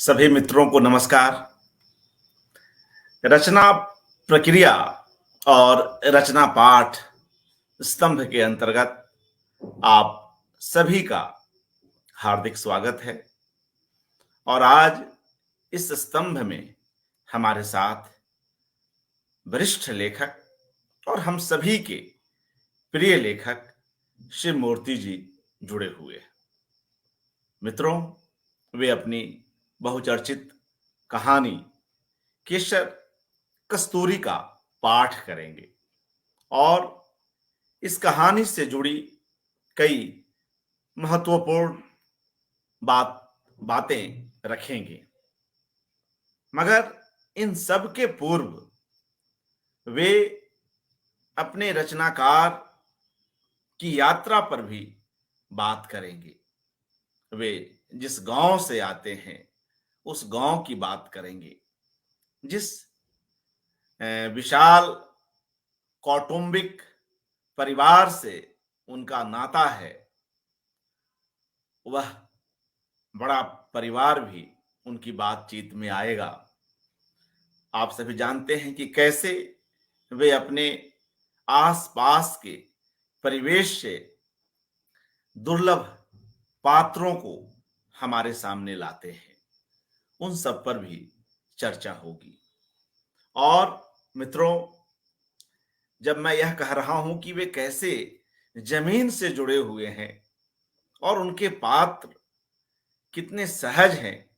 सभी मित्रों को नमस्कार। रचना प्रक्रिया और रचना पाठ स्तंभ के अंतर्गत आप सभी का हार्दिक स्वागत है। और आज इस स्तंभ में हमारे साथ वरिष्ठ लेखक और हम सभी के प्रिय लेखक शिव मूर्ति जी जुड़े हुए हैं। मित्रों, वे अपनी बहुचर्चित कहानी केशर कस्तूरी का पाठ करेंगे और इस कहानी से जुड़ी कई महत्वपूर्ण बातें रखेंगे। मगर इन सब के पूर्व वे अपने रचनाकार की यात्रा पर भी बात करेंगे। वे जिस गांव से आते हैं उस गांव की बात करेंगे, जिस विशाल कौटुंबिक परिवार से उनका नाता है, वह बड़ा परिवार भी उनकी बातचीत में आएगा। आप सभी जानते हैं कि कैसे वे अपने आसपास के परिवेश से दुर्लभ पात्रों को हमारे सामने लाते हैं। उन सब पर भी चर्चा होगी। और मित्रों, जब मैं यह कह रहा हूं कि वे कैसे जमीन से जुड़े हुए हैं और उनके पात्र कितने सहज हैं,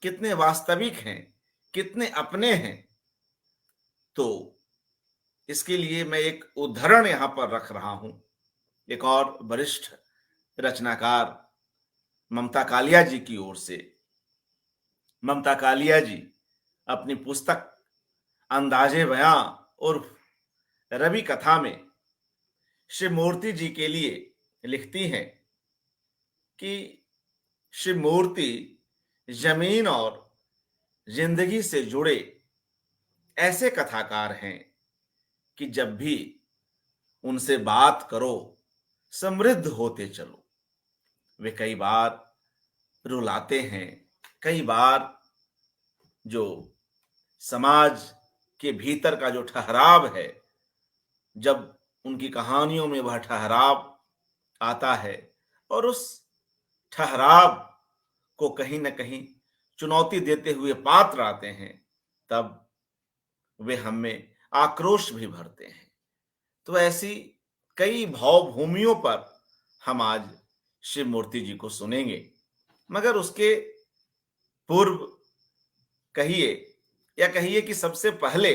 कितने वास्तविक हैं, कितने अपने हैं, तो इसके लिए मैं एक उदाहरण यहां पर रख रहा हूं। एक और वरिष्ठ रचनाकार ममता कालिया जी की ओर से। ममता कालिया जी अपनी पुस्तक अंदाजे बयां उर्फ रवि कथा में शिव मूर्ति जी के लिए लिखती हैं कि शिव मूर्ति जमीन और जिंदगी से जुड़े ऐसे कथाकार हैं कि जब भी उनसे बात करो समृद्ध होते चलो। वे कई बार रुलाते हैं, कई बार जो समाज के भीतर का जो ठहराव है, जब उनकी कहानियों में वह ठहराव आता है और उस ठहराव को कहीं न कहीं चुनौती देते हुए पात्र आते हैं, तब वे हमें आक्रोश भी भरते हैं। तो ऐसी कई भावभूमियों पर हम आज शिव मूर्ति जी को सुनेंगे। मगर उसके पूर्व कहिए कि सबसे पहले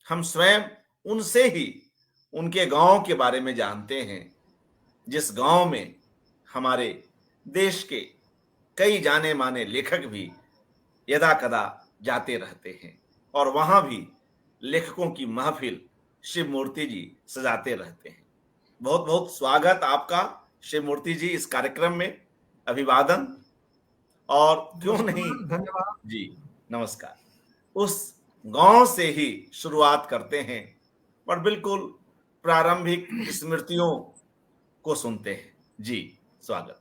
हम स्वयं उनसे ही उनके गांव के बारे में जानते हैं, जिस गांव में हमारे देश के कई जाने माने लेखक भी यदा कदा जाते रहते हैं और वहां भी लेखकों की महफिल शिव मूर्ति जी सजाते रहते हैं। बहुत बहुत स्वागत आपका शिव मूर्ति जी इस कार्यक्रम में। अभिवादन। और क्यों नहीं, धन्यवाद। जी नमस्कार। उस गांव से ही शुरुआत करते हैं और बिल्कुल प्रारंभिक स्मृतियों को सुनते हैं। जी स्वागत।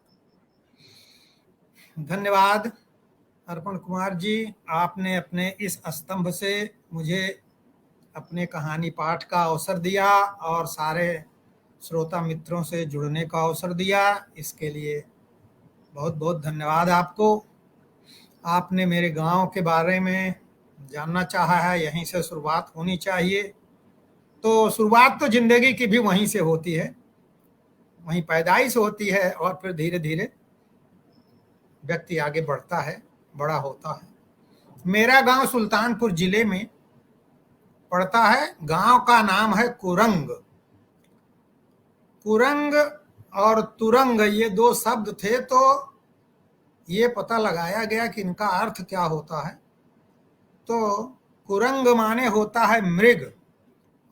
धन्यवाद अर्पण कुमार जी, आपने अपने इस स्तंभ से मुझे अपने कहानी पाठ का अवसर दिया और सारे श्रोता मित्रों से जुड़ने का अवसर दिया। इसके लिए बहुत बहुत धन्यवाद आपको। आपने मेरे गांव के बारे में जानना चाहा है, यहीं से शुरुआत होनी चाहिए। तो शुरुआत तो जिंदगी की भी वहीं से होती है, वहीं पैदाइश होती है और फिर धीरे धीरे व्यक्ति आगे बढ़ता है, बड़ा होता है। मेरा गांव सुल्तानपुर जिले में पड़ता है। गांव का नाम है कुरंग। कुरंग और तुरंग ये दो शब्द थे, तो ये पता लगाया गया कि इनका अर्थ क्या होता है। तो कुरंग माने होता है मृग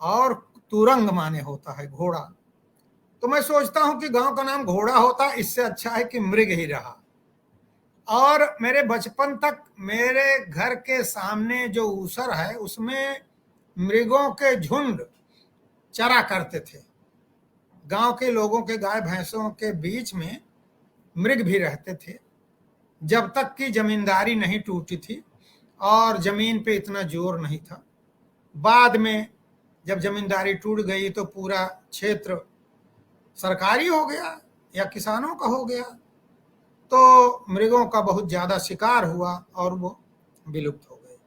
और तुरंग माने होता है घोड़ा। तो मैं सोचता हूं कि गांव का नाम घोड़ा होता, इससे अच्छा है कि मृग ही रहा। और मेरे बचपन तक मेरे घर के सामने जो ऊसर है उसमें मृगों के झुंड चरा करते थे। गांव के लोगों के गाय भैंसों के बीच में मृग भी रहते थे। जब तक कि जमींदारी नहीं टूटी थी और जमीन पे इतना जोर नहीं था। बाद में जब जमींदारी टूट गई तो पूरा क्षेत्र सरकारी हो गया या किसानों का हो गया, तो मृगों का बहुत ज्यादा शिकार हुआ और वो विलुप्त हो गए।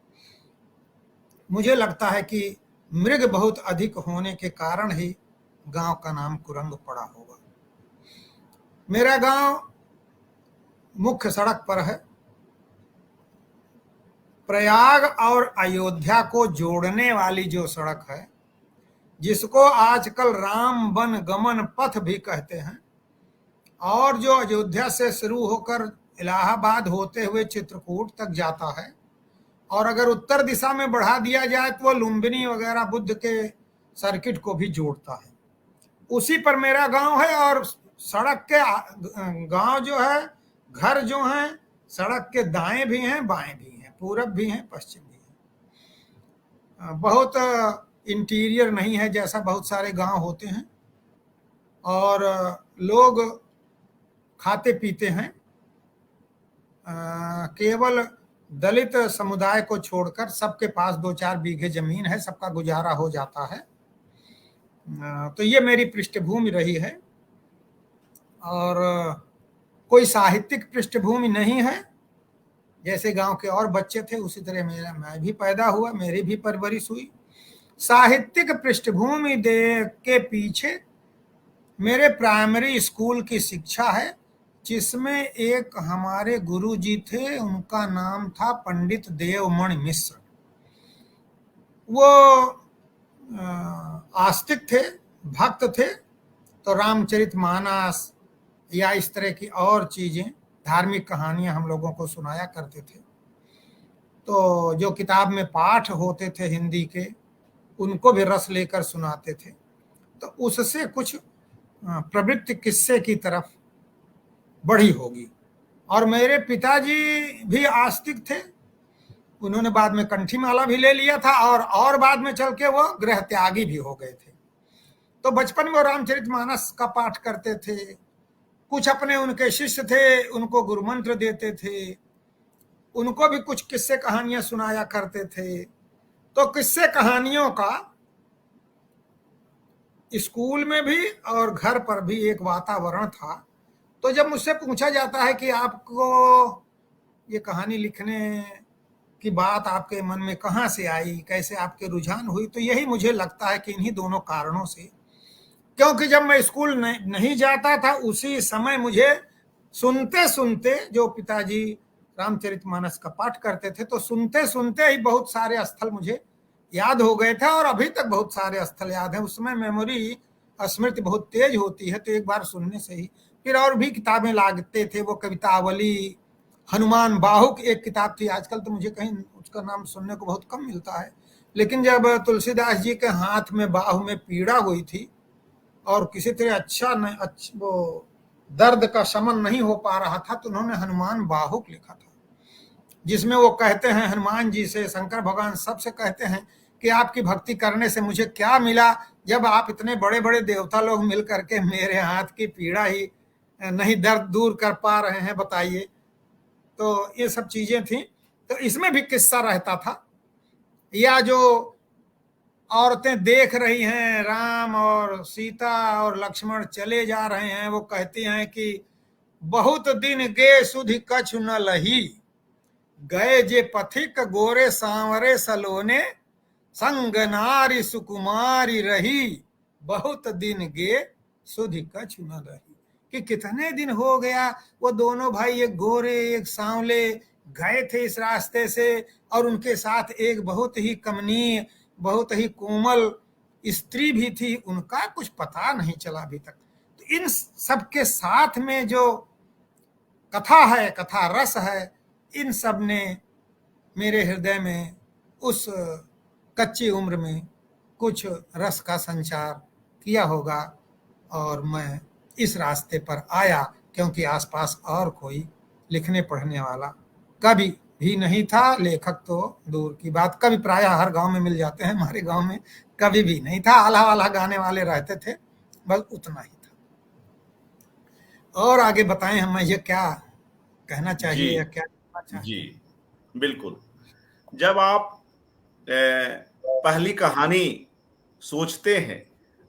मुझे लगता है कि मृग बहुत अधिक होने के कारण ही गांव का नाम कुरंग पड़ा होगा। मेरा गांव मुख्य सड़क पर है। प्रयाग और अयोध्या को जोड़ने वाली जो सड़क है, जिसको आजकल राम वन गमन पथ भी कहते हैं, और जो अयोध्या से शुरू होकर इलाहाबाद होते हुए चित्रकूट तक जाता है, और अगर उत्तर दिशा में बढ़ा दिया जाए तो वो लुम्बिनी वगैरह बुद्ध के सर्किट को भी जोड़ता है। उसी पर मेरा गांव है, और सड़क के गांव जो है, घर जो हैं, सड़क के दाएं भी हैं, बाएं भी हैं, पूरब भी हैं, पश्चिम भी हैं। बहुत इंटीरियर नहीं है जैसा बहुत सारे गांव होते हैं, और लोग खाते पीते हैं। केवल दलित समुदाय को छोड़कर सबके पास 2-4 बीघे जमीन है, सबका गुजारा हो जाता है। तो ये मेरी पृष्ठभूमि रही है, और कोई साहित्यिक पृष्ठभूमि नहीं है। जैसे गांव के और बच्चे थे उसी तरह मैं भी पैदा हुआ, मेरी भी परवरिश हुई। साहित्यिक पृष्ठभूमि के पीछे मेरे प्राइमरी स्कूल की शिक्षा है, जिसमें एक हमारे गुरुजी थे, उनका नाम था पंडित देवमणि मिश्र। वो आस्तिक थे, भक्त थे, तो रामचरितमानस या इस तरह की और चीजें, धार्मिक कहानियां हम लोगों को सुनाया करते थे। तो जो किताब में पाठ होते थे हिंदी के, उनको भी रस लेकर सुनाते थे। तो उससे कुछ प्रवृत्ति किस्से की तरफ बढ़ी होगी। और मेरे पिताजी भी आस्तिक थे, उन्होंने बाद में कंठी माला भी ले लिया था, और बाद में चल के वो गृह त्यागी भी हो गए थे। तो बचपन में वो रामचरितमानस का पाठ करते थे, कुछ अपने उनके शिष्य थे, उनको गुरु मंत्र देते थे, उनको भी कुछ किस्से कहानियां सुनाया करते थे। तो किस्से कहानियों का स्कूल में भी और घर पर भी एक वातावरण था। तो जब मुझसे पूछा जाता है कि आपको ये कहानी लिखने की बात आपके मन में कहाँ से आई, कैसे आपके रुझान हुई, तो यही मुझे लगता है कि इन्हीं दोनों कारणों से। क्योंकि जब मैं स्कूल नहीं जाता था, उसी समय मुझे सुनते सुनते, जो पिताजी रामचरितमानस का पाठ करते थे, तो सुनते सुनते ही बहुत सारे स्थल मुझे याद हो गए थे, और अभी तक बहुत सारे स्थल याद हैं। उसमें मेमोरी, स्मृति बहुत तेज होती है, तो एक बार सुनने से ही। फिर और भी किताबें लागते थे, वो कवितावली, हनुमान बाहुक एक किताब थी, आजकल तो मुझे कहीं उसका नाम सुनने को बहुत कम मिलता है, लेकिन जब तुलसीदास जी के हाथ में बाहु में पीड़ा हुई थी और किसी तरह वो दर्द का शमन नहीं हो पा रहा था, तो उन्होंने हनुमान बाहुक लिखा था, जिसमें वो कहते हैं हनुमान जी से, शंकर भगवान सबसे कहते हैं कि आपकी भक्ति करने से मुझे क्या मिला, जब आप इतने बड़े बड़े देवता लोग मिल करके मेरे हाथ की पीड़ा ही नहीं दर्द दूर कर पा रहे हैं, बताइए। तो ये सब चीजें थी। तो इसमें भी किस्सा रहता था। या जो औरतें देख रही हैं, राम और सीता और लक्ष्मण चले जा रहे हैं, वो कहती हैं कि बहुत दिन गे सुधि कछु न लही, गए जे पथिक गोरे सांवरे सलोने, संग नारी सुकुमारी रही, बहुत दिन गे सुधि कछु न लही। कि कितने दिन हो गया वो दोनों भाई, एक गोरे एक सांवले, गए थे इस रास्ते से, और उनके साथ एक बहुत ही कमनीय, बहुत ही कोमल स्त्री भी थी, उनका कुछ पता नहीं चला अभी तक। तो इन सबके साथ में जो कथा है, कथा रस है, इन सब ने मेरे हृदय में उस कच्ची उम्र में कुछ रस का संचार किया होगा, और मैं इस रास्ते पर आया क्योंकि आसपास और कोई लिखने पढ़ने वाला कभी भी नहीं था। लेखक तो दूर की बात, कभी प्रायः हर गांव में मिल जाते हैं, हमारे गांव में कभी भी नहीं था। आला वाला गाने वाले रहते थे, बस उतना ही था। और आगे बताएं हम ये क्या कहना जी, चाहिए या क्या कहना जी, चाहते हैं? बिल्कुल। जब आप पहली कहानी सोचते हैं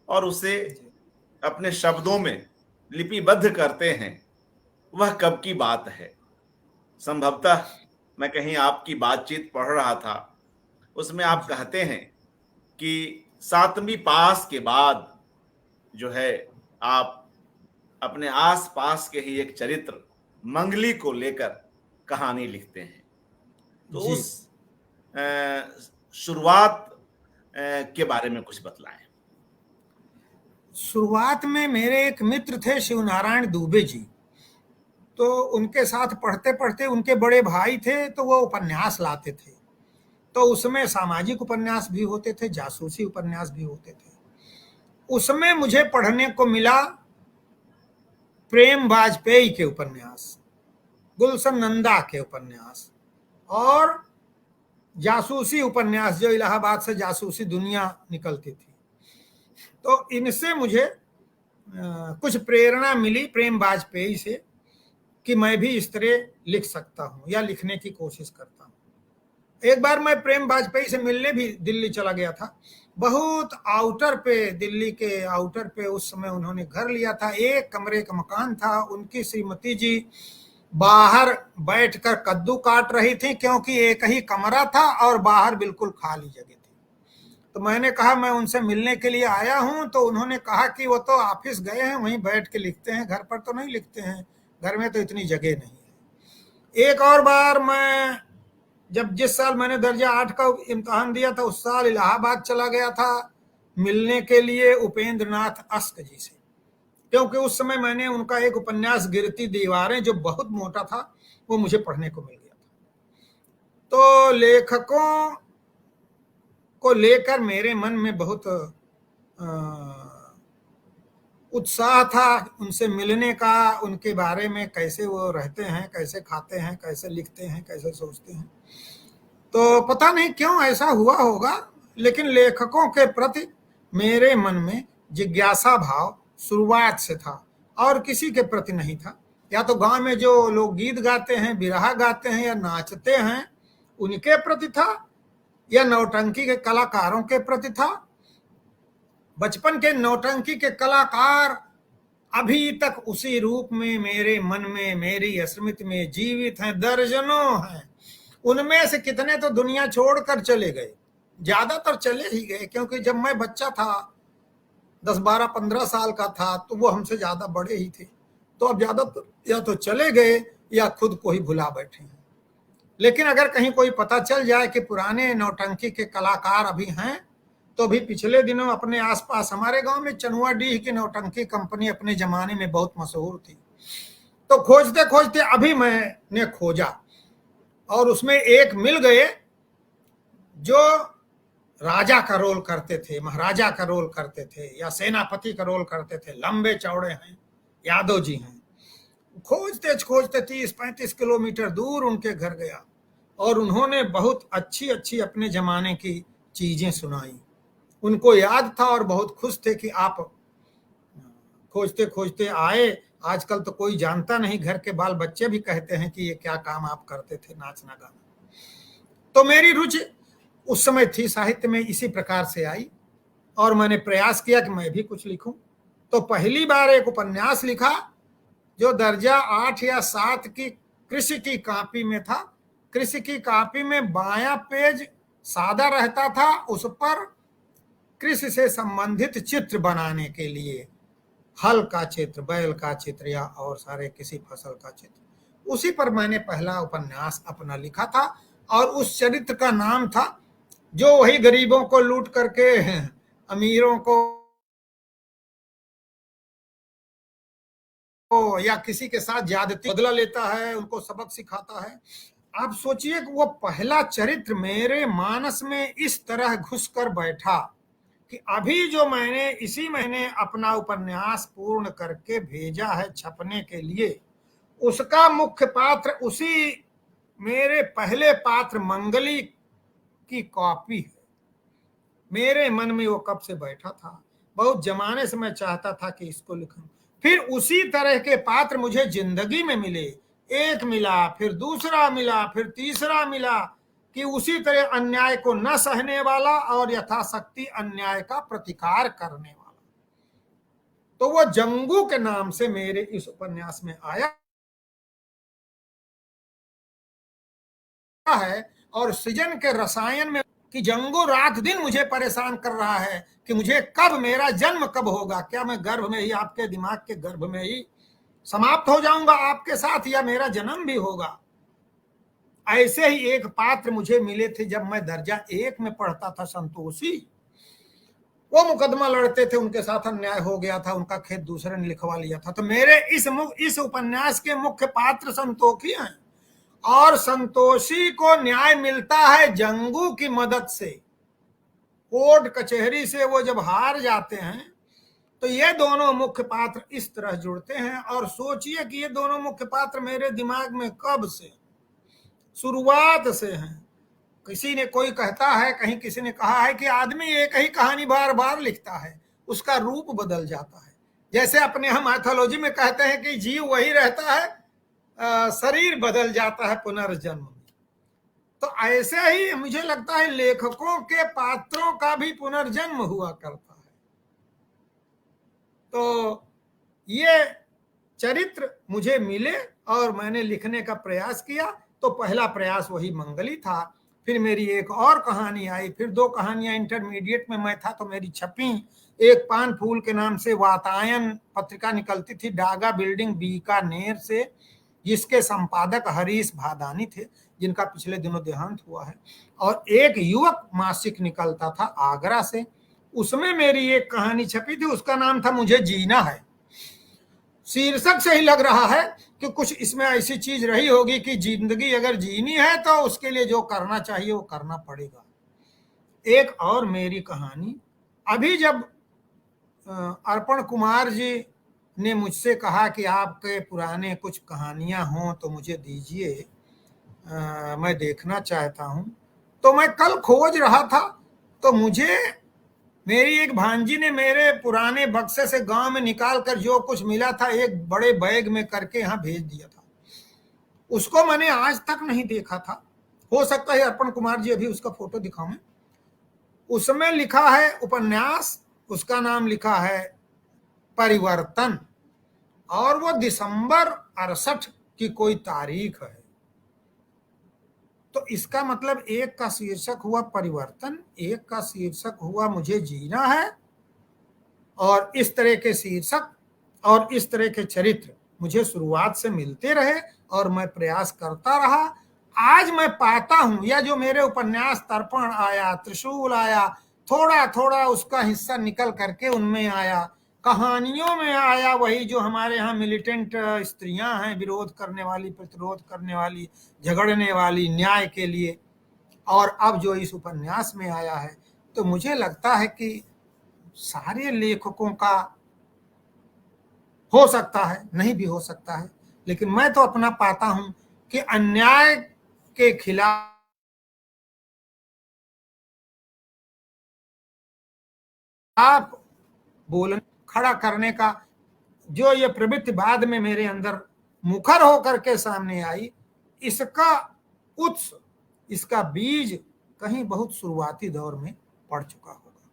और उसे जी, अपने शब्दों में लिपिबद्ध करते हैं, वह कब की बात है। संभवतः मैं कहीं आपकी बातचीत पढ़ रहा था, उसमें आप जी, कहते हैं कि 7वीं पास के बाद जो है, आप अपने आस-पास के ही एक चरित्र मंगली को लेकर कहानी लिखते हैं। तो जी। उस अ, शुरुआत के बारे में कुछ बतलाएँ? शुरुआत में मेरे एक मित्र थे शिवनारायण दुबे जी। तो उनके साथ पढ़ते-पढ़ते उनके बड़े भाई थे, तो वो उपन्यास लाते थे। तो उसमें सामाजिक उपन्यास भी होते थे, जासूसी उपन्यास भी होते थे। उसमें मुझे पढ़ने को मिला प्रेम वाजपेयी के उपन्यास, गुलशन नंदा के उपन्यास और जासूसी उपन्यास जो इलाहाबाद से जासूसी दुनिया निकलती थी। तो इनसे मुझे कुछ प्रेरणा मिली प्रेम वाजपेयी से कि मैं भी इस तरह लिख सकता हूँ या लिखने की कोशिश करता हूँ। एक बार मैं प्रेम वाजपेयी से मिलने भी दिल्ली चला गया था। बहुत आउटर पे, दिल्ली के आउटर पे उस समय उन्होंने घर लिया था, एक कमरे का मकान था। उनकी श्रीमती जी बाहर बैठकर कद्दू काट रही थी, क्योंकि एक ही कमरा था और बाहर बिल्कुल खाली जगह थी। तो मैंने कहा मैं उनसे मिलने के लिए आया हूं। तो उन्होंने कहा कि वो तो ऑफिस गए हैं, वहीं बैठ के लिखते हैं, घर पर तो नहीं लिखते हैं, घर में तो इतनी जगह नहीं है। एक और बार मैं, जब जिस साल मैंने दर्जा 8 का इम्तहान दिया था, उस साल इलाहाबाद चला गया था मिलने के लिए उपेंद्र नाथ अश्क जी से, क्योंकि उस समय मैंने उनका एक उपन्यास गिरती दीवारें जो बहुत मोटा था, वो मुझे पढ़ने को मिल गया था। तो लेखकों को लेकर मेरे मन में बहुत उत्साह था उनसे मिलने का, उनके बारे में, कैसे वो रहते हैं, कैसे खाते हैं, कैसे लिखते हैं, कैसे सोचते हैं। तो पता नहीं क्यों ऐसा हुआ होगा, लेकिन लेखकों के प्रति मेरे मन में जिज्ञासा भाव शुरुआत से था और किसी के प्रति नहीं था। या तो गांव में जो लोग गीत गाते हैं, बिरहा गाते हैं या नाचते हैं, उनके प्रति था, या नौटंकी के कलाकारों के प्रति था। बचपन के नौटंकी के कलाकार अभी तक उसी रूप में मेरे मन में, मेरी स्मृति में जीवित हैं, दर्जनों हैं। उनमें से कितने तो दुनिया छोड़कर चले गए, ज्यादातर चले ही गए, क्योंकि जब मैं बच्चा था, 10, 12, 15 साल का था, तो वो हमसे ज्यादा बड़े ही थे। तो अब ज्यादातर या तो चले गए या खुद को ही भुला बैठे हैं। लेकिन अगर कहीं कोई पता चल जाए कि पुराने नौटंकी के कलाकार अभी हैं, तो भी पिछले दिनों अपने आसपास हमारे गांव में चनुआडीह की नौटंकी कंपनी अपने जमाने में बहुत मशहूर थी। तो खोजते खोजते अभी मैंने खोजा और उसमें एक मिल गए जो राजा का रोल करते थे, महाराजा का रोल करते थे या सेनापति का रोल करते थे, लंबे चौड़े हैं, यादव जी हैं। खोजते खोजते 30-35 किलोमीटर दूर उनके घर गया और उन्होंने बहुत अच्छी अच्छी अपने जमाने की चीजें सुनाई। उनको याद था और बहुत खुश थे कि आप खोजते खोजते आए। आजकल तो कोई जानता नहीं, घर के बाल बच्चे भी कहते हैं कि ये क्या काम आप करते थे, नाचना गाना। तो मेरी रुचि उस समय थी साहित्य में, इसी प्रकार से आई और मैंने प्रयास किया कि मैं भी कुछ लिखूं। तो पहली बार एक उपन्यास लिखा जो दर्जा 8 या 7 की कृषि की कॉपी में था। कृषि की कॉपी में बायां पेज सादा रहता था, उस पर कृषि से संबंधित चित्र बनाने के लिए, हल का चित्र, बैल का चित्र या और सारे किसी फसल का चित्र, उसी पर मैंने पहला उपन्यास अपना लिखा था। और उस चरित्र का नाम था जो वही गरीबों को लूट करके अमीरों को या किसी के साथ ज्यादती बदला लेता है, उनको सबक सिखाता है। आप सोचिए कि वो पहला चरित्र मेरे मानस में इस तरह घुस कर बैठा कि अभी जो मैंने इसी महीने अपना उपन्यास पूर्ण करके भेजा है छपने के लिए, उसका मुख्य पात्र उसी मेरे पहले पात्र मंगली की कॉपी है। मेरे मन में वो कब से बैठा था, बहुत जमाने से मैं चाहता था कि इसको लिखूं। फिर उसी तरह के पात्र मुझे जिंदगी में मिले। एक मिला, फिर दूसरा मिला, फिर तीसरा मिला, कि उसी तरह अन्याय को न सहने वाला और यथाशक्ति अन्याय का प्रतिकार करने वाला। तो वो जंगू के नाम से मेरे इस उपन्यास में आया है। और सृजन के रसायन में कि जंगू रात दिन मुझे परेशान कर रहा है कि मुझे कब, मेरा जन्म कब होगा, क्या मैं गर्भ में ही, आपके दिमाग के गर्भ में ही समाप्त हो जाऊंगा आपके साथ, या मेरा जन्म भी होगा। ऐसे ही एक पात्र मुझे मिले थे जब मैं दर्जा 1 में पढ़ता था, संतोषी। वो मुकदमा लड़ते थे, उनके साथ अन्याय हो गया था, उनका खेत दूसरे ने लिखवा लिया था। तो मेरे इस उपन्यास के मुख्य पात्र संतोषी हैं, और संतोषी को न्याय मिलता है जंगू की मदद से। कोर्ट कचहरी से वो जब हार जाते हैं तो ये दोनों मुख्य पात्र इस तरह जुड़ते हैं। और सोचिए कि ये दोनों मुख्य पात्र मेरे दिमाग में कब से, शुरुआत से हैं। किसी ने, कोई कहता है, कहीं किसी ने कहा है कि आदमी एक ही कहानी बार बार लिखता है, उसका रूप बदल जाता है। जैसे अपने हम मैथोलॉजी में कहते हैं कि जीव वही रहता है, शरीर बदल जाता है पुनर्जन्म में। तो ऐसे ही मुझे लगता है लेखकों के पात्रों का भी पुनर्जन्म हुआ करता है। तो ये चरित्र मुझे मिले और मैंने लिखने का प्रयास किया। तो पहला प्रयास वही मंगली था, फिर मेरी एक और कहानी आई, फिर 2 कहानियां इंटरमीडिएट में मैं था तो मेरी छपी। एक पान फूल के नाम से वातायन पत्रिका निकलती थी डागा बिल्डिंग बीकानेर से, जिसके संपादक हरीश भादानी थे, जिनका पिछले दिनों देहांत हुआ है। और एक युवक मासिक निकलता था आगरा से, उसमें मेरी एक कहानी छपी थी, उसका नाम था मुझे जीना है। शीर्षक से ही लग रहा है कि कुछ इसमें ऐसी चीज रही होगी कि जिंदगी अगर जीनी है तो उसके लिए जो करना चाहिए वो करना पड़ेगा। एक और मेरी कहानी, अभी जब अर्पण कुमार जी ने मुझसे कहा कि आपके पुराने कुछ कहानियां हों तो मुझे दीजिए, मैं देखना चाहता हूं। तो मैं कल खोज रहा था तो मुझे मेरी एक भांजी ने मेरे पुराने बक्से से गांव में निकाल कर जो कुछ मिला था एक बड़े बैग में करके यहाँ भेज दिया था। उसको मैंने आज तक नहीं देखा था, हो सकता है अर्पण कुमार जी अभी उसका फोटो दिखाऊं। उसमें लिखा है उपन्यास, उसका नाम लिखा है परिवर्तन, और वो दिसंबर 68 की कोई तारीख है। तो इसका मतलब एक का शीर्षक हुआ परिवर्तन, एक का शीर्षक हुआ मुझे जीना है, और इस तरह के शीर्षक और इस तरह के चरित्र मुझे शुरुआत से मिलते रहे और मैं प्रयास करता रहा। आज मैं पाता हूं, या जो मेरे उपन्यास तर्पण आया, त्रिशूल आया, थोड़ा थोड़ा उसका हिस्सा निकल करके उनमें आया, कहानियों में आया वही जो हमारे यहाँ मिलिटेंट स्त्रियां हैं, विरोध करने वाली, प्रतिरोध करने वाली, झगड़ने वाली न्याय के लिए। और अब जो इस उपन्यास में आया है, तो मुझे लगता है कि सारे लेखकों का हो सकता है, नहीं भी हो सकता है, लेकिन मैं तो अपना पाता हूं कि अन्याय के खिलाफ बोलने, खड़ा करने का जो ये प्रवृत्ति बाद में मेरे अंदर मुखर होकर के सामने आई, इसका उत्स, इसका बीज कहीं बहुत शुरुआती दौर में पड़ चुका होगा।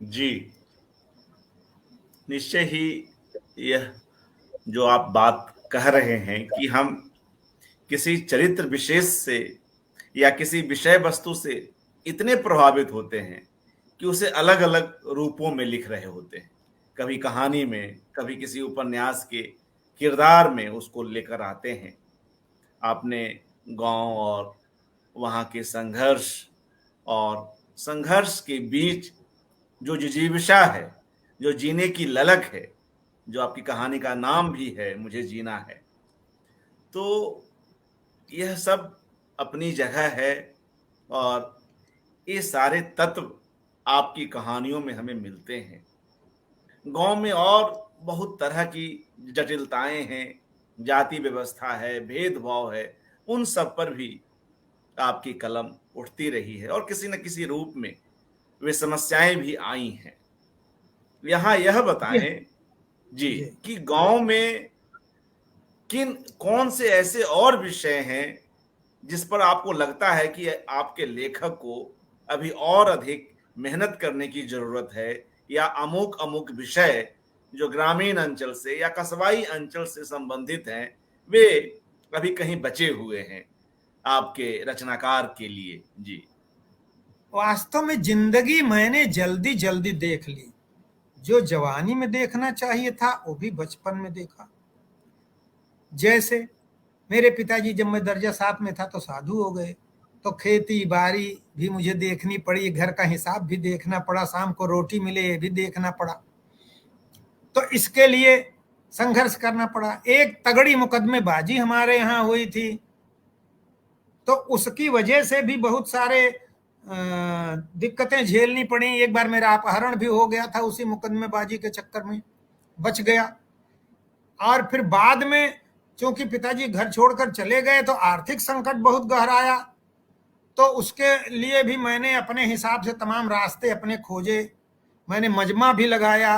जी, निश्चय ही यह जो आप बात कह रहे हैं कि हम किसी चरित्र विशेष से या किसी विषय वस्तु से इतने प्रभावित होते हैं कि उसे अलग अलग रूपों में लिख रहे होते हैं, कभी कहानी में, कभी किसी उपन्यास के किरदार में उसको लेकर आते हैं। आपने गांव और वहाँ के संघर्ष और संघर्ष के बीच जो जिजीविषा है, जो जीने की ललक है, जो आपकी कहानी का नाम भी है मुझे जीना है, तो यह सब अपनी जगह है। और ये सारे तत्व आपकी कहानियों में हमें मिलते हैं। गांव में और बहुत तरह की जटिलताएं हैं, जाति व्यवस्था है, भेदभाव है, उन सब पर भी आपकी कलम उठती रही है और किसी न किसी रूप में वे समस्याएं भी आई हैं। यहाँ यह बताएं जी, जी। कि गांव में कौन से ऐसे और विषय हैं जिस पर आपको लगता है कि आपके लेखक को अभी और अधिक मेहनत करने की जरूरत है, या अमुक अमुक विषय जो ग्रामीण अंचल से या कस्बाई अंचल से संबंधित हैं, वे अभी कहीं बचे हुए हैं आपके रचनाकार के लिए? जी। वास्तव में जिंदगी मैंने जल्दी जल्दी देख ली। जो जवानी में देखना चाहिए था वो भी बचपन में देखा। जैसे मेरे पिताजी जब मैं दर्जा 7 में था तो साधु हो गए, तो खेती बाड़ी भी मुझे देखनी पड़ी, घर का हिसाब भी देखना पड़ा, शाम को रोटी मिले ये भी देखना पड़ा। तो इसके लिए संघर्ष करना पड़ा। एक तगड़ी मुकदमेबाजी हमारे यहाँ हुई थी, तो उसकी वजह से भी बहुत सारे दिक्कतें झेलनी पड़ी। एक बार मेरा अपहरण भी हो गया था उसी मुकदमेबाजी के चक्कर में, बच गया। और फिर बाद में चूंकि पिताजी घर छोड़कर चले गए तो आर्थिक संकट बहुत गहराया, तो उसके लिए भी मैंने अपने हिसाब से तमाम रास्ते अपने खोजे। मैंने मजमा भी लगाया,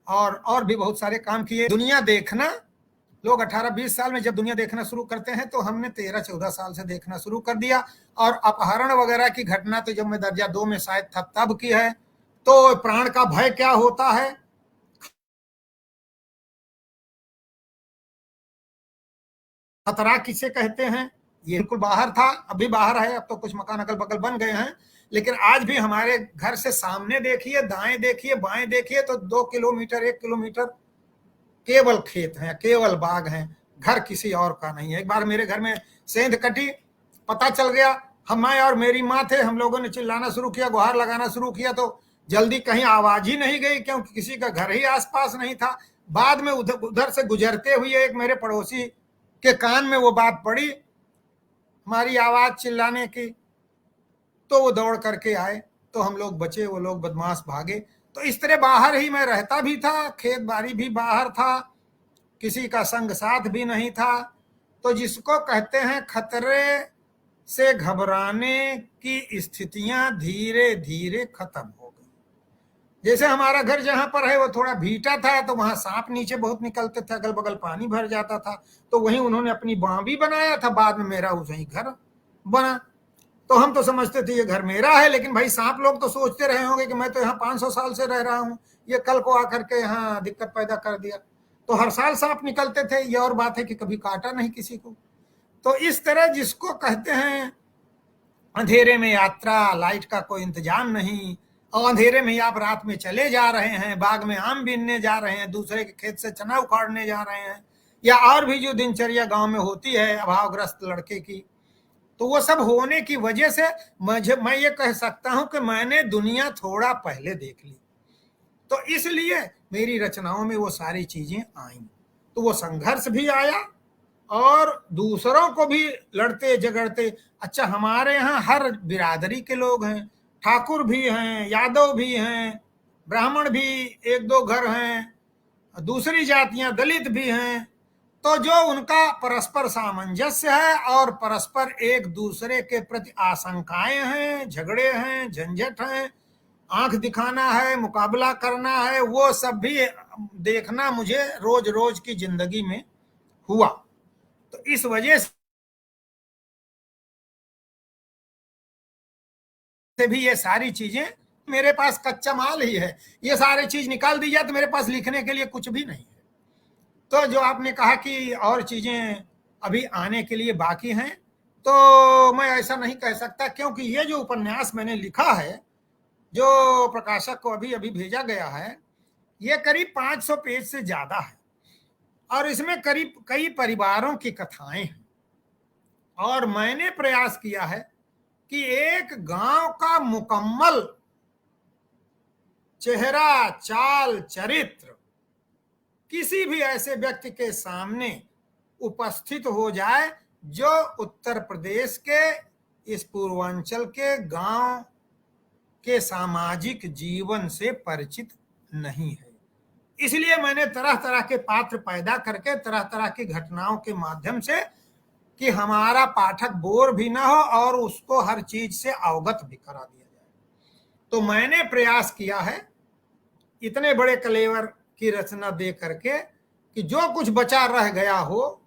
और भी बहुत सारे काम किए। दुनिया देखना, लोग 18-20 साल में जब दुनिया देखना शुरू करते हैं, तो हमने 13-14 साल से देखना शुरू कर दिया। और अपहरण वगैरह की घटना तो जब मैं दर्जा 2 में शायद था तब की है। तो प्राण का भय क्या होता है, खतरा किसे कहते हैं, ये बिल्कुल बाहर था, अभी बाहर है। अब तो कुछ मकान अगल बगल बन गए हैं, लेकिन आज भी हमारे घर से सामने देखिए, दाएं देखिए, बाएं देखिए, तो 2 किलोमीटर 1 किलोमीटर केवल खेत हैं, केवल बाग हैं, घर किसी और का नहीं है। एक बार मेरे घर में सेंध कटी, पता चल गया, हम मैं और मेरी माँ थे, हम लोगों ने चिल्लाना शुरू किया, गुहार लगाना शुरू किया, तो जल्दी कहीं आवाज ही नहीं गई, क्योंकि किसी का घर ही आसपास नहीं था। बाद में उधर उधर से गुजरते हुए एक मेरे पड़ोसी के कान में वो बात पड़ी, हमारी आवाज चिल्लाने की, तो वो दौड़ करके आए, तो हम लोग बचे, वो लोग बदमाश भागे। तो इस तरह बाहर ही मैं रहता भी था, खेत बाड़ी भी बाहर था, किसी का संग साथ भी नहीं था। तो जिसको कहते हैं खतरे से घबराने की स्थितियां धीरे धीरे खत्म हो गई। जैसे हमारा घर जहां पर है वो थोड़ा भीटा था, तो वहां सांप नीचे बहुत निकलते थे, अगल बगल पानी भर जाता था, तो वहीं उन्होंने अपनी बाँ भी बनाया था। बाद में मेरा वहीं घर बना। तो हम तो समझते थे ये घर मेरा है, लेकिन भाई सांप लोग तो सोचते रहे होंगे कि मैं तो यहाँ 500 साल से रह रहा हूँ, ये कल को आकर के यहाँ दिक्कत पैदा कर दिया। तो हर साल सांप निकलते थे, ये और बात है कि कभी काटा नहीं किसी को। तो इस तरह जिसको कहते हैं अंधेरे में यात्रा, लाइट का कोई इंतजाम नहीं, और अंधेरे में ही आप रात में चले जा रहे हैं, बाग में आम बीनने जा रहे हैं, दूसरे के खेत से चना उखाड़ने जा रहे हैं, या और भी जो दिनचर्या गांव में होती है अभावग्रस्त लड़के की, तो वो सब होने की वजह से मैं ये कह सकता हूं कि मैंने दुनिया थोड़ा पहले देख ली, तो इसलिए मेरी रचनाओं में वो सारी चीजें आई। तो वो संघर्ष भी आया और दूसरों को भी लड़ते झगड़ते। अच्छा, हमारे यहाँ हर बिरादरी के लोग हैं, ठाकुर भी हैं, यादव भी हैं, ब्राह्मण भी 1-2 घर हैं, दूसरी जातियां दलित भी हैं। तो जो उनका परस्पर सामंजस्य है और परस्पर एक दूसरे के प्रति आशंकाएं हैं, झगड़े हैं, झंझट हैं, आंख दिखाना है, मुकाबला करना है, वो सब भी देखना मुझे रोज रोज की जिंदगी में हुआ। तो इस वजह से भी ये सारी चीजें, मेरे पास कच्चा माल ही है, ये सारी चीज निकाल दी जाए तो मेरे पास लिखने के लिए कुछ भी नहीं है। तो जो आपने कहा कि और चीजें अभी आने के लिए बाकी हैं, तो मैं ऐसा नहीं कह सकता, क्योंकि ये जो उपन्यास मैंने लिखा है, जो प्रकाशक को अभी अभी भेजा गया है, ये करीब 500 पेज से ज्यादा है, और इसमें करीब कई परिवारों की कथाएं हैं। और मैंने प्रयास किया है कि एक गांव का मुकम्मल चेहरा, चाल, चरित्र किसी भी ऐसे व्यक्ति के सामने उपस्थित हो जाए जो उत्तर प्रदेश के इस पूर्वांचल के गांव के सामाजिक जीवन से परिचित नहीं है। इसलिए मैंने तरह तरह के पात्र पैदा करके, तरह तरह की घटनाओं के माध्यम से कि हमारा पाठक बोर भी ना हो और उसको हर चीज से अवगत भी करा दिया जाए। तो मैंने प्रयास किया है इतने बड़े कलेवर की रचना दे करके कि जो कुछ बचा रह गया हो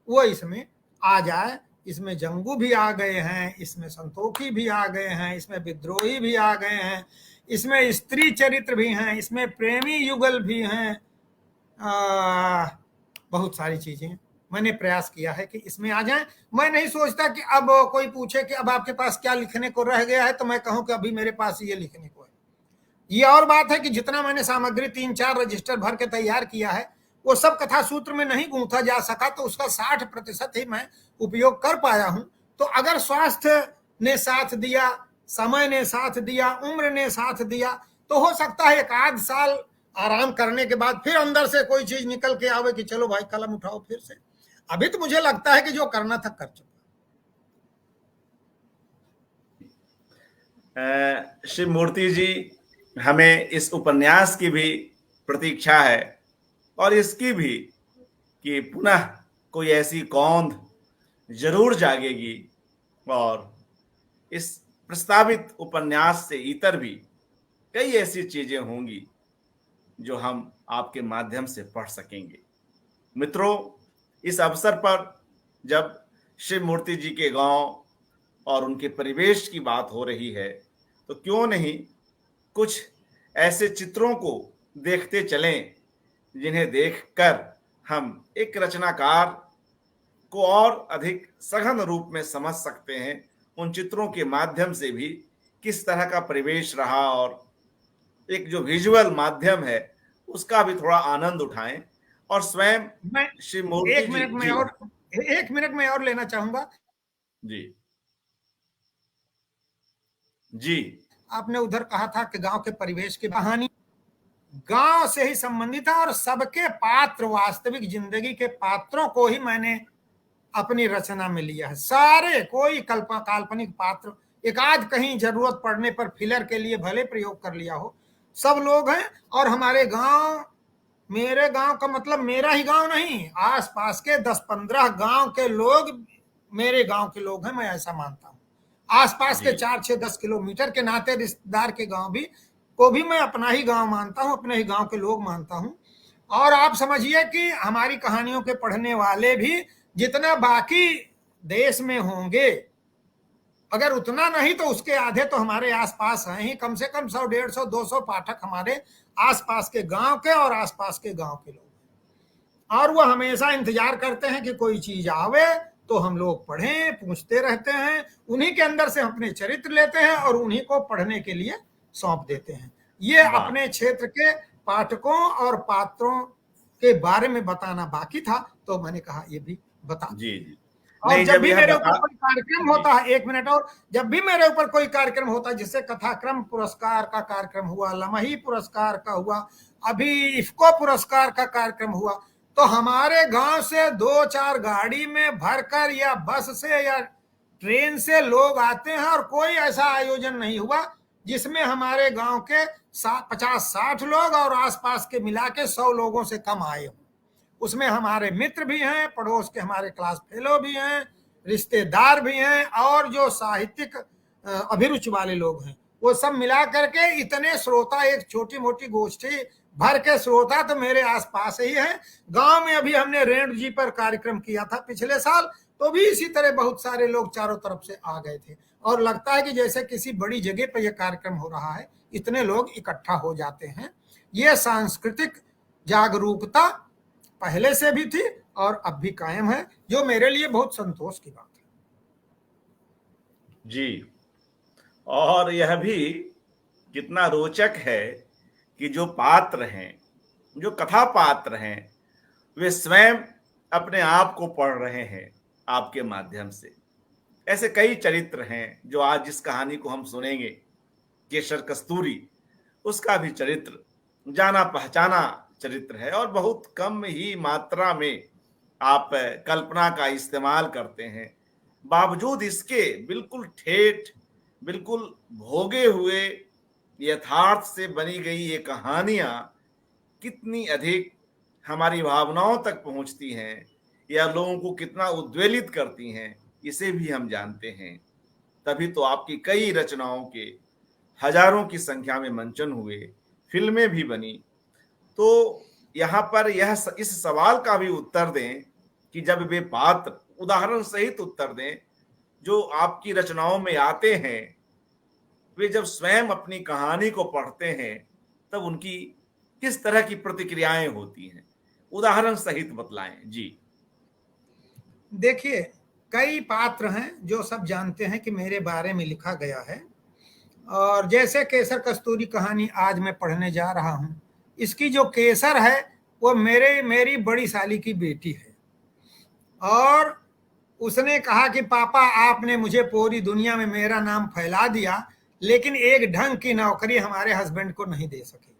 वो इसमें आ जाए। इसमें जंगू भी आ गए हैं, इसमें संतोखी भी आ गए हैं, इसमें विद्रोही भी आ गए हैं, इसमें स्त्री चरित्र भी हैं, इसमें प्रेमी युगल भी हैं, बहुत सारी चीजें मैंने प्रयास किया है कि इसमें आ जाए। मैं नहीं सोचता कि अब कोई पूछे कि अब आपके पास क्या लिखने को रह गया है तो मैं कहूं कि अभी मेरे पास ये लिखने को है। ये और बात है कि जितना मैंने सामग्री 3-4 रजिस्टर भर के तैयार किया है वो सब कथा सूत्र में नहीं गूंथा जा सका, तो उसका 60% ही मैं उपयोग कर पाया हूं। तो अगर स्वास्थ्य ने साथ दिया, समय ने साथ दिया, उम्र ने साथ दिया, तो हो सकता है 1 आध साल आराम करने के बाद फिर अंदर से कोई चीज निकल के आवे कि चलो भाई कलम उठाओ फिर से। अभी तो मुझे लगता है कि जो करना था कर चुका। श्री मूर्ति जी, हमें इस उपन्यास की भी प्रतीक्षा है और इसकी भी कि पुनः कोई ऐसी कौंध जरूर जागेगी और इस प्रस्तावित उपन्यास से इतर भी कई ऐसी चीजें होंगी जो हम आपके माध्यम से पढ़ सकेंगे। मित्रों, इस अवसर पर जब शिव मूर्ति जी के गांव और उनके परिवेश की बात हो रही है तो क्यों नहीं कुछ ऐसे चित्रों को देखते चलें जिन्हें देखकर हम एक रचनाकार को और अधिक सघन रूप में समझ सकते हैं। उन चित्रों के माध्यम से भी किस तरह का परिवेश रहा और एक जो विजुअल माध्यम है उसका भी थोड़ा आनंद उठाएं और स्वयं मैं श्री मूर्ति एक जी। मिनट में जी और 1 मिनट में और लेना चाहूंगा। जी जी आपने उधर कहा था कि गांव के परिवेश की कहानी गांव से ही संबंधित है और सबके पात्र, वास्तविक जिंदगी के पात्रों को ही मैंने अपनी रचना में लिया है। सारे, कोई काल्पनिक पात्र एक आध कहीं जरूरत पड़ने पर फिलर के लिए भले प्रयोग कर लिया हो, सब लोग हैं। और हमारे गांव, मेरे गांव का मतलब मेरा ही गांव नहीं, आसपास के 10-15 गांव के लोग मेरे गांव के लोग हैं, मैं ऐसा मानता हूं। आसपास के 4-6-10 किलोमीटर के नाते रिश्तेदार के गांव भी को भी मैं अपना ही गांव मानता हूं, अपने ही गांव के लोग मानता हूं। और आप समझिए कि हमारी कहानियों के पढ़ने वाले भी जितना बाकी देश में होंगे, अगर उतना नहीं तो उसके आधे तो हमारे आसपास हैं ही। कम से कम 100, 150, 200 पाठक हमारे आसपास के गांव के और आसपास के गांव के लोग हैं। और वो हमेशा इंतजार करते हैं कि कोई चीज आवे तो हम लोग पढ़ें, पूछते रहते हैं, उन्हीं के अंदर से अपने चरित्र लेते हैं और उन्हीं को पढ़ने के लिए सौंप देते हैं। ये अपने क्षेत्र के पाठकों और पात्रों के बारे में बताना बाकी था, तो मैंने कहा ये भी बता। जी जी। और नहीं, जब भी मेरे ऊपर बता कोई कार्यक्रम होता है, 1 मिनट और, जब भी मेरे ऊपर कोई कार्यक्रम होता है, जैसे कथाक्रम पुरस्कार का कार्यक्रम हुआ, लमही पुरस्कार का हुआ, अभी इफ्को पुरस्कार का कार्यक्रम हुआ, तो हमारे गांव से 2-4 गाड़ी में भरकर या बस से या ट्रेन से लोग आते हैं। और कोई ऐसा आयोजन नहीं हुआ जिसमें हमारे गांव के 50-60 लोग और आसपास के मिला के 100 लोगों से कम आए हों। उसमें हमारे मित्र भी हैं, पड़ोस के हमारे क्लास फेलो भी हैं, रिश्तेदार भी हैं, और जो साहित्यिक अभिरुचि वाले लोग हैं, वो सब मिला करके इतने श्रोता, एक छोटी मोटी गोष्ठी भर के श्रोता तो मेरे आसपास ही है। गांव में अभी हमने रेणु जी पर कार्यक्रम किया था पिछले साल, तो भी इसी तरह बहुत सारे लोग चारों तरफ से आ गए थे। और लगता है कि जैसे किसी बड़ी जगह पर यह कार्यक्रम हो रहा है, इतने लोग इकट्ठा हो जाते हैं। ये सांस्कृतिक जागरूकता पहले से भी थी और अब भी कायम है, जो मेरे लिए बहुत संतोष की बात है। जी, और यह भी कितना रोचक है कि जो पात्र हैं, जो कथा पात्र हैं, वे स्वयं अपने आप को पढ़ रहे हैं आपके माध्यम से। ऐसे कई चरित्र हैं जो आज जिस कहानी को हम सुनेंगे, केशर कस्तूरी, उसका भी चरित्र जाना पहचाना चरित्र है और बहुत कम ही मात्रा में आप कल्पना का इस्तेमाल करते हैं। बावजूद इसके बिल्कुल ठेठ, बिल्कुल भोगे हुए यथार्थ से बनी गई ये कहानियां कितनी अधिक हमारी भावनाओं तक पहुंचती हैं, या लोगों को कितना उद्वेलित करती हैं, इसे भी हम जानते हैं। तभी तो आपकी कई रचनाओं के हजारों की संख्या में मंचन हुए, फिल्में भी बनी। तो यहाँ पर इस सवाल का भी उत्तर दें कि जब वे पात्र उदाहरण सहित उत्तर दें जो आपकी रचनाओं में आते हैं, वे जब स्वयं अपनी कहानी को पढ़ते हैं तब उनकी किस तरह की प्रतिक्रियाएं होती हैं, उदाहरण सहित बतलाएं जी। देखिए, कई पात्र हैं जो सब जानते हैं कि मेरे बारे में लिखा गया है, और जैसे केसर कस्तूरी कहानी आज मैं पढ़ने जा रहा हूं, इसकी जो केसर है वो मेरी बड़ी साली की बेटी है, और उसने कहा कि पापा आपने मुझे पूरी दुनिया में मेरा नाम फैला दिया, लेकिन एक ढंग की नौकरी हमारे हस्बैंड को नहीं दे सके।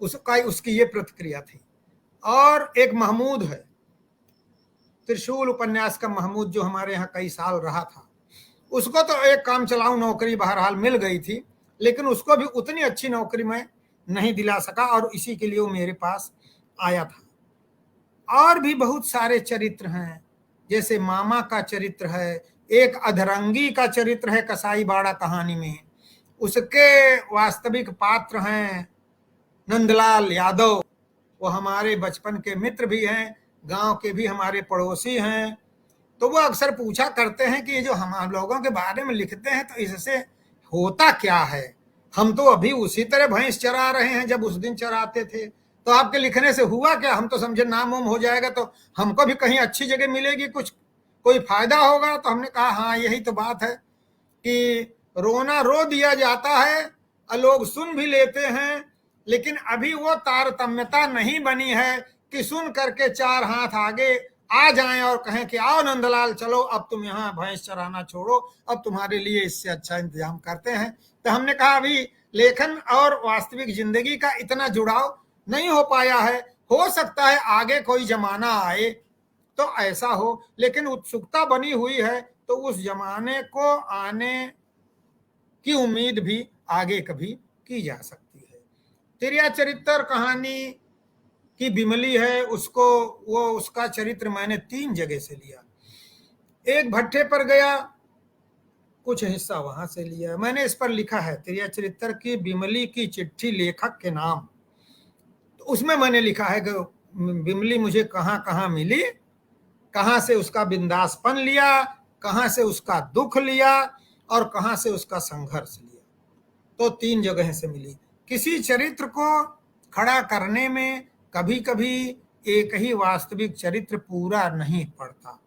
उसकी ये प्रतिक्रिया थी। और एक महमूद है, त्रिशूल उपन्यास का महमूद, जो हमारे यहाँ कई साल रहा था। उसको तो एक काम चलाऊ नौकरी बहरहाल मिल गई थी, लेकिन उसको भी उतनी अच्छी नौकरी मैं नहीं दिला सका, और इसी के लिए वो मेरे पास आया था। और भी बहुत सारे चरित्र हैं, जैसे मामा का चरित्र है, एक अधरंगी का चरित्र है कसाई बाड़ा कहानी में, उसके वास्तविक पात्र हैं नंदलाल यादव, वो हमारे बचपन के मित्र भी हैं, गांव के भी हमारे पड़ोसी हैं। तो वो अक्सर पूछा करते हैं कि ये जो हम लोगों के बारे में लिखते हैं तो इससे होता क्या है, हम तो अभी उसी तरह भैंस चरा रहे हैं जब उस दिन चराते थे, तो आपके लिखने से हुआ क्या? हम तो समझे नाम वाम हो जाएगा तो हमको भी कहीं अच्छी जगह मिलेगी, कुछ कोई फायदा होगा। तो हमने कहा हाँ यही तो बात है कि रोना रो दिया जाता है और लोग सुन भी लेते हैं, लेकिन अभी वो तारतम्यता नहीं बनी है कि सुन करके चार हाथ आगे आ जाएं और कहें कि आओ नंदलाल चलो, अब तुम यहाँ भैंस चराना छोड़ो, अब तुम्हारे लिए इससे अच्छा इंतजाम करते हैं। तो हमने कहा अभी लेखन और वास्तविक जिंदगी का इतना जुड़ाव नहीं हो पाया है, हो सकता है आगे कोई जमाना आए तो ऐसा हो, लेकिन उत्सुकता बनी हुई है, तो उस जमाने को आने की उम्मीद भी आगे कभी की जा सकती है। तिरिया चरित्र कहानी की बिमली है, उसका चरित्र मैंने 3 जगह से लिया। एक भट्टे पर गया, कुछ हिस्सा वहां से लिया। मैंने इस पर लिखा है तिरिया चरित्र की बिमली की चिट्ठी लेखक के नाम। तो उसमें मैंने लिखा है कि बिमली मुझे कहां कहां मिली, कहां से उसका बिंदासपन लिया, कहां से उसका दुख लिया, और कहां से उसका संघर्ष लिया। तो 3 जगह से मिली। किसी चरित्र को खड़ा करने में कभी कभी एक ही वास्तविक चरित्र पूरा नहीं पड़ता,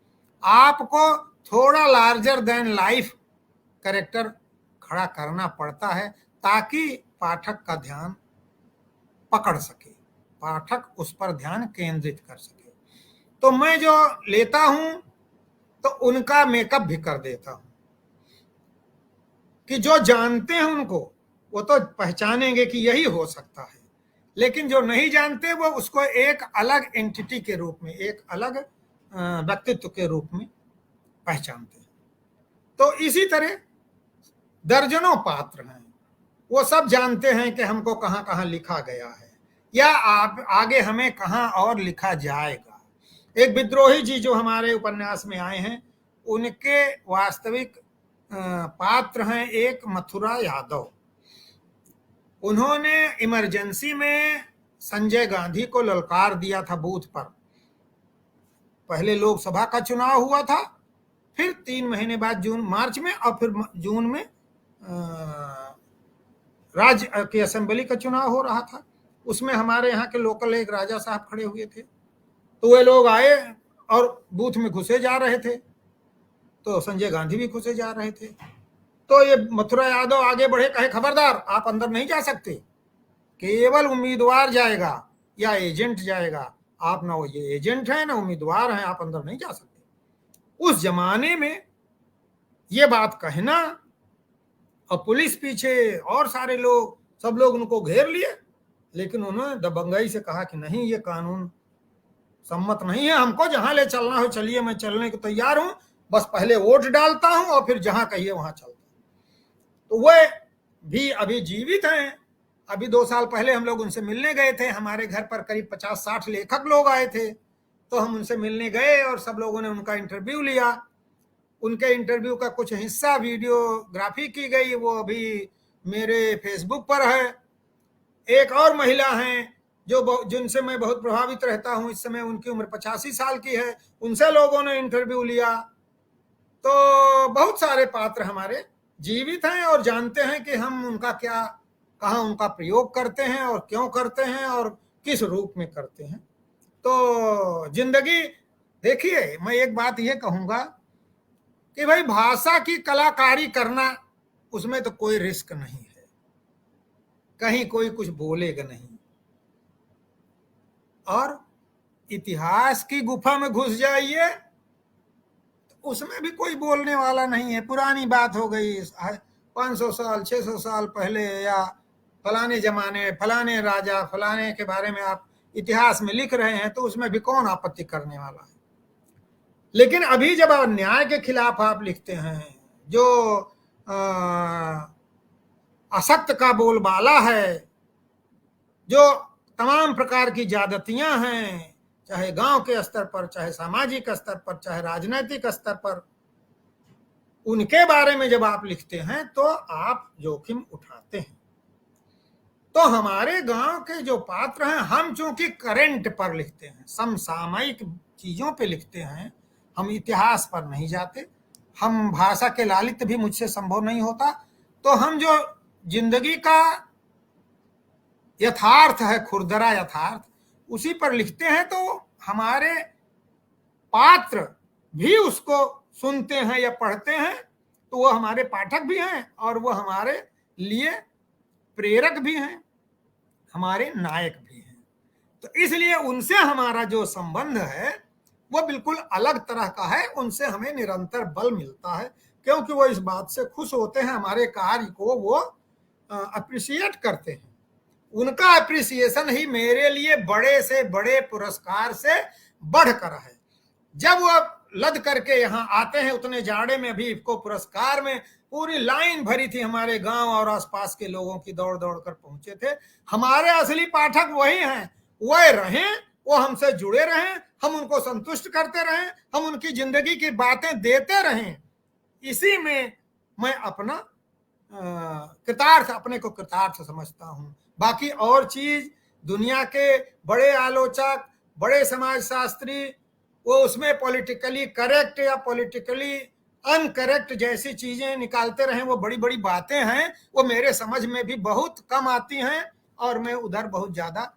आपको थोड़ा लार्जर देन लाइफ कैरेक्टर खड़ा करना पड़ता है ताकि पाठक का ध्यान पकड़ सके, पाठक उस पर ध्यान केंद्रित कर सके। तो मैं जो लेता हूं तो उनका मेकअप भी कर देता हूं कि जो जानते हैं उनको वो तो पहचानेंगे कि यही हो सकता है, लेकिन जो नहीं जानते वो उसको एक अलग एंटिटी के रूप में, एक अलग व्यक्तित्व के रूप में पहचानते हैं। तो इसी तरह दर्जनों पात्र हैं, वो सब जानते हैं कि हमको कहां कहां लिखा गया है या आप आगे हमें कहां और लिखा जाएगा। एक विद्रोही जी जो हमारे उपन्यास में आए हैं, उनके वास्तविक पात्र हैं एक मथुरा यादव। उन्होंने इमरजेंसी में संजय गांधी को ललकार दिया था बूथ पर। पहले लोकसभा का चुनाव हुआ था, फिर 3 महीने बाद मार्च में, और फिर जून में राज्य की असेंबली का चुनाव हो रहा था। उसमें हमारे यहाँ के लोकल एक राजा साहब खड़े हुए थे, तो वे लोग आए और बूथ में घुसे जा रहे थे, तो संजय गांधी भी घुसे जा रहे थे। तो ये मथुरा यादव आगे बढ़े, कहे खबरदार आप अंदर नहीं जा सकते, केवल उम्मीदवार जाएगा या एजेंट जाएगा, आप ना वो ये एजेंट है ना उम्मीदवार हैं, आप अंदर नहीं जा सकते। उस जमाने में ये बात कहना, और पुलिस पीछे और सारे लोग, सब लोग उनको घेर लिए, लेकिन उन्होंने दबंगाई से कहा कि नहीं ये कानून सम्मत नहीं है, हमको जहां ले चलना हो चलिए, मैं चलने को तैयार हूं, बस पहले वोट डालता हूं और फिर जहां कहिए वहां चलता हूं। तो वे भी अभी जीवित हैं। अभी 2 साल पहले हम लोग उनसे मिलने गए थे, हमारे घर पर करीब 50-60 लेखक लोग आए थे, तो हम उनसे मिलने गए और सब लोगों ने उनका इंटरव्यू लिया। उनके इंटरव्यू का कुछ हिस्सा वीडियोग्राफी की गई, वो अभी मेरे फेसबुक पर है। एक और महिला हैं जिनसे मैं बहुत प्रभावित रहता हूं, इस समय उनकी उम्र 85 साल की है, उनसे लोगों ने इंटरव्यू लिया। तो बहुत सारे पात्र हमारे जीवित हैं और जानते हैं कि हम उनका क्या, कहाँ उनका प्रयोग करते हैं और क्यों करते हैं और किस रूप में करते हैं। तो जिंदगी, देखिए मैं एक बात ये कहूंगा कि भाई भाषा की कलाकारी करना, उसमें तो कोई रिस्क नहीं है, कहीं कोई कुछ बोलेगा नहीं। और इतिहास की गुफा में घुस जाइए, उसमें भी कोई बोलने वाला नहीं है। पुरानी बात हो गई, 500 साल 600 साल पहले, या फलाने जमाने फलाने राजा फलाने के बारे में आप इतिहास में लिख रहे हैं, तो उसमें भी कौन आपत्ति करने वाला है। लेकिन अभी जब अन्याय के खिलाफ आप लिखते हैं, जो असत्य का बोलबाला है, जो तमाम प्रकार की ज्यादतियां हैं, चाहे गांव के स्तर पर, चाहे सामाजिक स्तर पर, चाहे राजनीतिक स्तर पर, उनके बारे में जब आप लिखते हैं तो आप जोखिम उठाते हैं। तो हमारे गांव के जो पात्र हैं, हम चूंकि करंट पर लिखते हैं, समसामयिक चीजों पे लिखते हैं, हम इतिहास पर नहीं जाते, हम भाषा के लालित्य भी मुझसे संभव नहीं होता, तो हम जो जिंदगी का यथार्थ है, खुरदरा यथार्थ, उसी पर लिखते हैं। तो हमारे पात्र भी उसको सुनते हैं या पढ़ते हैं, तो वो हमारे पाठक भी हैं और वो हमारे लिए प्रेरक भी हैं, हमारे नायक भी हैं। तो इसलिए उनसे हमारा जो संबंध है वो बिल्कुल अलग तरह का है। उनसे हमें निरंतर बल मिलता है, क्योंकि वो इस बात से खुश होते हैं, हमारे कार्य को वो अप्रिशिएट करते हैं। उनका अप्रिसिएशन ही मेरे लिए बड़े से बड़े पुरस्कार से बढ़कर है। जब वो लद करके यहाँ आते हैं, उतने जाड़े में भी इफ्को पुरस्कार में पूरी लाइन भरी थी, हमारे गांव और आसपास के लोगों की दौड़ दौड़ कर पहुंचे थे। हमारे असली पाठक वही हैं, वह रहें, वो हमसे जुड़े रहें, हम उनको संतुष्ट करते रहें, हम उनकी जिंदगी की बातें देते रहें। इसी में मैं अपना कृतार्थ, अपने को कृतार्थ समझता हूं। बाकी और चीज, दुनिया के बड़े आलोचक, बड़े समाजशास्त्री, वो उसमें पॉलिटिकली करेक्ट या पॉलिटिकली अनकरेक्ट जैसी चीजें निकालते रहे, वो बड़ी बड़ी बातें हैं, वो मेरे समझ में भी बहुत कम आती हैं और मैं उधर बहुत ज्यादा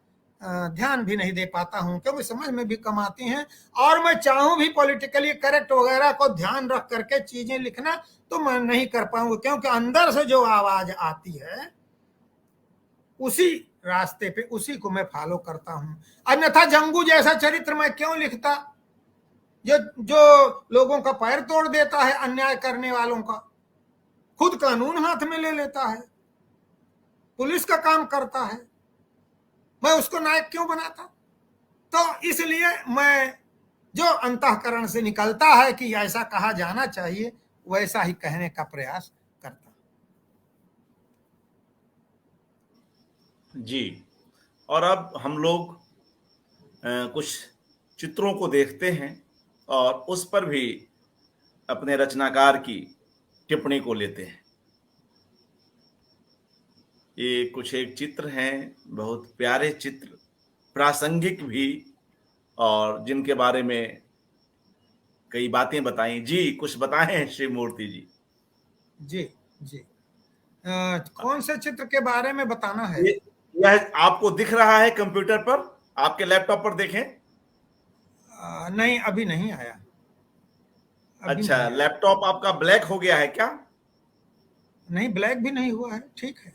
ध्यान भी नहीं दे पाता हूं, क्योंकि समझ में भी कम आती हैं। और मैं चाहूं भी पॉलिटिकली करेक्ट वगैरह को ध्यान रख करके चीजें लिखना, तो मैं नहीं कर पाऊंगा, क्योंकि अंदर से जो आवाज आती है उसी रास्ते पे, उसी को मैं फॉलो करता हूं। अन्यथा जंगू जैसा चरित्र मैं क्यों लिखता, जो लोगों का पैर तोड़ देता है, अन्याय करने वालों का, खुद कानून हाथ में ले लेता है, पुलिस का काम करता है, मैं उसको नायक क्यों बनाता। तो इसलिए मैं जो अंतःकरण से निकलता है कि ऐसा कहा जाना चाहिए, वैसा ही कहने का प्रयास करता। जी, और अब हम लोग कुछ चित्रों को देखते हैं और उस पर भी अपने रचनाकार की टिप्पणी को लेते हैं। ये कुछ एक चित्र हैं, बहुत प्यारे चित्र, प्रासंगिक भी, और जिनके बारे में कई बातें बताई। जी, कुछ बताएं श्री मूर्ति जी। जी जी, कौन से चित्र के बारे में बताना है? यह आपको दिख रहा है कंप्यूटर पर, आपके लैपटॉप पर देखें। नहीं, अभी नहीं आया। अच्छा, लैपटॉप आपका ब्लैक हो गया है क्या? नहीं, ब्लैक भी नहीं हुआ है, ठीक है,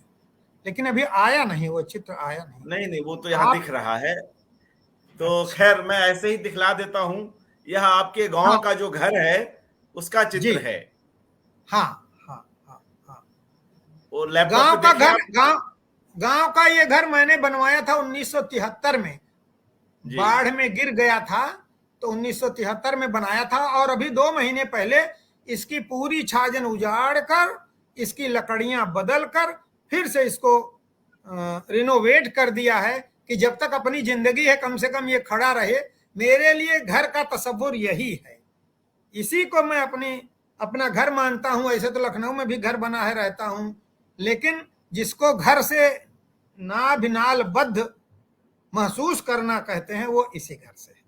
लेकिन अभी आया नहीं, वो चित्र आया नहीं। नहीं नहीं, वो तो यहाँ दिख रहा है। तो अच्छा, खैर मैं ऐसे ही दिखला देता हूँ। यह आपके गांव हाँ, का जो घर है उसका जी, चित्र है। हाँ हाँ हाँ हाँ। वो लैपटॉप गांव पे का देखें घर, आप। गांव का ये घर मैंने बनवाया था 1973 में, जी बाढ़ में गिर गया था, तो 1973 में बनाया था। और अभी 2 महीने पहले इसकी पूरी छाजन उजाड़ कर, इसकी लकड़ियां बदल कर, फिर से इसको रिनोवेट कर दिया है कि जब तक अपनी जिंदगी है कम से कम ये खड़ा रहे, मेरे लिए घर का तस्वुर यही है, इसी को मैं अपना घर मानता हूं। ऐसे तो लखनऊ में भी घर बना है, रहता हूं, लेकिन जिसको घर से नाभिनाल बद्ध महसूस करना कहते हैं, वो इसी घर से है।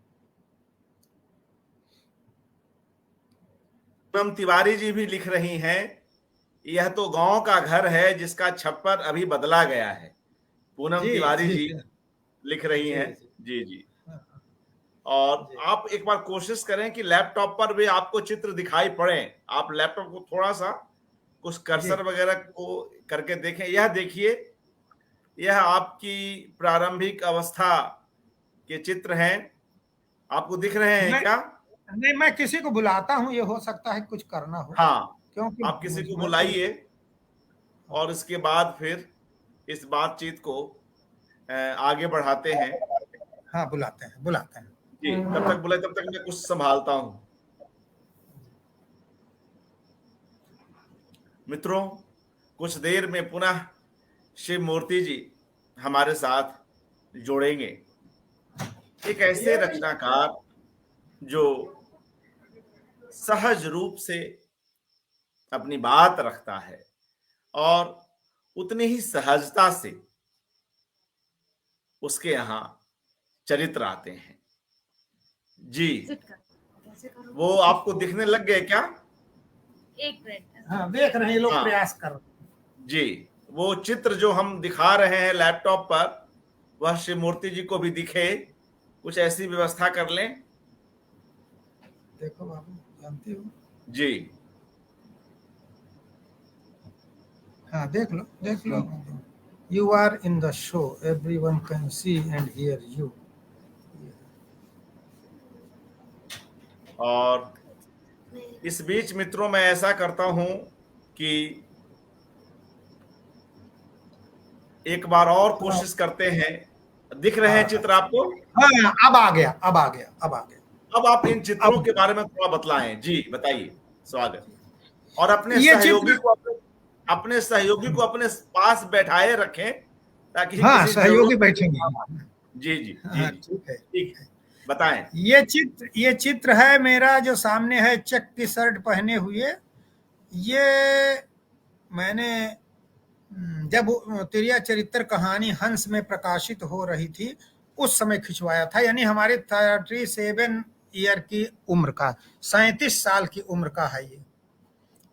पूनम तिवारी जी भी लिख रही हैं, यह तो गांव का घर है जिसका छप्पर अभी बदला गया है। पूनम जी तिवारी जी जी लिख रही जी हैं। जी जी जी। हाँ, और जी आप एक बार कोशिश करें कि लैपटॉप पर भी आपको चित्र दिखाई पड़े। आप लैपटॉप को थोड़ा सा कुछ जी कर्सर वगैरह को करके देखें। यह देखिए, यह आपकी प्रारंभिक अवस्था के चित्र हैं। आपको दिख रहे हैं मैं क्या? नहीं, मैं किसी को बुलाता हूँ, ये हो सकता है कुछ करना हो, हाँ, क्योंकि आप किसी को मैं तो बुलाइए और इसके बाद फिर इस बातचीत को आगे बढ़ाते हैं। हाँ, बुलाते हैं बुलाते हैं। जी, तब तक बुलाए, तब तक मैं कुछ संभालता हूं। मित्रों, कुछ देर में पुनः शिव मूर्ति जी हमारे साथ जोड़ेंगे। एक ऐसे रचनाकार जो सहज रूप से अपनी बात रखता है और उतनी ही सहजता से उसके यहाँ चरित्र आते हैं। जी, वो आपको दिखने लग गए क्या? एक मिनट। हाँ, देख रहे हैं, लोग हाँ प्रयास कर रहे हैं। जी, वो चित्र जो हम दिखा रहे हैं लैपटॉप पर, वह शिव मूर्ति जी को भी दिखे। कुछ ऐसी व्यवस्था कर लें। देखो बाबू, जानते हो। जी हाँ, देख लो देख लो। You are in the show, everyone can see and hear you. और इस बीच मित्रों, मैं ऐसा करता हूं कि एक बार और कोशिश करते हैं। दिख रहे हैं चित्र आपको? हाँ, अब आ गया, अब आ गया, अब आ गया। अब आप इन चित्रों अब के बारे में थोड़ा बतलाएं। जी बताइए। स्वागत। और अपने ये सहयोगी चित्र, को अपने सहयोगी को अपने पास बैठाए रखें, ताकि हाँ, किसी सहयोगी जरूरत में बैठेंगे। काम आए। जी जी जी हाँ, जी। ठीक है। ठीक है, बताएं। ये चित्र है मेरा, जो सामने है, चेक की शर्ट पहने हुए। ये मैंने जब तिरिया चरित्र कहानी हंस में प्रकाशित हो रही थी, उस समय खिंचवाया था। यानी हमारे 37 ईयर की उम्र का, 37 साल की उम्र का है ये,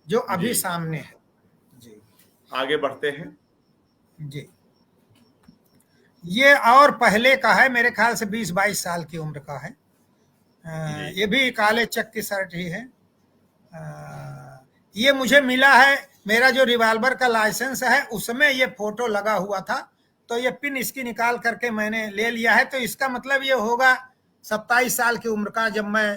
जो जी, अभी सामने है। जी आगे बढ़ते हैं। जी। ये और पहले का है, मेरे ख्याल से 20-22 साल की उम्र का है। जी ये भी काले चेक की शर्ट ही है। ये मुझे मिला है, मेरा जो रिवॉल्वर का लाइसेंस है उसमें ये फोटो लगा हुआ था, तो ये पिन इसकी निकाल करके मैंने ले लिया है। तो इसका मतलब ये होगा 27 साल की उम्र का, जब मैं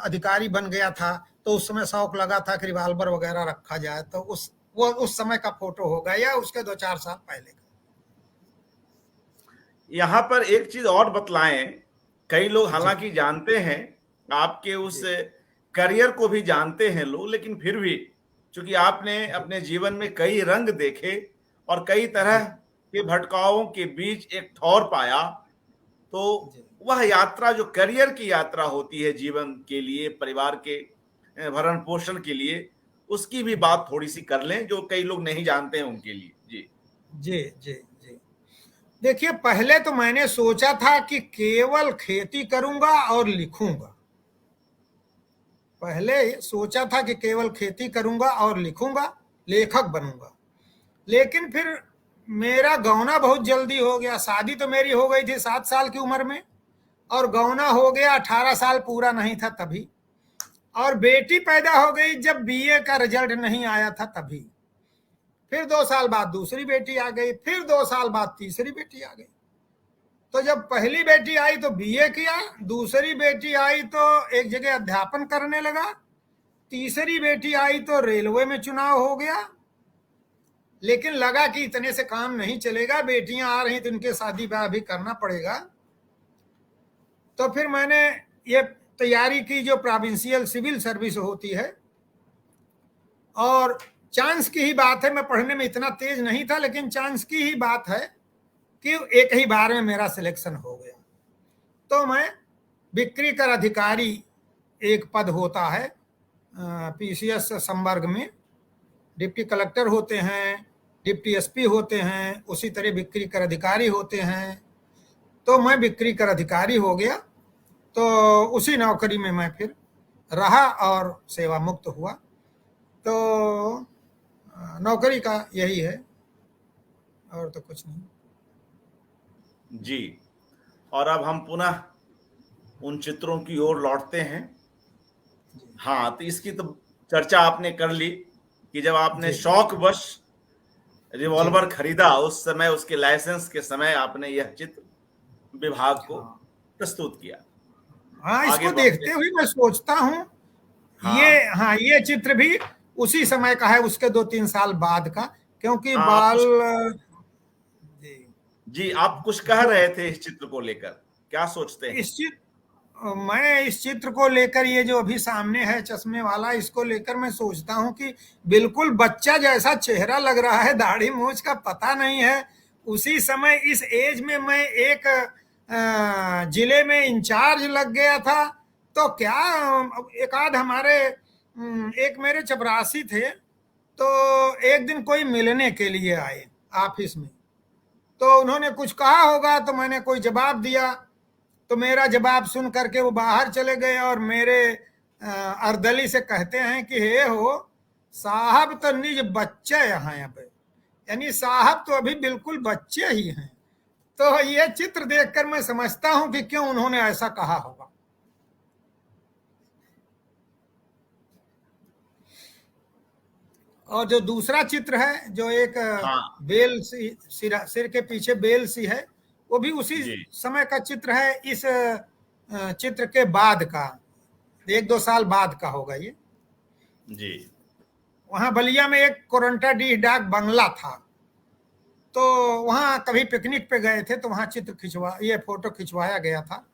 अधिकारी बन गया था, तो उस समय शौक लगा था कि रिवॉल्वर वगैरह रखा जाए, तो उस समय का फोटो होगा, या उसके 2-4 साल पहले का। यहाँ पर एक चीज और बतलाएं। कई लोग जी हालांकि जानते हैं, आपके उस जी करियर को भी जानते हैं लोग, लेकिन फिर भी चूंकि आपने जी अपने जीवन में कई रंग देखे और कई तरह जी के भटकाओं के बीच एक ठौर पाया, तो जी वह यात्रा जो करियर की यात्रा होती है जीवन के लिए, परिवार के भरण पोषण के लिए, उसकी भी बात थोड़ी सी कर लें, जो कई लोग नहीं जानते हैं उनके लिए। जी जी जी जी। देखिए, पहले तो मैंने सोचा था कि केवल खेती करूंगा और लिखूंगा। पहले सोचा था कि केवल खेती करूंगा और लिखूंगा, लेखक बनूंगा। लेकिन फिर मेरा गौना बहुत जल्दी हो गया। शादी तो मेरी हो गई थी 7 साल की उम्र में, और गौना हो गया 18 साल पूरा नहीं था तभी। और बेटी पैदा हो गई जब बीए का रिजल्ट नहीं आया था तभी। फिर 2 साल बाद दूसरी बेटी आ गई, फिर 2 साल बाद तीसरी बेटी आ गई। तो जब पहली बेटी आई तो बीए किया, दूसरी बेटी आई तो एक जगह अध्यापन करने लगा, तीसरी बेटी आई तो रेलवे में चुनाव हो गया। लेकिन लगा कि इतने से काम नहीं चलेगा, बेटियां आ रही तो इनके शादी ब्याह भी करना पड़ेगा। तो फिर मैंने ये तैयारी की, जो प्रोविंशियल सिविल सर्विस होती है। और चांस की ही बात है, मैं पढ़ने में इतना तेज नहीं था, लेकिन चांस की ही बात है कि एक ही बार में मेरा सिलेक्शन हो गया। तो मैं बिक्री कर अधिकारी एक पद होता है पीसीएस संवर्ग में। डिप्टी कलेक्टर होते हैं, डिप्टी एसपी होते हैं, उसी तरह बिक्री कर अधिकारी होते हैं। तो मैं बिक्री कर अधिकारी हो गया, तो उसी नौकरी में मैं फिर रहा और सेवा मुक्त हुआ। तो नौकरी का यही है, और तो कुछ नहीं। जी, और अब हम पुनः उन चित्रों की ओर लौटते हैं। हाँ, तो इसकी तो चर्चा आपने कर ली कि जब आपने जी शौकवश जी रिवॉल्वर खरीदा, उस समय उसके लाइसेंस के समय आपने यह चित्र विभाग को हाँ प्रस्तुत किया। हाँ, आगे इसको बढ़ते देखते हुए मैं सोचता हूँ हाँ ये चित्र भी उसी समय का है, उसके 2-3 साल बाद का, क्योंकि हाँ, आप बाल। कुछ जी, जी आप कुछ कह जो रहे थे इस चित्र को लेकर, क्या सोचते हैं? मैं इस चित्र को लेकर, ये जो अभी सामने है चश्मे वाला, इसको लेकर मैं सोचता हूँ कि बिल्कुल बच्चा जैसा चेहरा लग रहा है, दाढ़ी मूछ का पता नहीं है। उसी समय इस एज में मैं एक जिले में इंचार्ज लग गया था। तो क्या, एक आध हमारे एक मेरे चपरासी थे, तो एक दिन कोई मिलने के लिए आए ऑफिस में। तो उन्होंने कुछ कहा होगा, तो मैंने कोई जवाब दिया। तो मेरा जवाब सुन करके वो बाहर चले गए और मेरे अर्दली से कहते हैं कि हे हो साहब, तो निज बच्चे यहाँ पे, यानी साहब तो अभी बिल्कुल बच्चे ही हैं। तो ये चित्र देखकर मैं समझता हूं कि क्यों उन्होंने ऐसा कहा होगा। और जो दूसरा चित्र है, जो एक हाँ बेल सी सिर के पीछे बेल सी है, वो भी उसी जी समय का चित्र है। इस चित्र के बाद का, 1-2 साल बाद का होगा ये। जी वहां बलिया में एक कोरंटाडीह डाक बंगला था, तो वहां कभी पिकनिक पे गए थे, तो वहां ये फोटो खिंचवाया गया था।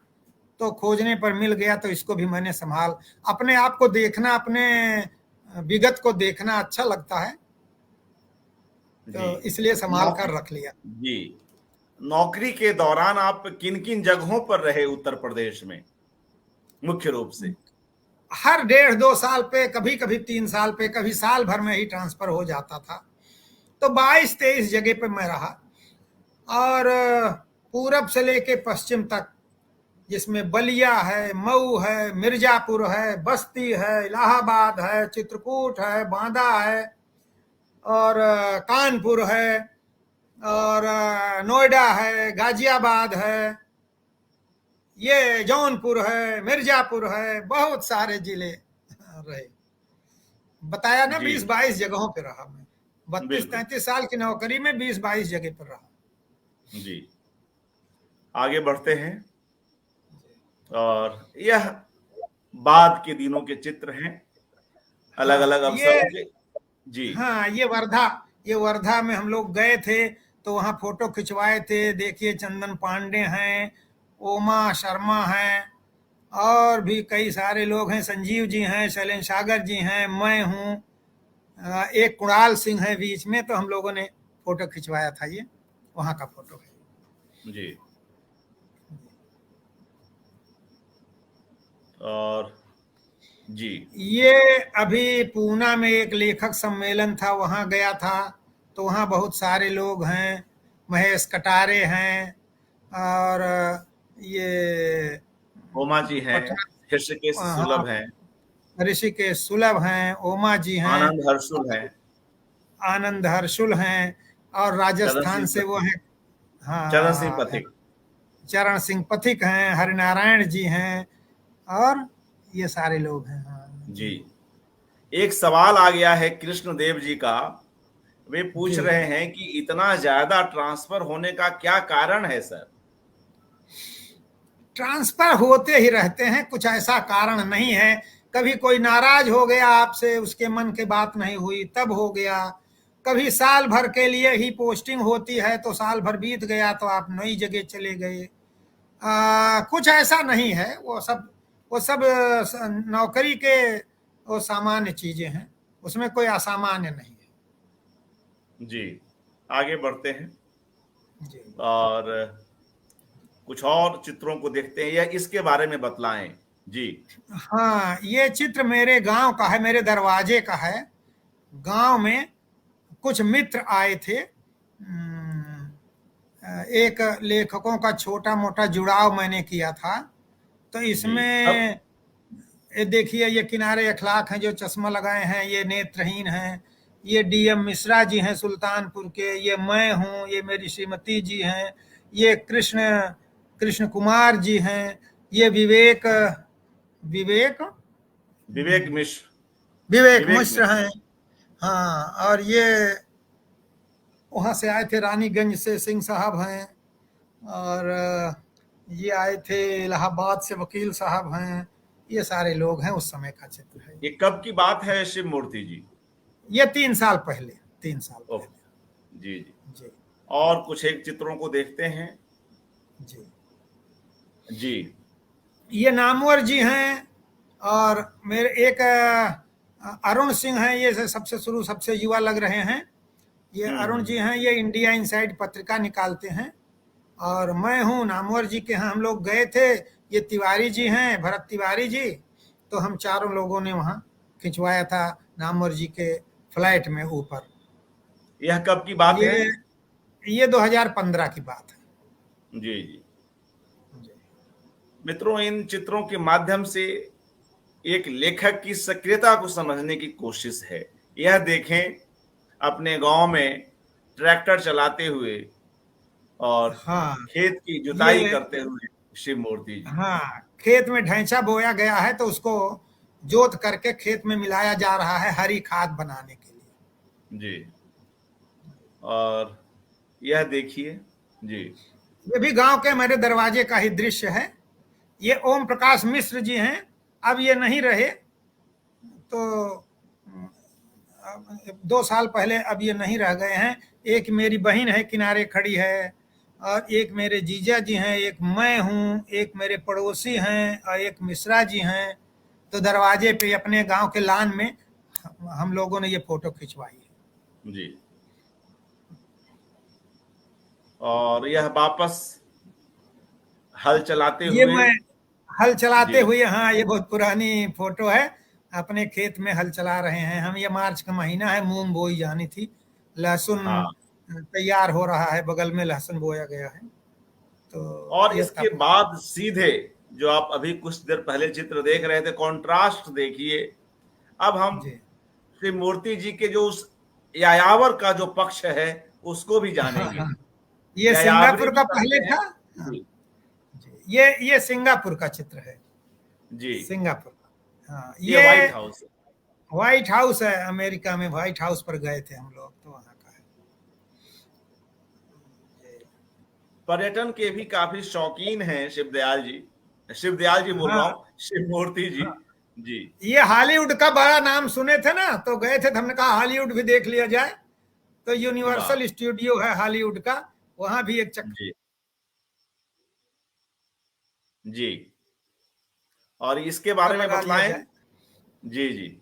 तो खोजने पर मिल गया, तो इसको भी मैंने संभाल, अपने आप को देखना, अपने विगत को देखना अच्छा लगता है, जी तो इसलिए संभाल कर नौकरी रख लिया। जी नौकरी के दौरान आप किन किन जगहों पर रहे उत्तर प्रदेश में, मुख्य रूप से? हर 1.5-2 साल पे, कभी कभी 3 साल पे, कभी साल भर में ही ट्रांसफर हो जाता था। तो 22-23 जगह पे मैं रहा, और पूरब से लेके पश्चिम तक, जिसमें बलिया है, मऊ है, मिर्जापुर है, बस्ती है, इलाहाबाद है, चित्रकूट है, बांदा है, और कानपुर है, और नोएडा है, गाजियाबाद है, ये जौनपुर है, मिर्जापुर है, बहुत सारे जिले रहे। बताया ना, जी 20-22 जगहों पे रहा मैं। बत्तीस बिल्कुल। 33 साल की नौकरी में 20-22 जगह पर रहा। जी आगे बढ़ते हैं, और यह बाद के दिनों के चित्र हैं, अलग हाँ अलग अवसरों के। जी हाँ, ये वर्धा में हम लोग गए थे, तो वहाँ फोटो खिंचवाए थे। देखिए, चंदन पांडे हैं, ओमा शर्मा हैं, और भी कई सारे लोग हैं, संजीव जी हैं, शैलेंद्र सागर जी हैं, मैं हूँ, एक कुणाल सिंह है बीच में। तो हम लोगों ने फोटो खिंचवाया था, ये वहाँ का फोटो है। जी और जी ये अभी पूना में एक लेखक सम्मेलन था, वहाँ गया था। तो वहाँ बहुत सारे लोग हैं, महेश कटारे हैं, और ये ओमा जी हैं, पटना, हृषिकेश हाँ, सुलभ हैं, ऋषिकेश सुलभ हैं, ओमा जी हैं, आनंद हर्षुल हैं, आनंद हर्षुल हैं, और चरण राजस्थान सिंह से वो हैं, चरण सिंह हाँ, पथिक। चरण सिंह पथिक हैं, हरिनारायण जी हैं, और ये सारे लोग हैं। हाँ जी जी एक सवाल आ गया है कृष्णदेव जी का, वे पूछ जी। रहे हैं कि इतना ज्यादा ट्रांसफर होने का क्या कारण है सर? ट्रांसफर होते ही रहते हैं, कुछ ऐसा कारण नहीं है। कभी कोई नाराज हो गया आपसे, उसके मन की बात नहीं हुई, तब हो गया। कभी साल भर के लिए ही पोस्टिंग होती है, तो साल भर बीत गया तो आप नई जगह चले गए। कुछ ऐसा नहीं है, वो सब नौकरी के वो सामान्य चीजें हैं, उसमें कोई असामान्य नहीं है। जी आगे बढ़ते हैं, जी और कुछ और चित्रों को देखते हैं या इसके बारे में बतलाएं। जी हाँ, ये चित्र मेरे गांव का है, मेरे दरवाजे का है। गांव में कुछ मित्र आए थे। एक लेखकों का छोटा मोटा जुड़ाव मैंने किया था। तो जी अब इसमें ये देखिए, ये किनारे अखलाक हैं जो चश्मा लगाए हैं, ये नेत्रहीन हैं। ये डीएम मिश्रा जी हैं सुल्तानपुर के। ये मैं हूँ, ये मेरी श्रीमती जी हैं। ये कृष्ण कृष्ण कुमार जी हैं। ये विवेक विवेक विवेक मिश्र, विवेक विवेक मिश्र मिश्र। हैं। हाँ, और ये वहाँ से आए थे, रानीगंज से सिंह साहब हैं। और ये आए थे इलाहाबाद से, वकील साहब हैं। ये सारे लोग हैं, उस समय का चित्र है। ये कब की बात है शिव मूर्ति जी? ये 3 साल पहले, 3 साल ओह, पहले। जी जी। जी और कुछ एक चित्रों को देखते हैं। जी। जी ये नामवर जी हैं। और मेरे एक अरुण सिंह हैं, ये सबसे शुरू सबसे युवा लग रहे हैं। ये अरुण जी हैं, ये इंडिया इनसाइड पत्रिका निकालते हैं। और मैं हूँ नामवर जी के यहाँ हम लोग गए थे। ये तिवारी जी हैं, भरत तिवारी जी। तो हम चारों लोगों ने वहाँ खिंचवाया था नामवर जी के फ्लैट में ऊपर। यह कब की बात है? ये 2015 की बात है। जी जी। जी। मित्रों, इन चित्रों के माध्यम से एक लेखक की सक्रियता को समझने की कोशिश है। यह देखें, अपने गांव में ट्रैक्टर चलाते हुए और हाँ, खेत की जुताई ये करते हुए शिव मूर्ति जी। हाँ, खेत में ढैंचा बोया गया है, तो उसको जोत करके खेत में मिलाया जा रहा है हरी खाद बनाने के लिए। जी, और यह देखिए। जी ये भी गांव के मेरे दरवाजे का ही दृश्य है। ये ओम प्रकाश मिश्र जी हैं। अब ये नहीं रहे, तो 2 साल पहले अब ये नहीं रह गए हैं। एक मेरी बहन है, किनारे खड़ी है। और एक मेरे जीजा जी हैं, एक मैं हूँ, एक मेरे पड़ोसी हैं, और एक मिश्रा जी हैं। तो दरवाजे पे अपने गांव के लान में हम लोगों ने ये फोटो खिंचवाई है। जी। और यह वापस हल चलाते ये हुए। मैं हल चलाते जी हुए, हाँ, ये बहुत पुरानी फोटो है। अपने खेत में हल चला रहे हैं हम। ये मार्च का महीना है, मूंग बोई जानी थी। लहसुन हाँ, तैयार हो रहा है, बगल में लहसुन बोया गया है। तो और ये था। इसके बाद सीधे जो आप अभी कुछ देर पहले चित्र देख रहे थे, कॉन्ट्रास्ट देखिए। अब हम जी। श्री मूर्ति जी के जो उस यायावर का जो पक्ष है उसको भी हाँ जानेंगे। हाँ, ये यायावरी सिंगापुर भी का कहते पहले हैं। था। हाँ, जी जी। ये सिंगापुर का चित्र है। जी। सिंगापुर का। हाँ, ये ये व्हाइट हाउस है। व्हाइट हाउस है। अमेरिका में व्हाइट हाउस पर गए थे हम लोग, तो वहाँ का है। पर्यटन के भी काफी शौकीन हैं शिवदयाल जी। शिवदयाल जी बोल रहा हाँ हूँ, शिव मूर्ति जी। हाँ, जी ये हॉलीवुड का बड़ा नाम सुने थे ना, तो गए थे, तो हमने कहा हॉलीवुड भी देख लिया जाए। तो वाह। यूनिवर्सल स्टूडियो है हॉलीवुड का, वहां भी एक चक्कर जी जी। और इसके बारे में लगा लिया बतलाएं। जाए। जी जी।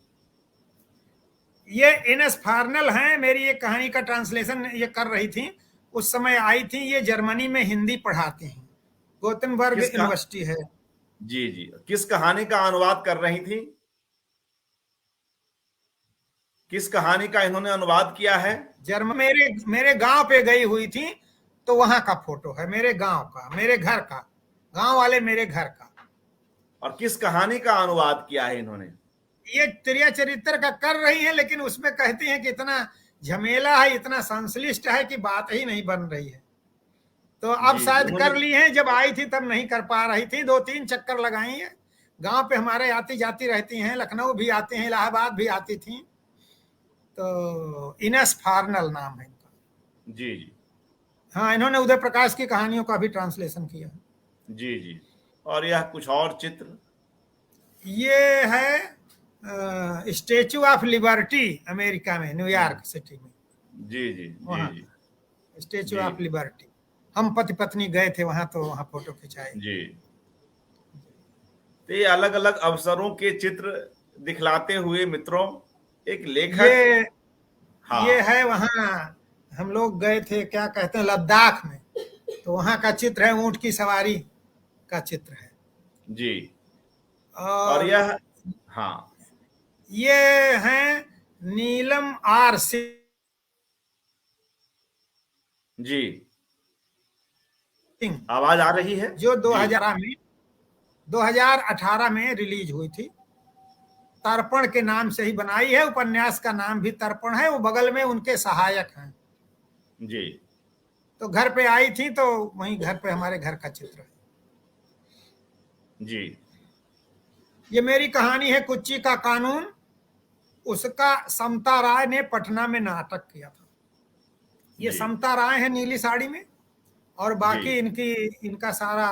ये इनेस फार्नल हैं, मेरी एक कहानी का ट्रांसलेशन ये कर रही थी। उस समय आई थी। ये जर्मनी में हिंदी पढ़ाती हैं, गोतेनबर्ग किस का यूनिवर्सिटी है। जी जी, किस कहानी का अनुवाद कर रही थी? किस कहानी का इन्होंने अनुवाद किया है? मेरे मेरे गांव पे गई हुई थी, तो वहां का फोटो है, मेरे गांव का, मेरे घर का, गांव वाले मेरे घर का। और किस कहानी का अनुवाद किया है इन्होंने? ये त्रिया चरित्र का कर रही है, लेकिन उसमें कहती हैं कि इतना झमेला है, इतना संश्लिष्ट है कि बात ही नहीं बन रही है। तो अब जी जी। शायद उन्होंने कर ली है, जब आई थी तब नहीं कर पा रही थी। 2-3 चक्कर लगाई है। गांव पे हमारे आती जाती रहती हैं, लखनऊ भी आते हैं, इलाहाबाद भी आती थी। तो इनेस फार्नल नाम है इनका। जी जी। हाँ, इन्होंने उदय प्रकाश की कहानियों का भी ट्रांसलेशन किया है। जी जी। और यह कुछ और चित्र। ये है स्टेचू ऑफ लिबर्टी, अमेरिका में, न्यूयॉर्क सिटी में। जी जी जी वहाँ जी स्टेचू जी ऑफ लिबर्टी। हम पति पत्नी गए थे वहां, तो वहां फोटो खिंचाए। जी। तो ये अलग अलग अवसरों के चित्र दिखलाते हुए मित्रों, एक लेखक। ये ये हाँ है वहाँ, हम लोग गए थे, क्या कहते हैं, लद्दाख में। तो वहां का चित्र है, ऊंट की सवारी का चित्र है। जी। और और यह, हाँ ये हैं नीलम आर सिंह, जी, आवाज आ रही है जो जी। 2018 में रिलीज हुई थी। तर्पण के नाम से ही बनाई है, उपन्यास का नाम भी तर्पण है। वो बगल में उनके सहायक हैं। जी। तो घर पे आई थी, तो वहीं घर पे हमारे घर का चित्र है। जी। ये मेरी कहानी है कुच्ची का कानून। उसका समता राय ने पटना में नाटक किया था। ये जी। समता राय है नीली साड़ी में, और जी। बाकी इनका सारा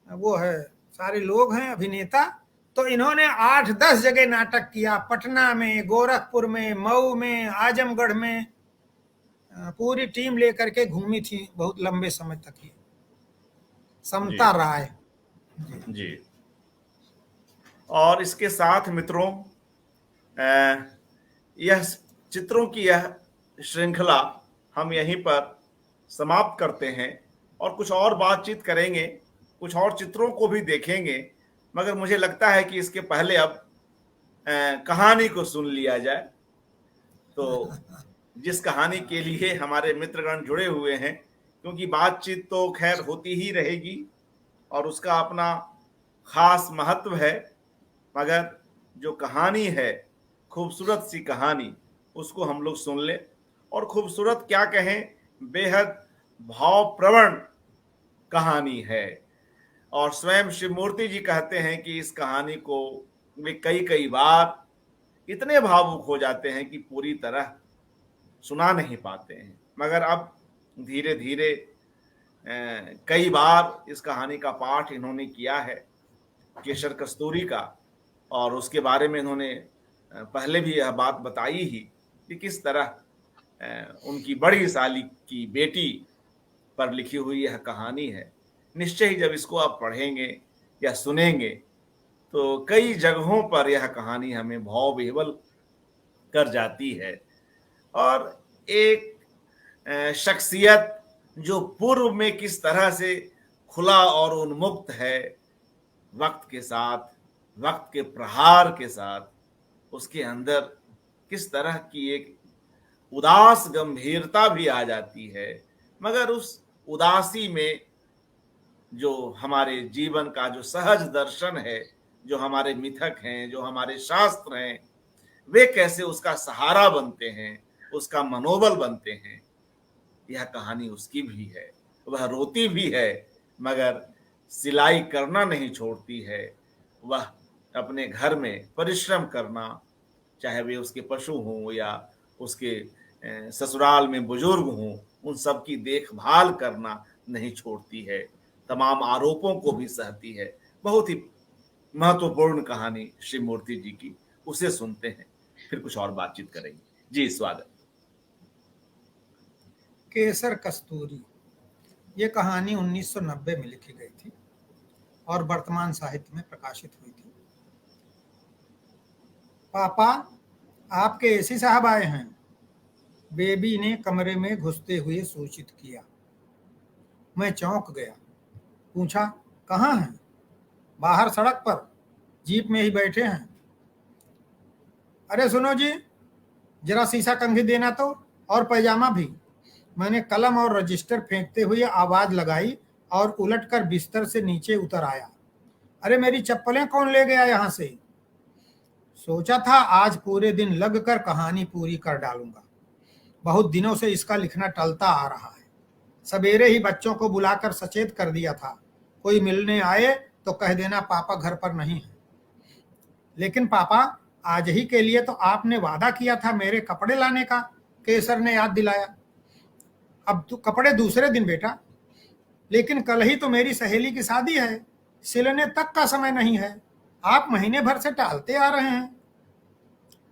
वो है, सारे लोग हैं अभिनेता। तो इन्होंने 8-10 जगह नाटक किया, पटना में, गोरखपुर में, मऊ में, आजमगढ़ में। पूरी टीम लेकर के घूमी थी बहुत लंबे समय तक ये जी। समता राय। जी। और इसके साथ मित्रों, यह चित्रों की यह श्रृंखला हम यहीं पर समाप्त करते हैं, और कुछ और बातचीत करेंगे, कुछ और चित्रों को भी देखेंगे। मगर मुझे लगता है कि इसके पहले अब कहानी को सुन लिया जाए। तो जिस कहानी के लिए हमारे मित्रगण जुड़े हुए हैं, क्योंकि बातचीत तो खैर होती ही रहेगी और उसका अपना खास महत्व है, मगर जो कहानी है, खूबसूरत सी कहानी, उसको हम लोग सुन ले। और खूबसूरत क्या कहें, बेहद भावप्रवण कहानी है। और स्वयं शिव मूर्ति जी कहते हैं कि इस कहानी को वे कई कई बार इतने भावुक हो जाते हैं कि पूरी तरह सुना नहीं पाते हैं। मगर अब धीरे धीरे कई बार इस कहानी का पाठ इन्होंने किया है, केशर कस्तूरी का। और उसके बारे में इन्होंने पहले भी यह बात बताई ही कि किस तरह उनकी बड़ी साली की बेटी पर लिखी हुई यह कहानी है। निश्चय ही जब इसको आप पढ़ेंगे या सुनेंगे, तो कई जगहों पर यह कहानी हमें भाव विह्वल कर जाती है। और एक शख्सियत जो पूर्व में किस तरह से खुला और उन्मुक्त है, वक्त के साथ, वक्त के प्रहार के साथ उसके अंदर किस तरह की एक उदास गंभीरता भी आ जाती है। मगर उस उदासी में जो हमारे जीवन का जो सहज दर्शन है, जो हमारे मिथक हैं, जो हमारे शास्त्र हैं, वे कैसे उसका सहारा बनते हैं, उसका मनोबल बनते हैं, यह कहानी उसकी भी है। वह रोती भी है, मगर सिलाई करना नहीं छोड़ती है। वह अपने घर में परिश्रम करना, चाहे वे उसके पशु हों या उसके ससुराल में बुजुर्ग हों, उन सब की देखभाल करना नहीं छोड़ती है। तमाम आरोपों को भी सहती है। बहुत ही महत्वपूर्ण कहानी श्री मूर्ति जी की, उसे सुनते हैं, फिर कुछ और बातचीत करेंगे। जी स्वागत। केसर कस्तूरी, ये कहानी 1990 में लिखी गई थी और वर्तमान साहित्य में प्रकाशित हुई थी। पापा, आपके एसी साहब आए हैं, बेबी ने कमरे में घुसते हुए सूचित किया। मैं चौंक गया। पूछा, कहाँ हैं? बाहर सड़क पर, जीप में ही बैठे हैं। अरे सुनो जी, जरा शीशा कंघी देना तो, और पैजामा भी। मैंने कलम और रजिस्टर फेंकते हुए आवाज लगाई और उलटकर बिस्तर से नीचे उतर आया। अरे मेरी चप्पलें कौन ले गया यहां से? सोचा था आज पूरे दिन लगकर कहानी पूरी कर डालूंगा। बहुत दिनों से इसका लिखना टलता आ रहा है। सवेरे ही बच्चों को बुलाकर सचेत कर दिया था, कोई मिलने आए तो कह देना पापा घर पर नहीं है। लेकिन पापा, आज ही के लिए तो आपने वादा किया था मेरे कपड़े लाने का, केसर ने याद दिलाया। अब तो कपड़े दूसरे दिन बेटा, लेकिन कल ही तो मेरी सहेली की शादी है, सिलने तक का समय नहीं है। आप महीने भर से टालते आ रहे हैं।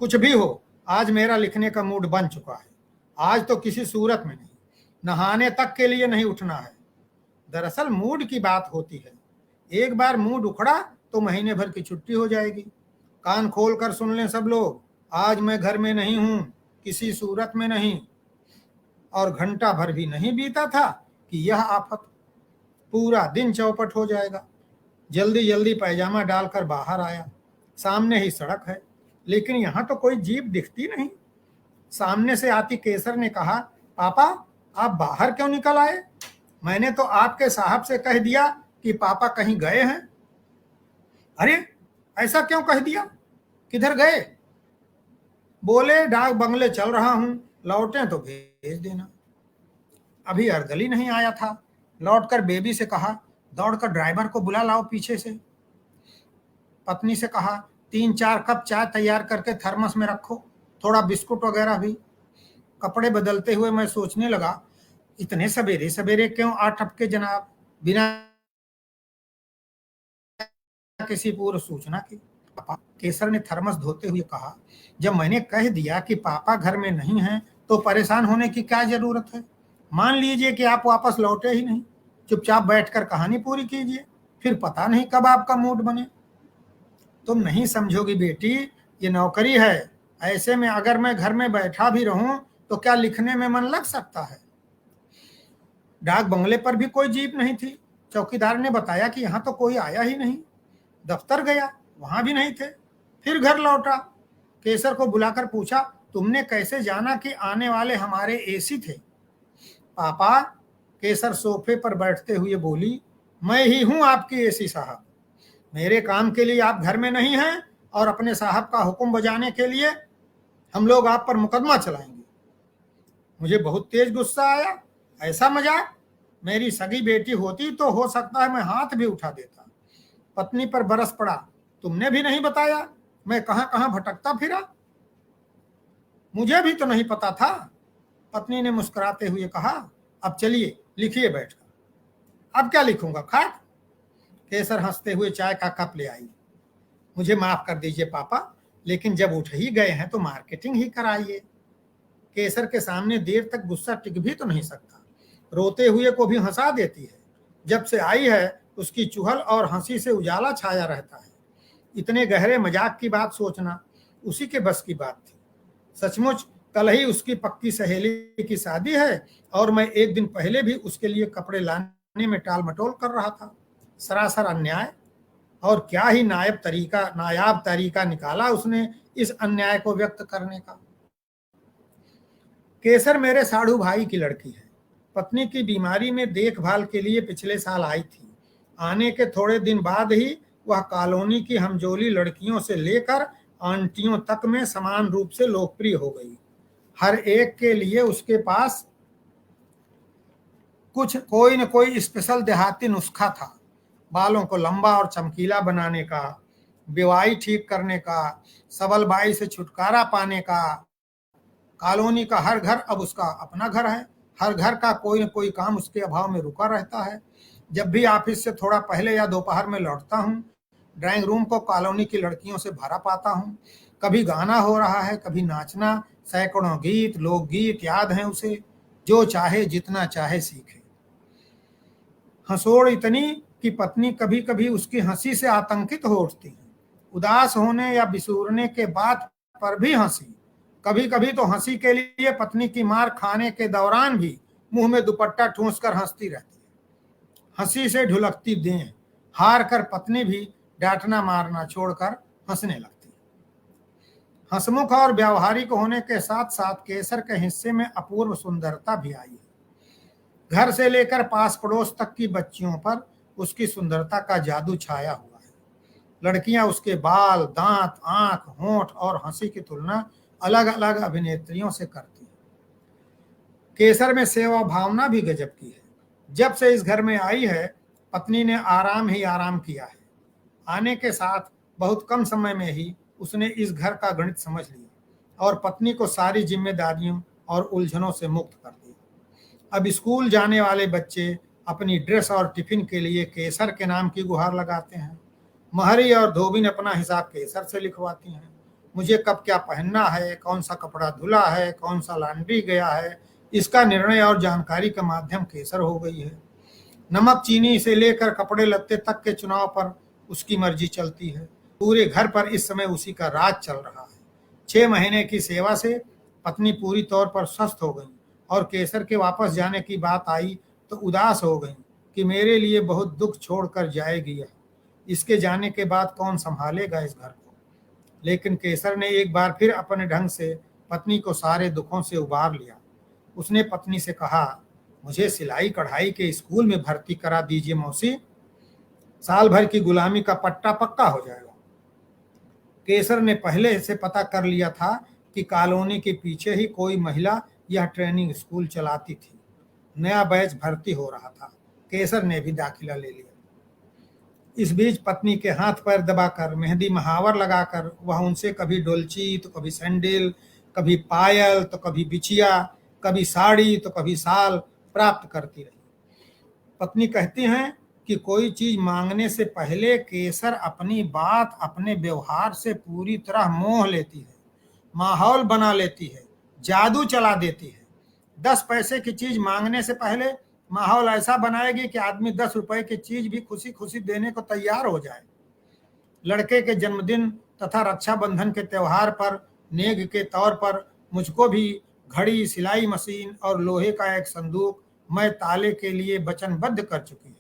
कुछ भी हो, आज मेरा लिखने का मूड बन चुका है। आज तो किसी सूरत में नहीं, नहाने तक के लिए नहीं उठना है। दरअसल मूड की बात होती है, एक बार मूड उखड़ा तो महीने भर की छुट्टी हो जाएगी। कान खोल कर सुन लें सब लोग, आज मैं घर में नहीं हूं, किसी सूरत में नहीं। और घंटा भर भी नहीं बीता था कि यह आफत। पूरा दिन चौपट हो जाएगा। जल्दी जल्दी पैजामा डालकर बाहर आया। सामने ही सड़क है, लेकिन यहाँ तो कोई जीप दिखती नहीं। सामने से आती केसर ने कहा, पापा आप बाहर क्यों निकल आए? मैंने तो आपके साहब से कह दिया कि पापा कहीं गए हैं। अरे ऐसा क्यों कह दिया? किधर गए? बोले डाक बंगले चल रहा हूं, लौटे तो भेज देना। अभी अर्दली नहीं आया था। लौटकर बेबी से कहा, दौड़कर ड्राइवर को बुला लाओ पीछे से। पत्नी से कहा, 3-4 कप चाय तैयार करके थर्मस में रखो, थोड़ा बिस्कुट वगैरह भी। कपड़े बदलते हुए मैं सोचने लगा, इतने सवेरे सवेरे क्यों आ टपके जनाब, बिना किसी पूर्व सूचना के। पापा, केसर ने थर्मस धोते हुए कहा, जब मैंने कह दिया कि पापा घर में नहीं हैं तो परेशान होने की क्या जरूरत है? मान लीजिए कि आप वापस लौटे ही नहीं, चुपचाप बैठकर कहानी पूरी कीजिए, फिर पता नहीं कब आपका मूड बने। तुम नहीं समझोगी बेटी, ये नौकरी है। ऐसे में अगर मैं घर में बैठा भी रहूं तो क्या लिखने में मन लग सकता है? डाक बंगले पर भी कोई जीप नहीं थी। चौकीदार ने बताया कि यहाँ तो कोई आया ही नहीं। दफ्तर गया, वहां भी नहीं थे। फिर घर लौटा। केसर को बुलाकर पूछा, तुमने कैसे जाना कि आने वाले हमारे एसी थे? पापा, केसर सोफे पर बैठते हुए बोली, मैं ही हूं आपकी एसी साहब। मेरे काम के लिए आप घर में नहीं हैं और अपने साहब का हुक्म बजाने के लिए हम लोग आप पर मुकदमा चलाएंगे। मुझे बहुत तेज गुस्सा आया। ऐसा मजाक? मेरी सगी बेटी होती तो हो सकता है मैं हाथ भी उठा देता। पत्नी पर बरस पड़ा, तुमने भी नहीं बताया? मैं कहां कहां भटकता फिरा, मुझे भी तो नहीं पता था। पत्नी ने मुस्कुराते हुए कहा, अब चलिए लिखिए बैठकर। अब क्या लिखूंगा, खाट? केसर हंसते हुए चाय का कप ले आई। मुझे माफ कर दीजिए पापा, लेकिन जब उठ ही गए हैं तो मार्केटिंग ही कराइए। केसर के सामने देर तक गुस्सा टिक भी तो नहीं सकता। रोते हुए को भी हंसा देती है। जब से आई है उसकी चुहल और हंसी से उजाला छाया रहता है। इतने गहरे मजाक की बात सोचना उसी के बस की बात थी। सचमुच कल ही उसकी पक्की सहेली की शादी है और मैं एक दिन पहले भी उसके लिए कपड़े लाने में टाल मटोल कर रहा था। सरासर अन्याय। और क्या ही नायाब तरीका निकाला उसने इस अन्याय को व्यक्त करने का। केसर मेरे साढ़ू भाई की लड़की है। पत्नी की बीमारी में देखभाल के लिए पिछले साल आई थी। आने के थोड़े दिन बाद ही वह कॉलोनी की हमजोली लड़कियों से लेकर आंटियों तक में समान रूप से लोकप्रिय हो गई। हर एक के लिए उसके पास कुछ कोई न कोई स्पेशल देहाती नुस्खा था। बालों को लंबा और चमकीला बनाने का, बेवाई ठीक करने का, सबल बाई से छुटकारा पाने का। कॉलोनी का हर घर अब उसका अपना घर है। हर घर का कोई न कोई काम उसके अभाव में रुका रहता है। जब भी ऑफिस से थोड़ा पहले या दोपहर में लौटता हूँ, ड्राइंग रूम को कॉलोनी की लड़कियों से भरा पाता हूँ। कभी गाना हो रहा है, कभी नाचना। सैकड़ों गीत, लोकगीत याद हैं उसे। जो चाहे जितना चाहे सीखे। हंसोड़ इतनी कि पत्नी कभी कभी उसकी हंसी से आतंकित हो उठती है। उदास होने या बिसूरने के बाद पर भी हंसी। कभी कभी तो हंसी के लिए पत्नी की मार खाने के दौरान भी मुंह में दुपट्टा ठूंस कर हंसती रहती है। हंसी से ढुलकती दें हार कर पत्नी भी डांटना मारना छोड़कर हंसने लगती है। हंसमुख और व्यावहारिक होने के साथ साथ केसर के हिस्से में अपूर्व सुंदरता भी आई है। घर से लेकर पास पड़ोस तक की बच्चियों पर उसकी सुंदरता का जादू छाया हुआ है। लड़कियां उसके बाल, दांत, आंख, होंठ और हंसी की तुलना अलग अलग अभिनेत्रियों से करती है। केसर में सेवा भावना भी गजब की है। जब से इस घर में आई है, पत्नी ने आराम ही आराम किया है। आने के साथ बहुत कम समय में ही उसने इस घर का गणित समझ लिया और पत्नी को सारी जिम्मेदारियों और उलझनों से मुक्त कर दिया। अब स्कूल जाने वाले बच्चे अपनी ड्रेस और टिफिन के लिए केसर के नाम की गुहार लगाते हैं। महरी और धोबिन अपना हिसाब केसर से लिखवाती हैं। मुझे कब क्या पहनना है, कौन सा कपड़ा धुला है, कौन सा लॉन्ड्री गया है, इसका निर्णय और जानकारी का माध्यम केसर हो गई है। नमक चीनी से लेकर कपड़े लत्ते तक के चुनाव पर उसकी मर्जी चलती है। पूरे घर पर इस समय उसी का राज चल रहा है। 6 महीने की सेवा से पत्नी पूरी तौर पर स्वस्थ हो गई और केसर के वापस जाने की बात आई तो उदास हो गई कि मेरे लिए बहुत दुख छोड़कर जाएगी यह, इसके जाने के बाद कौन संभालेगा इस घर को। लेकिन केसर ने एक बार फिर अपने ढंग से पत्नी को सारे दुखों से उबार लिया। उसने पत्नी से कहा, मुझे सिलाई कढ़ाई के स्कूल में भर्ती करा दीजिए मौसी, साल भर की गुलामी का पट्टा पक्का हो जाएगा। केसर ने पहले से पता कर लिया था कि कॉलोनी के पीछे ही कोई महिला यह ट्रेनिंग स्कूल चलाती थी। नया बैच भर्ती हो रहा था, केसर ने भी दाखिला ले लिया। इस बीच पत्नी के हाथ पैर दबाकर, मेहंदी महावर लगाकर वह उनसे कभी डोलची तो कभी सैंडल, कभी पायल तो कभी बिछिया, कभी साड़ी तो कभी साल प्राप्त करती रही। पत्नी कहती हैं कि कोई चीज मांगने से पहले केसर अपनी बात अपने व्यवहार से पूरी तरह मोह लेती है, माहौल बना लेती है, जादू चला देती है। 10 पैसे की चीज मांगने से पहले माहौल ऐसा बनाएगी कि आदमी 10 रुपए की चीज भी खुशी खुशी देने को तैयार हो जाए। लड़के के जन्मदिन तथा रक्षाबंधन के त्योहार पर नेग के तौर पर मुझको भी घड़ी, सिलाई मशीन और लोहे का एक संदूक मैं ताले के लिए वचनबद्ध कर चुकी हूँ।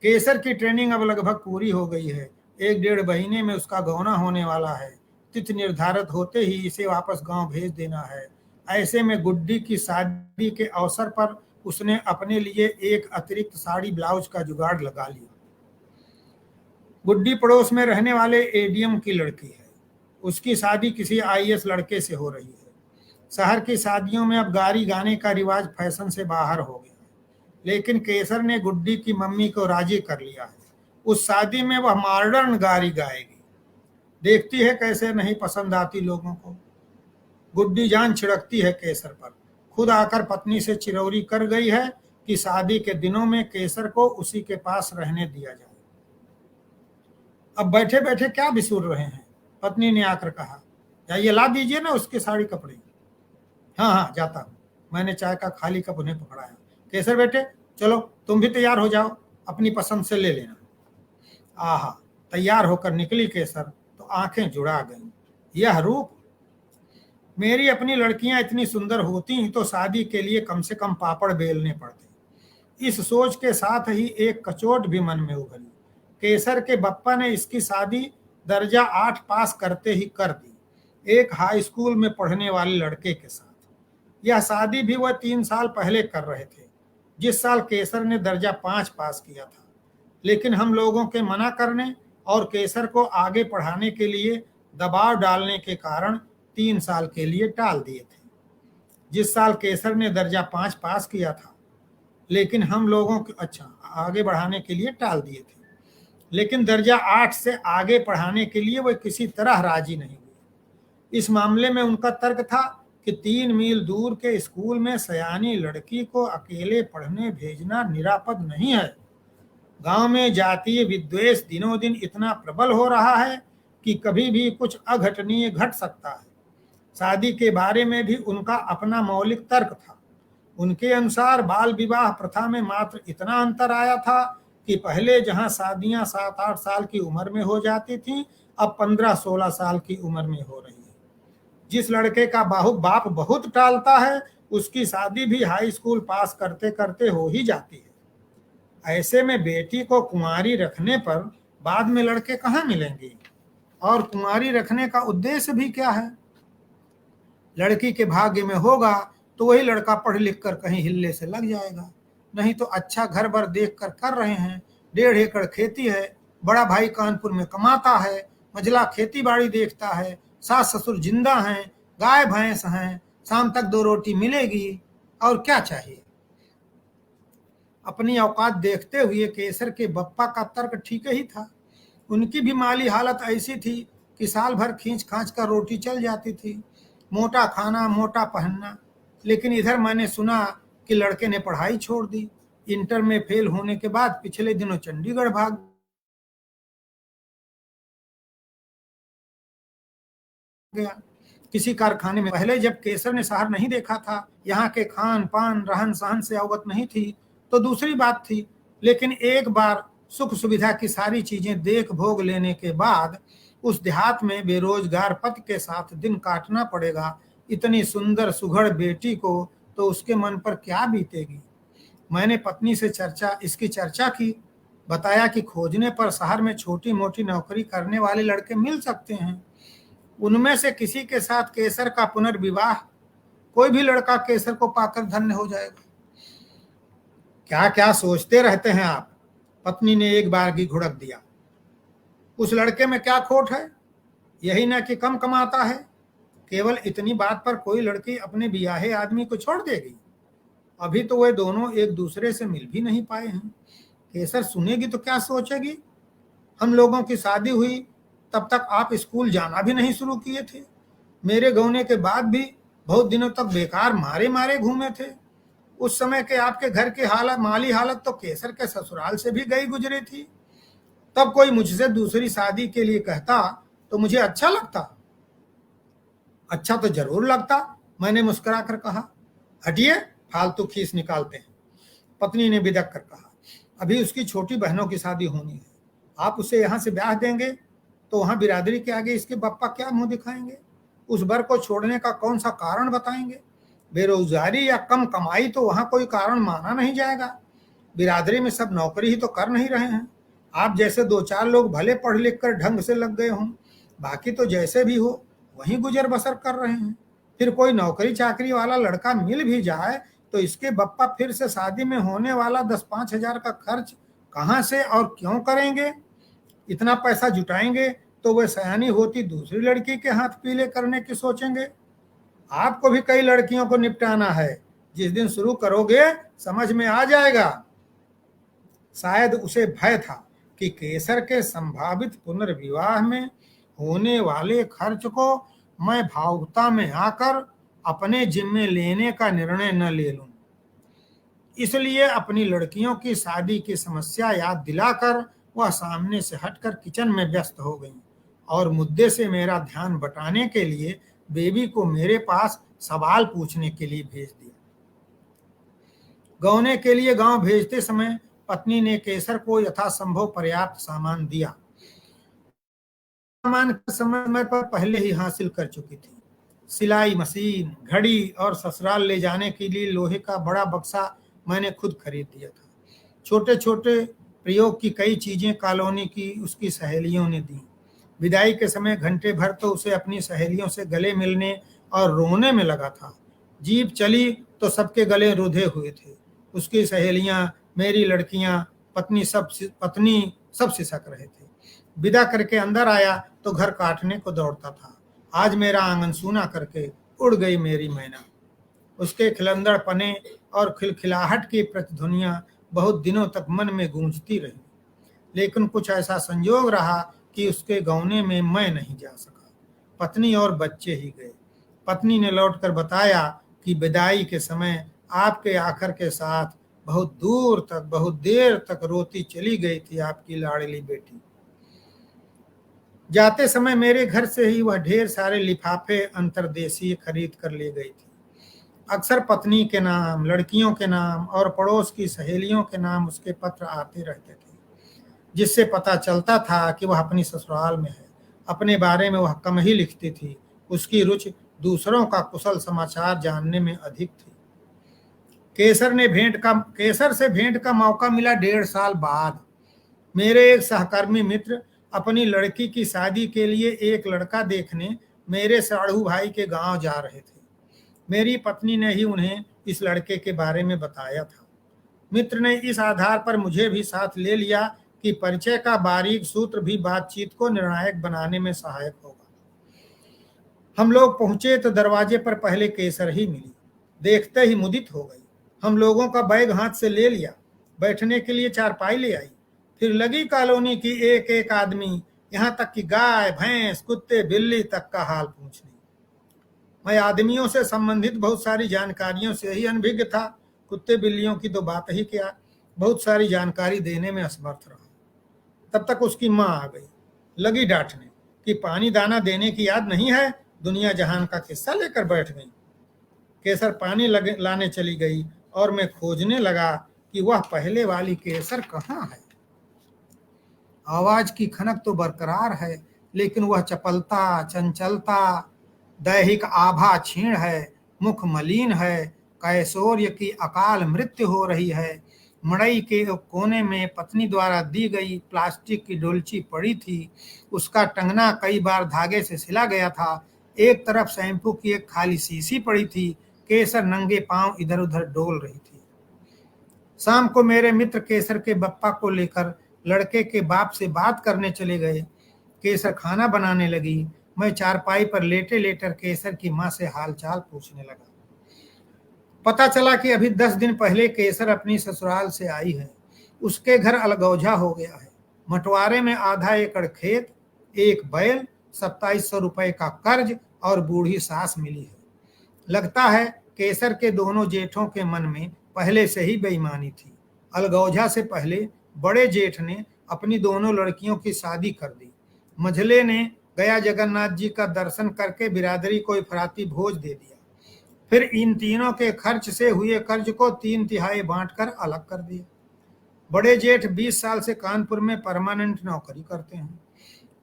केसर की ट्रेनिंग अब लगभग पूरी हो गई है। 1-1.5 महीने में उसका गौना होने वाला है। तिथि निर्धारित होते ही इसे वापस गांव भेज देना है। ऐसे में गुड्डी की शादी के अवसर पर उसने अपने लिए एक अतिरिक्त साड़ी ब्लाउज का जुगाड़ लगा लिया। गुड्डी पड़ोस में रहने वाले एडीएम की लड़की है। उसकी शादी किसी आईएएस लड़के से हो रही है। शहर की शादियों में अब गारी गाने का रिवाज फैशन से बाहर हो गया है, लेकिन केसर ने गुड्डी की मम्मी को राजी कर लिया है। उस शादी में वह मॉडर्न गारी गाएगी। देखती है कैसे नहीं पसंद आती लोगों को। गुड्डी जान छिड़कती है केसर पर, खुद आकर पत्नी से चिरौरी कर गई है कि शादी के दिनों में केसर को उसी के पास रहने दिया जाए। अब बैठे बैठे क्या बिसुर रहे हैं, पत्नी ने आकर कहा, जाइए ला दीजिए ना उसके साड़ी कपड़े। हाँ हाँ जाता हूँ, मैंने चाय का खाली कप उन्हें पकड़ाया। केसर बेटे चलो तुम भी तैयार हो जाओ, अपनी पसंद से ले लेना। आहा, तैयार होकर निकली केसर तो आंखें जुड़ा गईं। यह रूप! मेरी अपनी लड़कियां इतनी सुंदर होती तो शादी के लिए कम से कम पापड़ बेलने पड़ते। इस सोच के साथ ही एक कचोट भी मन में उभरी। केसर के बप्पा ने इसकी शादी दर्जा 8 पास करते ही कर दी, एक हाई स्कूल में पढ़ने वाले लड़के के साथ। यह शादी भी वह 3 साल पहले कर रहे थे, जिस साल केसर ने दर्जा 5 पास किया था। लेकिन हम लोगों के मना करने और केसर को आगे पढ़ाने के लिए दबाव डालने के कारण 3 साल के लिए टाल दिए थे। जिस साल केसर ने दर्जा 5 पास किया था, लेकिन हम लोगों के आगे बढ़ाने के लिए टाल दिए थे, लेकिन दर्जा 8 से आगे पढ़ाने के लिए वह किसी तरह राजी नहीं हुए। इस मामले में उनका तर्क था कि 3 मील दूर के स्कूल में सयानी लड़की को अकेले पढ़ने भेजना निरापद नहीं है। गांव में जातीय विद्वेष दिनों दिन इतना प्रबल हो रहा है कि कभी भी कुछ अघटनीय घट सकता है। शादी के बारे में भी उनका अपना मौलिक तर्क था। उनके अनुसार बाल विवाह प्रथा में मात्र इतना अंतर आया था कि पहले जहां शादियां 7-8 साल की उम्र में हो जाती थीं, अब 15-16 साल की उम्र में हो रही है। जिस लड़के का बाप बहुत टालता है, उसकी शादी भी हाई स्कूल पास करते करते हो ही जाती है। ऐसे में बेटी को कुंवारी रखने पर बाद में लड़के कहाँ मिलेंगे, और कुंवारी रखने का उद्देश्य भी क्या है? लड़की के भाग्य में होगा तो वही लड़का पढ़ लिख कर कहीं हिल्ले से लग जाएगा, नहीं तो अच्छा घर भर देख कर रहे हैं। 1.5 एकड़ खेती है, बड़ा भाई कानपुर में कमाता है, मझला खेती बाड़ी देखता है, सास ससुर जिंदा हैं, गाय भैंस हैं, शाम तक 2 रोटी मिलेगी, और क्या चाहिए? अपनी औकात देखते हुए केसर के बप्पा का तर्क ठीक ही था। उनकी भी माली हालत ऐसी थी कि साल भर खींच खांच कर रोटी चल जाती थी, मोटा खाना मोटा पहनना। लेकिन इधर मैंने सुना कि लड़के ने पढ़ाई छोड़ दी। इंटर में फेल होने के बाद पिछले दिनों चंडीगढ़ भाग गया किसी कारखाने में। पहले जब केसर ने शहर नहीं देखा था, यहाँ के खान पान रहन सहन से अवगत नहीं थी, तो दूसरी बात थी। लेकिन एक बार सुख सुविधा की सारी चीजें देख भोग लेने के बाद उस देहात में बेरोजगार पति के साथ दिन काटना पड़ेगा। इतनी सुंदर सुघड़ बेटी को तो उसके मन पर क्या बीतेगी। मैंने पत्नी से इसकी चर्चा की। बताया कि खोजने पर शहर में छोटी मोटी नौकरी करने वाले लड़के मिल सकते हैं, उनमें से किसी के साथ केसर का पुनर्विवाह, कोई भी लड़का केसर को पाकर धन्य हो जाएगा। क्या क्या सोचते रहते हैं आप, पत्नी ने एक बार की घुड़क दिया। उस लड़के में क्या खोट है? यही न कि कम कमाता है। केवल इतनी बात पर कोई लड़की अपने बियाहे आदमी को छोड़ देगी? अभी तो वे दोनों एक दूसरे से मिल भी नहीं पाए हैं। केसर सुनेगी तो क्या सोचेगी? हम लोगों की शादी हुई तब तक आप स्कूल जाना भी नहीं शुरू किए थे। मेरे गौने के बाद भी बहुत दिनों तक बेकार मारे मारे घूमे थे। उस समय के आपके घर की माली हालत तो केसर के ससुराल से भी गई गुजरी थी। तब कोई मुझसे दूसरी शादी के लिए कहता तो मुझे अच्छा लगता। अच्छा तो जरूर लगता, मैंने मुस्कुराकर कहा। हटिए, फालतू खीस निकालते हैं, पत्नी ने बिदक कर कहा। अभी उसकी छोटी बहनों की शादी होनी है। आप उसे यहाँ से ब्याह देंगे तो वहां बिरादरी के आगे इसके बप्पा क्या मुंह दिखाएंगे? उस बर को छोड़ने का कौन सा कारण बताएंगे? बेरोजगारी या कम कमाई तो वहां कोई कारण माना नहीं जाएगा। बिरादरी में सब नौकरी ही तो कर नहीं रहे हैं। आप जैसे दो चार लोग भले पढ़ लिख कर ढंग से लग गए हों, बाकी तो जैसे भी हो वहीं गुजर बसर कर रहे हैं। फिर कोई नौकरी चाकरी वाला लड़का मिल भी जाए तो इसके बप्पा फिर से शादी में होने वाला 10-5 हजार का खर्च कहाँ से और क्यों करेंगे? इतना पैसा जुटाएंगे तो वह सयानी होती दूसरी लड़की के हाथ पीले करने की सोचेंगे। आपको भी कई लड़कियों को निपटाना है। जिस दिन शुरू करोगे समझ में आ जाएगा। शायद उसे भय था कि केसर के संभावित पुनर्विवाह में होने वाले खर्च को मैं भावुकता में आकर अपने जिम्मे लेने का निर्णय न ले लूं। इसलिए अपनी लड़कियों की शादी की समस्या याद दिलाकर वह सामने से हटकर किचन में व्यस्त हो गई और मुद्दे से मेरा ध्यान बटाने के लिए बेबी को मेरे पास सवाल पूछने के लिए भेज दिया। गौने के लिए गांव भेजते समय पत्नी ने केसर को यथासंभव पर्याप्त सामान दिया। सामान समय पर पहले ही हासिल कर चुकी थी। सिलाई मशीन, घड़ी और ससुराल ले जाने के लिए लोहे का बड़ा बक्सा मैंने खुद खरीद दिया था। छोटे छोटे प्रयोग की कई चीजें कॉलोनी की उसकी सहेलियों ने दी। विदाई के समय घंटे भर तो उसे अपनी सहेलियों से गले मिलने और रोने में लगा था। जीप चली तो सबके गले रुधे हुए थे। उसकी सहेलियां, मेरी लड़कियां, पत्नी सब सिसक रहे थे। विदा करके अंदर आया तो घर काटने को दौड़ता था। आज मेरा आंगन सूना करके उड़ गई मेरी मैना। उसके खिलंदड़पने और खिलखिलाहट की प्रतिध्वनियां बहुत दिनों तक मन में गूंजती रही, लेकिन कुछ ऐसा संयोग रहा कि उसके गौने में मैं नहीं जा सका। पत्नी और बच्चे ही गए। पत्नी ने लौटकर बताया कि विदाई के समय आपके आखिर के साथ बहुत दूर तक, बहुत देर तक रोती चली गई थी आपकी लाडली बेटी। जाते समय मेरे घर से ही वह ढेर सारे लिफाफे अंतर्देशीय खरीद कर ले गई थी। अक्सर पत्नी के नाम, लड़कियों के नाम और पड़ोस की सहेलियों के नाम उसके पत्र आते रहते थे, जिससे पता चलता था कि वह अपनी ससुराल में है। अपने बारे में वह कम ही लिखती थी। उसकी रुचि दूसरों का कुशल समाचार जानने में अधिक थी। केसर से भेंट का मौका मिला 1.5 साल बाद। मेरे एक सहकर्मी मित्र अपनी लड़की की शादी के लिए एक लड़का देखने मेरे साढ़ू भाई के गांव जा रहे थे। मेरी पत्नी ने ही उन्हें इस लड़के के बारे में बताया था। मित्र ने इस आधार पर मुझे भी साथ ले लिया कि परिचय का बारीक सूत्र भी बातचीत को निर्णायक बनाने में सहायक होगा। हम लोग पहुंचे तो दरवाजे पर पहले केसर ही मिली। देखते ही मुदित हो गई। हम लोगों का बैग हाथ से ले लिया, बैठने के लिए चारपाई ले आई। फिर लगी कॉलोनी की एक एक आदमी, यहाँ तक कि गाय, भैंस, कुत्ते, बिल्ली तक का हाल पूछने। मैं आदमियों से संबंधित बहुत सारी जानकारियों से ही अनभिज्ञ था। कुत्ते बिल्लियों की तो बात ही क्या, बहुत सारी जानकारी देने में असमर्थ रहा। तब तक उसकी माँ आ गई, लगी डांटने कि पानी दाना देने की याद नहीं है, दुनिया जहान का किस्सा लेकर बैठ गई। केसर पानी लाने चली गई और मैं खोजने लगा कि वह पहले वाली केसर कहाँ है। आवाज की खनक तो बरकरार है, लेकिन वह चपलता, चंचलता, दैहिक आभा क्षीण है, मुख मलिन है, कैशोर्य की अकाल मृत्यु हो रही है। मड़ई के कोने में पत्नी द्वारा दी गई प्लास्टिक की डोलची पड़ी थी, उसका टंगना कई बार धागे से सिला गया था। एक तरफ शैम्पू की एक खाली शीशी पड़ी थी। केसर नंगे पांव इधर उधर डोल रही थी। शाम को मेरे मित्र केसर के बप्पा को लेकर लड़के के बाप से बात करने चले गए। केसर खाना बनाने लगी। मैं चारपाई पर लेटे लेटर केसर की माँ से हालचाल पूछने लगा। पता चला कि अभी 10 दिन पहले केसर अपनी ससुराल से आई है। उसके घर अलगौझा हो गया है। मटवारे में आधा एकड़ खेत, एक बैल, 2700 रुपए का कर्ज और बूढ़ी सास मिली है। लगता है केसर के दोनों जेठों के मन में पहले से ही बेईमानी थी। अलगौझा से पहले बड़े जेठ ने अपनी दोनों लड़कियों की शादी कर दी। मझले ने गया जगन्नाथ जी का दर्शन करके बिरादरी को इफराती भोज दे दिया। फिर इन तीनों के खर्च से हुए कर्ज को 3/3 बांटकर अलग कर दिया। बड़े जेठ 20 साल से कानपुर में परमानेंट नौकरी करते हैं,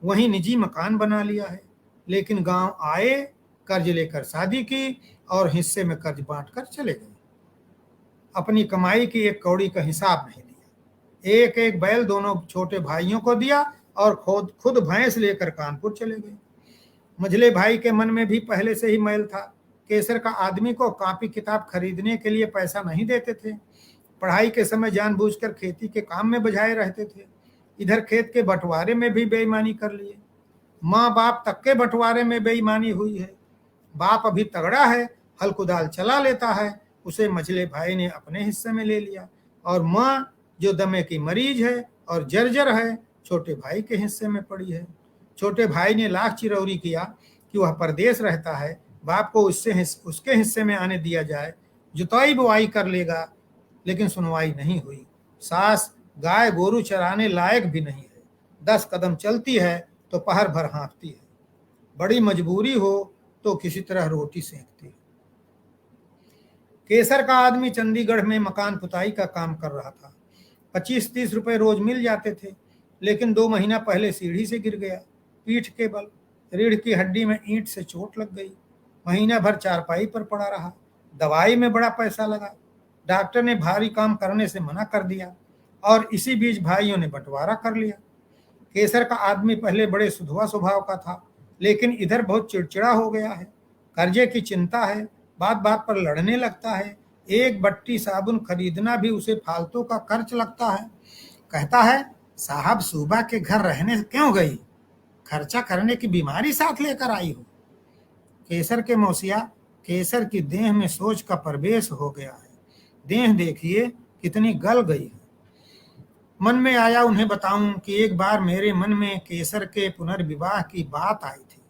वहीं निजी मकान बना लिया है। लेकिन गांव आए, कर्ज लेकर शादी की और हिस्से में कर्ज बांटकर चले गए। अपनी कमाई की एक कौड़ी का हिसाब नहीं दिया। एक एक बैल दोनों छोटे भाइयों को दिया और खुद भैंस लेकर कानपुर चले गए। मझले भाई के मन में भी पहले से ही मैल था। केसर का आदमी को कॉपी किताब खरीदने के लिए पैसा नहीं देते थे। पढ़ाई के समय जानबूझकर खेती के काम में बझाए रहते थे। इधर खेत के बंटवारे में भी बेईमानी कर लिए। माँ बाप तक के बंटवारे में बेईमानी हुई है। बाप अभी तगड़ा है, हल कुदाल चला लेता है, उसे मझले भाई ने अपने हिस्से में ले लिया। और माँ जो दमे की मरीज है और जर्जर है, छोटे भाई के हिस्से में पड़ी है। छोटे भाई ने लाख चिरौरी किया कि वह परदेश रहता है, बाप को उसके हिस्से में आने दिया जाए, जुताई बुआई कर लेगा, लेकिन सुनवाई नहीं हुई। सास गाय गोरू चराने लायक भी नहीं है। 10 कदम चलती है तो पहर भर हाँफती है। बड़ी मजबूरी हो तो किसी तरह रोटी सेंकती है। केसर का आदमी चंडीगढ़ में मकान पुताई का काम कर रहा था। 25-30 रुपए रोज मिल जाते थे, लेकिन 2 महीना पहले सीढ़ी से गिर गया। पीठ के बल रीढ़ की हड्डी में ईंट से चोट लग गई। महीना भर चारपाई पर पड़ा रहा। दवाई में बड़ा पैसा लगा। डॉक्टर ने भारी काम करने से मना कर दिया और इसी बीच भाइयों ने बंटवारा कर लिया। केसर का आदमी पहले बड़े सुधवा स्वभाव का था, लेकिन इधर बहुत चिड़चिड़ा हो गया है। कर्जे की चिंता है, बात बात पर लड़ने लगता है। एक बट्टी साबुन खरीदना भी उसे फालतू का खर्च लगता है। कहता है, साहब सूबा के घर रहने क्यों गई, खर्चा करने की बीमारी साथ लेकर आई हो। केसर के मौसिया, केसर की देह में सोच का प्रवेश हो गया है। देह देखिए कितनी गल गई है। मन में आया उन्हें बताऊं कि एक बार मेरे मन में केसर के पुनर्विवाह की बात आई थी,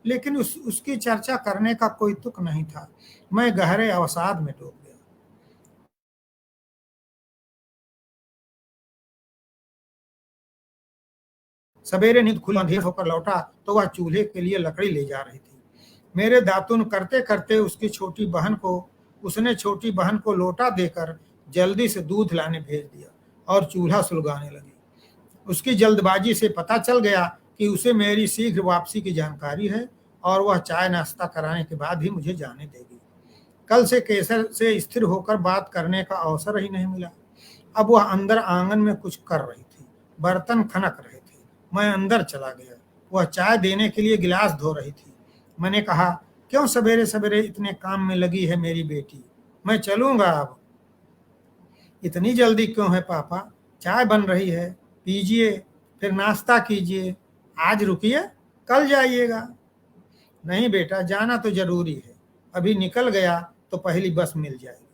लेकिन उसकी चर्चा करने का कोई तुक नहीं था। मैं गहरे अवसाद में डूब गया। सवेरे नींद खुली, अंधेर होकर लौटा तो वह चूल्हे के लिए लकड़ी ले जा रही थी। मेरे दातुन करते करते उसने छोटी बहन को लोटा देकर जल्दी से दूध लाने भेज दिया और चूल्हा सुलगाने लगी। उसकी जल्दबाजी से पता चल गया कि उसे मेरी शीघ्र वापसी की जानकारी है और वह चाय नाश्ता कराने के बाद ही मुझे जाने देगी। कल से केसर से स्थिर होकर बात करने का अवसर ही नहीं मिला। अब वह अंदर आंगन में कुछ कर रही थी। बर्तन खनक रहे थे। मैं अंदर चला गया। वह चाय देने के लिए गिलास धो रही थी। मैंने कहा, क्यों सवेरे सवेरे इतने काम में लगी है मेरी बेटी, मैं चलूंगा अब। इतनी जल्दी क्यों है पापा, चाय बन रही है, पीजिए, फिर नाश्ता कीजिए। आज रुकिए, कल जाइएगा। नहीं बेटा, जाना तो जरूरी है, अभी निकल गया तो पहली बस मिल जाएगी।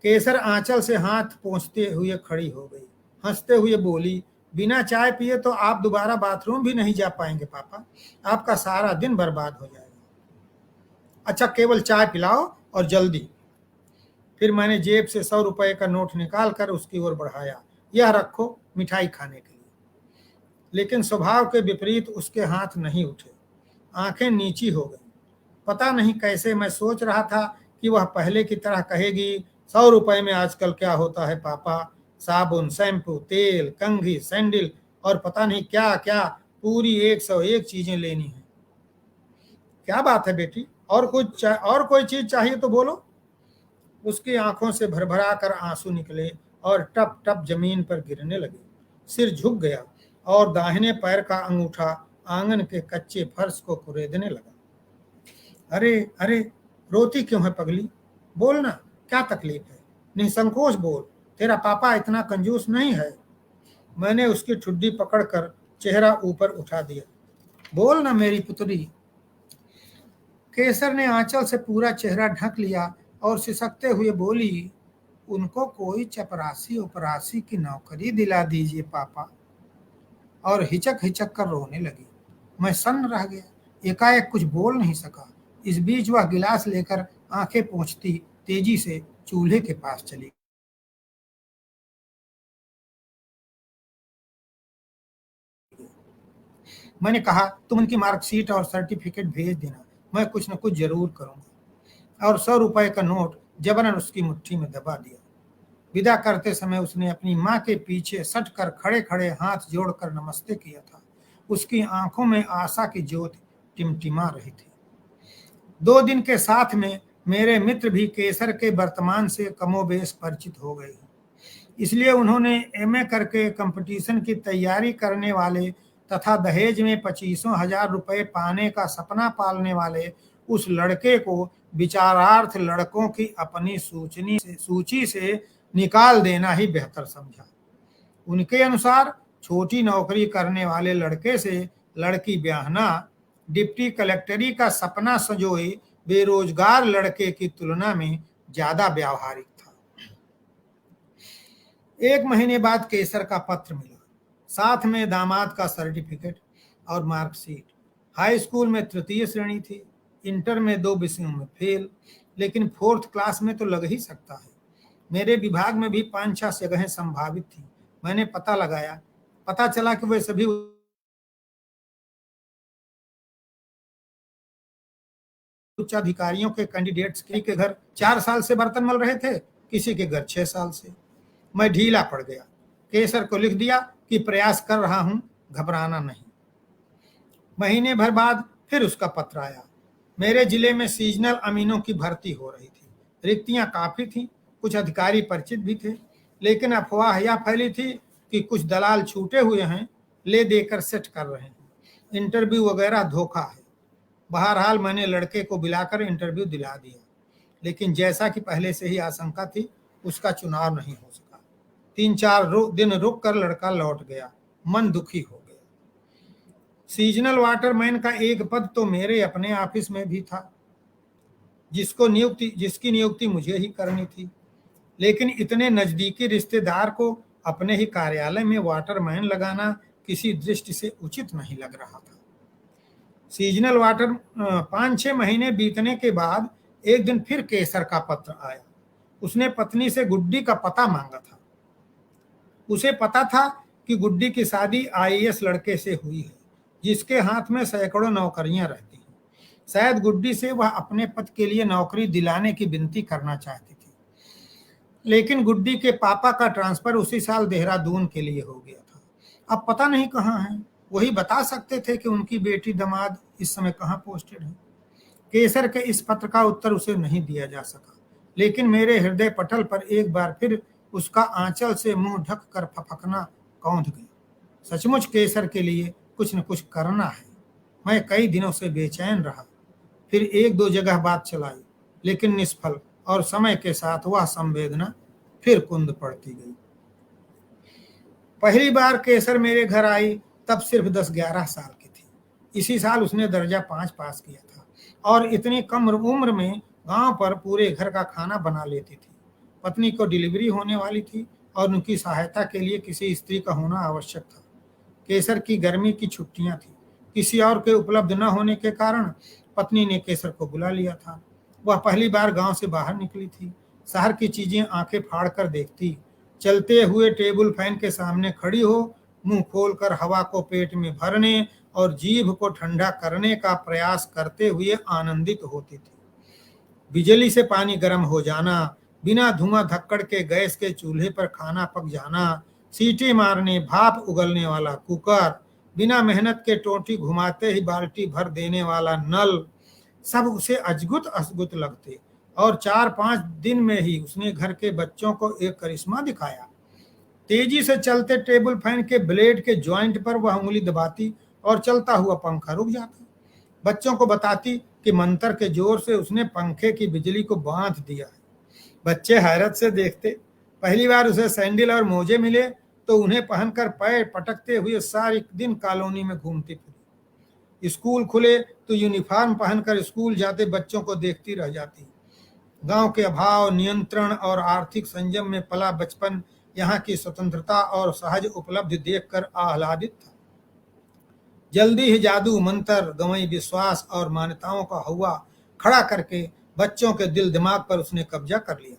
केसर आंचल से हाथ पोंछते हुए खड़ी हो गई। हंसते हुए बोली, बिना चाय पिए तो आप दोबारा बाथरूम भी नहीं जा पाएंगे पापा, आपका सारा दिन बर्बाद हो जाएगा। अच्छा, केवल चाय पिलाओ और जल्दी। फिर मैंने जेब से 100 रुपए का नोट निकाल कर उसकी ओर बढ़ाया। यह रखो मिठाई खाने के लिए। लेकिन स्वभाव के विपरीत उसके हाथ नहीं उठे। आंखें नीची हो गई। पता नहीं कैसे मैं सोच रहा था कि वह पहले की तरह कहेगी, 100 रुपए में आजकल क्या होता है पापा, साबुन, शैम्पू, तेल, कंघी, सैंडल और पता नहीं क्या क्या, पूरी 101 चीजें लेनी है। क्या बात है बेटी, और कोई चीज चाहिए तो बोलो। उसकी आंखों से भरभरा कर आंसू निकले और टप टप जमीन पर गिरने लगे। सिर झुक गया और दाहिने पैर का अंगूठा आंगन के कच्चे फर्श को कुरेदने लगा। अरे अरे, रोती क्यों है पगली? बोलना, क्या तकलीफ है? निसंकोच बोल, तेरा पापा इतना कंजूस नहीं है। मैंने उसकी ठुड्डी पकड़कर चेहरा ऊपर उठा दिया। बोल ना मेरी पुत्री। केसर ने आंचल से पूरा चेहरा ढक लिया और सिसकते हुए बोली, उनको कोई चपरासी उपरासी की नौकरी दिला दीजिए पापा। और हिचक हिचक कर रोने लगी। मैं सन्न रह गया, एकाएक कुछ बोल नहीं सका। इस बीच वह गिलास लेकर आंखें पोंछती तेजी से चूल्हे के पास चली। मैंने कहा, तुम उनकी मार्कशीट और सर्टिफिकेट भेज देना, मैं कुछ न कुछ जरूर करूंगा। और 100 रुपए का नोट जबरन उसकी मुट्ठी में दबा दिया। विदा करते समय उसने अपनी माँ के पीछे सट कर खड़े खड़े हाथ जोड़कर नमस्ते किया था। उसकी आंखों में आशा की ज्योति टिमटिमा रही थी। 2 दिन के साथ में मेरे मित्र भी केसर के वर्तमान से कमोबेश परिचित हो गए, इसलिए उन्होंने एमए करके कंपटीशन की तैयारी करने वाले तथा दहेज में 25,000 रुपए पाने का सपना पालने वाले उस लड़के को विचारार्थ लड़कों की अपनी सूची से निकाल देना ही बेहतर समझा। उनके अनुसार छोटी नौकरी करने वाले लड़के से लड़की ब्याहना डिप्टी कलेक्टरी का सपना संजोए बेरोजगार लड़के की तुलना में ज्यादा व्यावहारिक था। 1 महीने बाद केसर का पत्र मिला, साथ में दामाद का सर्टिफिकेट और मार्कशीट। हाई स्कूल में 3य श्रेणी थी, इंटर में 2 विषयों में फेल, लेकिन 4th क्लास में तो लग ही सकता है। मेरे विभाग में भी 5-6 जगहें संभावित थी। मैंने पता लगाया, पता चला कि वे सभी उच्च अधिकारियों के कैंडिडेट्स के घर 4 साल से बर्तन मल रहे थे, किसी के घर 6 साल से। मैं ढीला पड़ गया। केसर को लिख दिया कि प्रयास कर रहा हूं, घबराना नहीं। महीने भर बाद फिर उसका पत्र आया। मेरे जिले में सीजनल अमीनों की भर्ती हो रही थी। रिक्तियां काफी थी, कुछ अधिकारी परिचित भी थे, लेकिन अफवाह यह फैली थी कि कुछ दलाल छूटे हुए हैं, ले देकर सेट कर रहे हैं। इंटरव्यू वगैरह धोखा है। बहरहाल मैंने लड़के को बुलाकर इंटरव्यू दिला दिया, लेकिन जैसा कि पहले से ही आशंका थी, उसका चुनाव नहीं हो सका। 3-4 दिन रुक कर लड़का लौट गया। मन दुखी हो गया। सीजनल वाटरमैन का एक पद तो मेरे अपने ऑफिस में भी था, जिसकी नियुक्ति मुझे ही करनी थी, लेकिन इतने नजदीकी रिश्तेदार को अपने ही कार्यालय में वाटरमैन लगाना किसी दृष्टि से उचित नहीं लग रहा था। सीजनल वाटर 5-6 महीने बीतने के बाद एक दिन फिर केसर का पत्र आया। उसने पत्नी से गुड्डी का पता मांगा था। उसे पता था कि गुड्डी की शादी आईएएस लड़के से हुई है, जिसके हाथ में सैकड़ों नौकरियां रहती हैं। शायद गुड्डी से वह अपने पति के लिए नौकरी दिलाने की विनती करना चाहती थी, लेकिन गुड्डी के पापा का ट्रांसफर उसी साल देहरादून के लिए हो गया था। अब पता नहीं कहाँ है, वही बता सकते थे कि उनकी बेटी दामाद इस समय कहाँ पोस्टेड है। केसर के इस पत्र का उत्तर उसे नहीं दिया जा सका, लेकिन मेरे हृदय पटल पर एक बार फिर उसका आंचल से मुंह ढक कर फफकना कौंध गया। सचमुच केसर के लिए कुछ न कुछ करना है। मैं कई दिनों से बेचैन रहा, फिर 1-2 जगह बात चलाई, लेकिन निष्फल, और समय के साथ वह संवेदना फिर कुंद पड़ती गई। पहली बार केसर मेरे घर आई तब सिर्फ 10-11 साल की थी। इसी साल उसने दर्जा 5 पास किया था और इतनी कम उम्र में गांव पर पूरे घर का खाना बना लेती थी। पत्नी को डिलीवरी होने वाली थी और उनकी सहायता के लिए किसी स्त्री का होना आवश्यक था। केसर की गर्मी की छुट्टियां थी। किसी और के उपलब्ध न होने के कारण पत्नी ने केसर को बुला लिया था। वह पहली बार गांव से बाहर निकली थी। शहर की चीजें आंखें फाड़ कर देखती, चलते हुए टेबल फैन के सामने खड़ी हो मुंह खोलकर हवा को पेट में भरने और जीभ को ठंडा करने का प्रयास करते हुए आनंदित होती थी। बिजली से पानी गर्म हो जाना, बिना धुआं धक्कड़ के गैस के चूल्हे पर खाना पक जाना, सीटी मारने भाप उगलने वाला कुकर, बिना मेहनत के टोंटी घुमाते ही बाल्टी भर देने वाला नल, सब उसे अजगुत अजगुत लगते। और 4-5 दिन में ही उसने घर के बच्चों को एक करिश्मा दिखाया। तेजी से चलते टेबल फैन के ब्लेड के जॉइंट पर वह उंगली दबाती और चलता हुआ पंखा रुक जाता। बच्चों को बताती कि मंत्र के जोर से उसने पंखे की बिजली को बांध दिया है। बच्चे हैरत से देखते। पहली बार उसे सैंडल और मोजे मिले तो उन्हें पहनकर पैर पटकते हुए सारे दिन कॉलोनी में घूमती फिरी। स्कूल खुले तो यूनिफॉर्म पहनकर स्कूल जाते बच्चों को देखती रह जाती। गांव के अभाव, नियंत्रण और आर्थिक संयम में पला बचपन यहाँ की स्वतंत्रता और सहज उपलब्धि देखकर आह्लादित था। जल्दी ही जादू, मंत्र, गंवई विश्वास और मान्यताओं का हवा खड़ा करके बच्चों के दिल दिमाग पर उसने कब्जा कर लिया।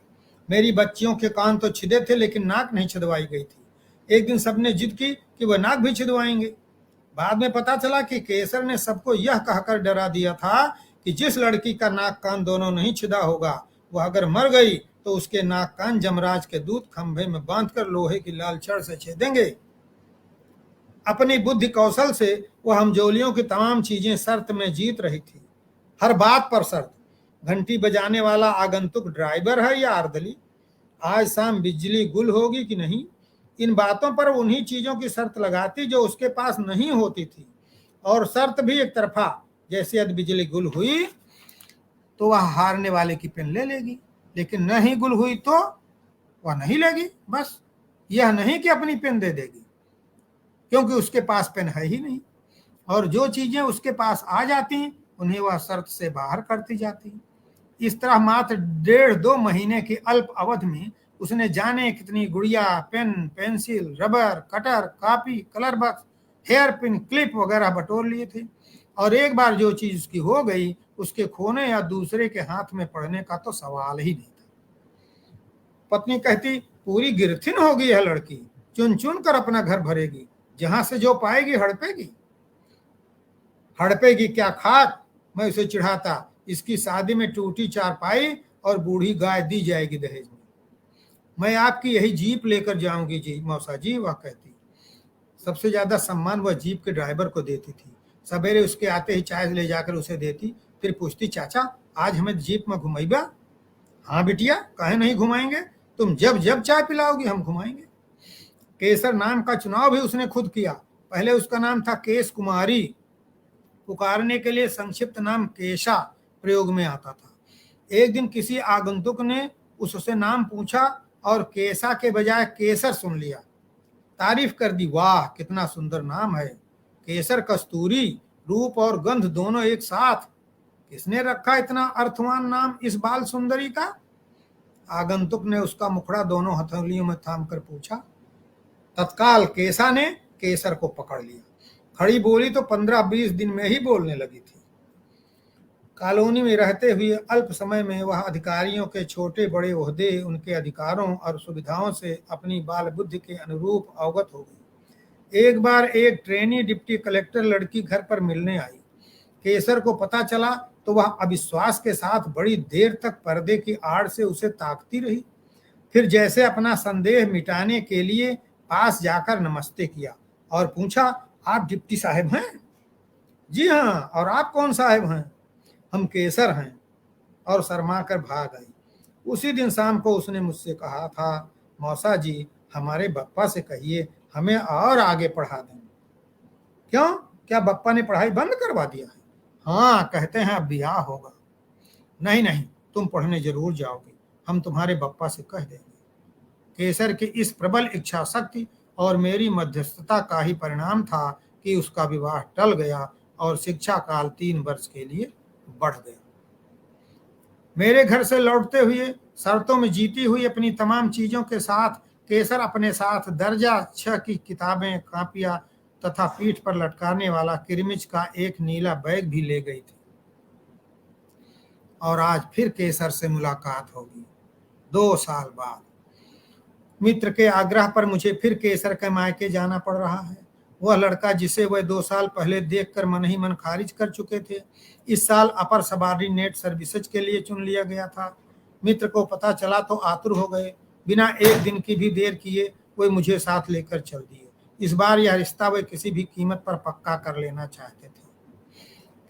मेरी बच्चियों के कान तो छिदे थे लेकिन नाक नहीं छिदवाई गई थी। एक दिन सबने जिद की कि वह नाक भी छिदवाएंगे। बाद में पता चला कि केसर ने सबको यह कहकर डरा दिया था कि जिस लड़की का नाक कान दोनों नहीं छिदा होगा वह अगर मर गई तो उसके नाक कान जमराज के दूत खंभे में बांधकर लोहे की लाल छड़ से छेदेंगे। अपनी बुद्धि कौशल से वह हमजोलियों की तमाम चीजें शर्त में जीत रही थी। हर बात पर शर्त। घंटी बजाने वाला आगंतुक ड्राइवर है या अर्दली, आज शाम बिजली गुल होगी कि नहीं, इन बातों पर उन्हीं चीजों की शर्त लगाती जो उसके पास नहीं होती थी। और शर्त भी एक तरफा, जैसे यदि बिजली गुल हुई तो वह हारने वाले की पेन ले लेगी, लेकिन नहीं गुल हुई तो वह नहीं लेगी। बस यह नहीं कि अपनी पेन दे देगी, क्योंकि उसके पास पेन है ही नहीं। और जो चीजें उसके पास आ जाती उन्हें वह शर्त से बाहर करती जाती। इस तरह मात्र 1.5-2 महीने की अल्प अवधि में उसने जाने कितनी गुड़िया, pen, pencil, rubber, cutter, copy, colour box, hair pin, clip वगैरह बटोर लिए थे। और एक बार जो चीज उसकी हो गई उसके खोने या दूसरे के हाथ में पड़ने का तो सवाल ही नहीं था। पत्नी कहती, पूरी गिरथिन होगी यह लड़की, चुन चुन कर अपना घर भरेगी, जहां से जो पाएगी हड़पेगी। हड़पेगी क्या खाक, मैं उसे चिढ़ाता, इसकी शादी में टूटी चारपाई और बूढ़ी गाय दी जाएगी दहेज में। मैं आपकी यही जीप लेकर जाऊंगी जी मौसा जी, वह कहती। सबसे ज्यादा सम्मान वह जीप के ड्राइवर को देती थी। सवेरे उसके आते ही चाय ले जाकर उसे देती, फिर पूछती, चाचा आज हमें जीप में घुमाइबा? हाँ बिटिया, काहे नहीं घुमाएंगे, तुम जब जब चाय पिलाओगी हम घुमाएंगे। केसर नाम का चुनाव भी उसने खुद किया। पहले उसका नाम था केस कुमारी। पुकारने के लिए संक्षिप्त नाम केशा प्रयोग में आता था। एक दिन किसी आगंतुक ने उससे नाम पूछा और केशा के बजाय केसर सुन लिया। तारीफ कर दी, वाह कितना सुंदर नाम है, केसर कस्तूरी, रूप और गंध दोनों एक साथ, किसने रखा इतना अर्थवान नाम इस बाल सुंदरी का? आगंतुक ने उसका मुखड़ा दोनों हथेलियों में थाम कर पूछा। तत्काल केशा ने केसर को पकड़ लिया। खड़ी बोली तो 15-20 दिन में ही बोलने लगी थी। कॉलोनी में रहते हुए अल्प समय में वह अधिकारियों के छोटे बड़े ओहदे, उनके अधिकारों और सुविधाओं से अपनी बाल बुद्धि के अनुरूप अवगत हो गई। एक बार एक ट्रेनी डिप्टी कलेक्टर लड़की घर पर मिलने आई। केसर को पता चला तो वह अविश्वास के साथ बड़ी देर तक पर्दे की आड़ से उसे ताकती रही। फिर जैसे अपना संदेह मिटाने के लिए पास जाकर नमस्ते किया और पूछा, आप डिप्टी साहब हैं? जी हाँ, और आप कौन साहब हैं? हम केसर हैं, और शर्मा कर भाग आई। उसी दिन शाम को उसने मुझसे कहा था, मौसा जी हमारे बप्पा से कहिए हमें और आगे पढ़ा दें। क्यों, क्या बप्पा ने पढ़ाई बंद करवा दिया है? हाँ, कहते हैं अब ब्याह होगा। नहीं नहीं, तुम पढ़ने जरूर जाओगे, हम तुम्हारे बप्पा से कह देंगे। केसर की इस प्रबल इच्छा शक्ति और मेरी मध्यस्थता का ही परिणाम था कि उसका विवाह टल गया और शिक्षा काल 3 वर्ष के लिए बढ़ गया। मेरे घर से लौटते हुए शर्तों में जीती हुई अपनी तमाम चीजों के साथ केसर अपने साथ दर्जा 6 की किताबें, कापियां तथा पीठ पर लटकाने वाला किरमिच का एक नीला बैग भी ले गई थी। और आज फिर केसर से मुलाकात होगी 2 साल बाद। मित्र के आग्रह पर मुझे फिर केसर के मायके जाना पड़ रहा है। वह लड़का जिसे वह 2 साल पहले देखकर मन ही मन खारिज कर चुके थे, इस साल अपर सबॉर्डिनेट सर्विसेज के लिए चुन लिया गया था। मित्र को पता चला तो आतुर हो गए। बिना एक दिन की भी देर किए वे मुझे साथ लेकर चल दिए। इस बार यह रिश्ता वे किसी भी कीमत पर पक्का कर लेना चाहते थे।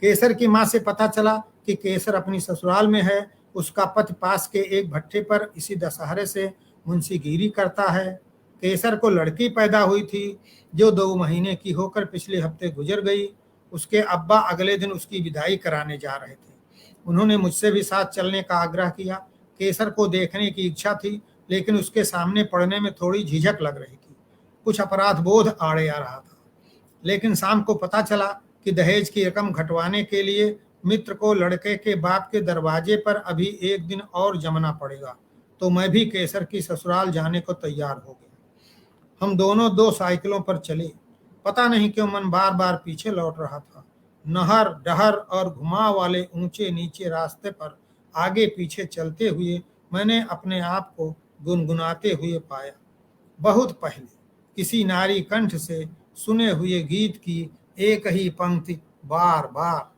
केसर की मां से पता चला कि केसर अपनी ससुराल में है उसका पति पास के एक भट्ठे पर इसी दशहरे से मुंशीगिरी करता है। केसर को लड़की पैदा हुई थी जो 2 महीने की होकर पिछले हफ्ते गुजर गई। उसके अब्बा अगले दिन उसकी विदाई कराने जा रहे थे। उन्होंने मुझसे भी साथ चलने का आग्रह किया। केसर को देखने की इच्छा थी, लेकिन उसके सामने पड़ने में थोड़ी झिझक लग रही थी। कुछ अपराध बोध आड़े आ रहा था। लेकिन शाम को पता चला कि दहेज की रकम घटवाने के लिए मित्र को लड़के के बाप के दरवाजे पर अभी एक दिन और जमना पड़ेगा। तो मैं भी केसर की ससुराल जाने को तैयार हो गया। हम दोनों 2 साइकिलों पर चले। पता नहीं क्यों मन बार बार पीछे लौट रहा था। नहर, डहर और घुमाव वाले ऊंचे नीचे रास्ते पर आगे पीछे चलते हुए मैंने अपने आप को गुनगुनाते हुए पाया। बहुत पहले किसी नारी कंठ से सुने हुए गीत की एक ही पंक्ति बार बार,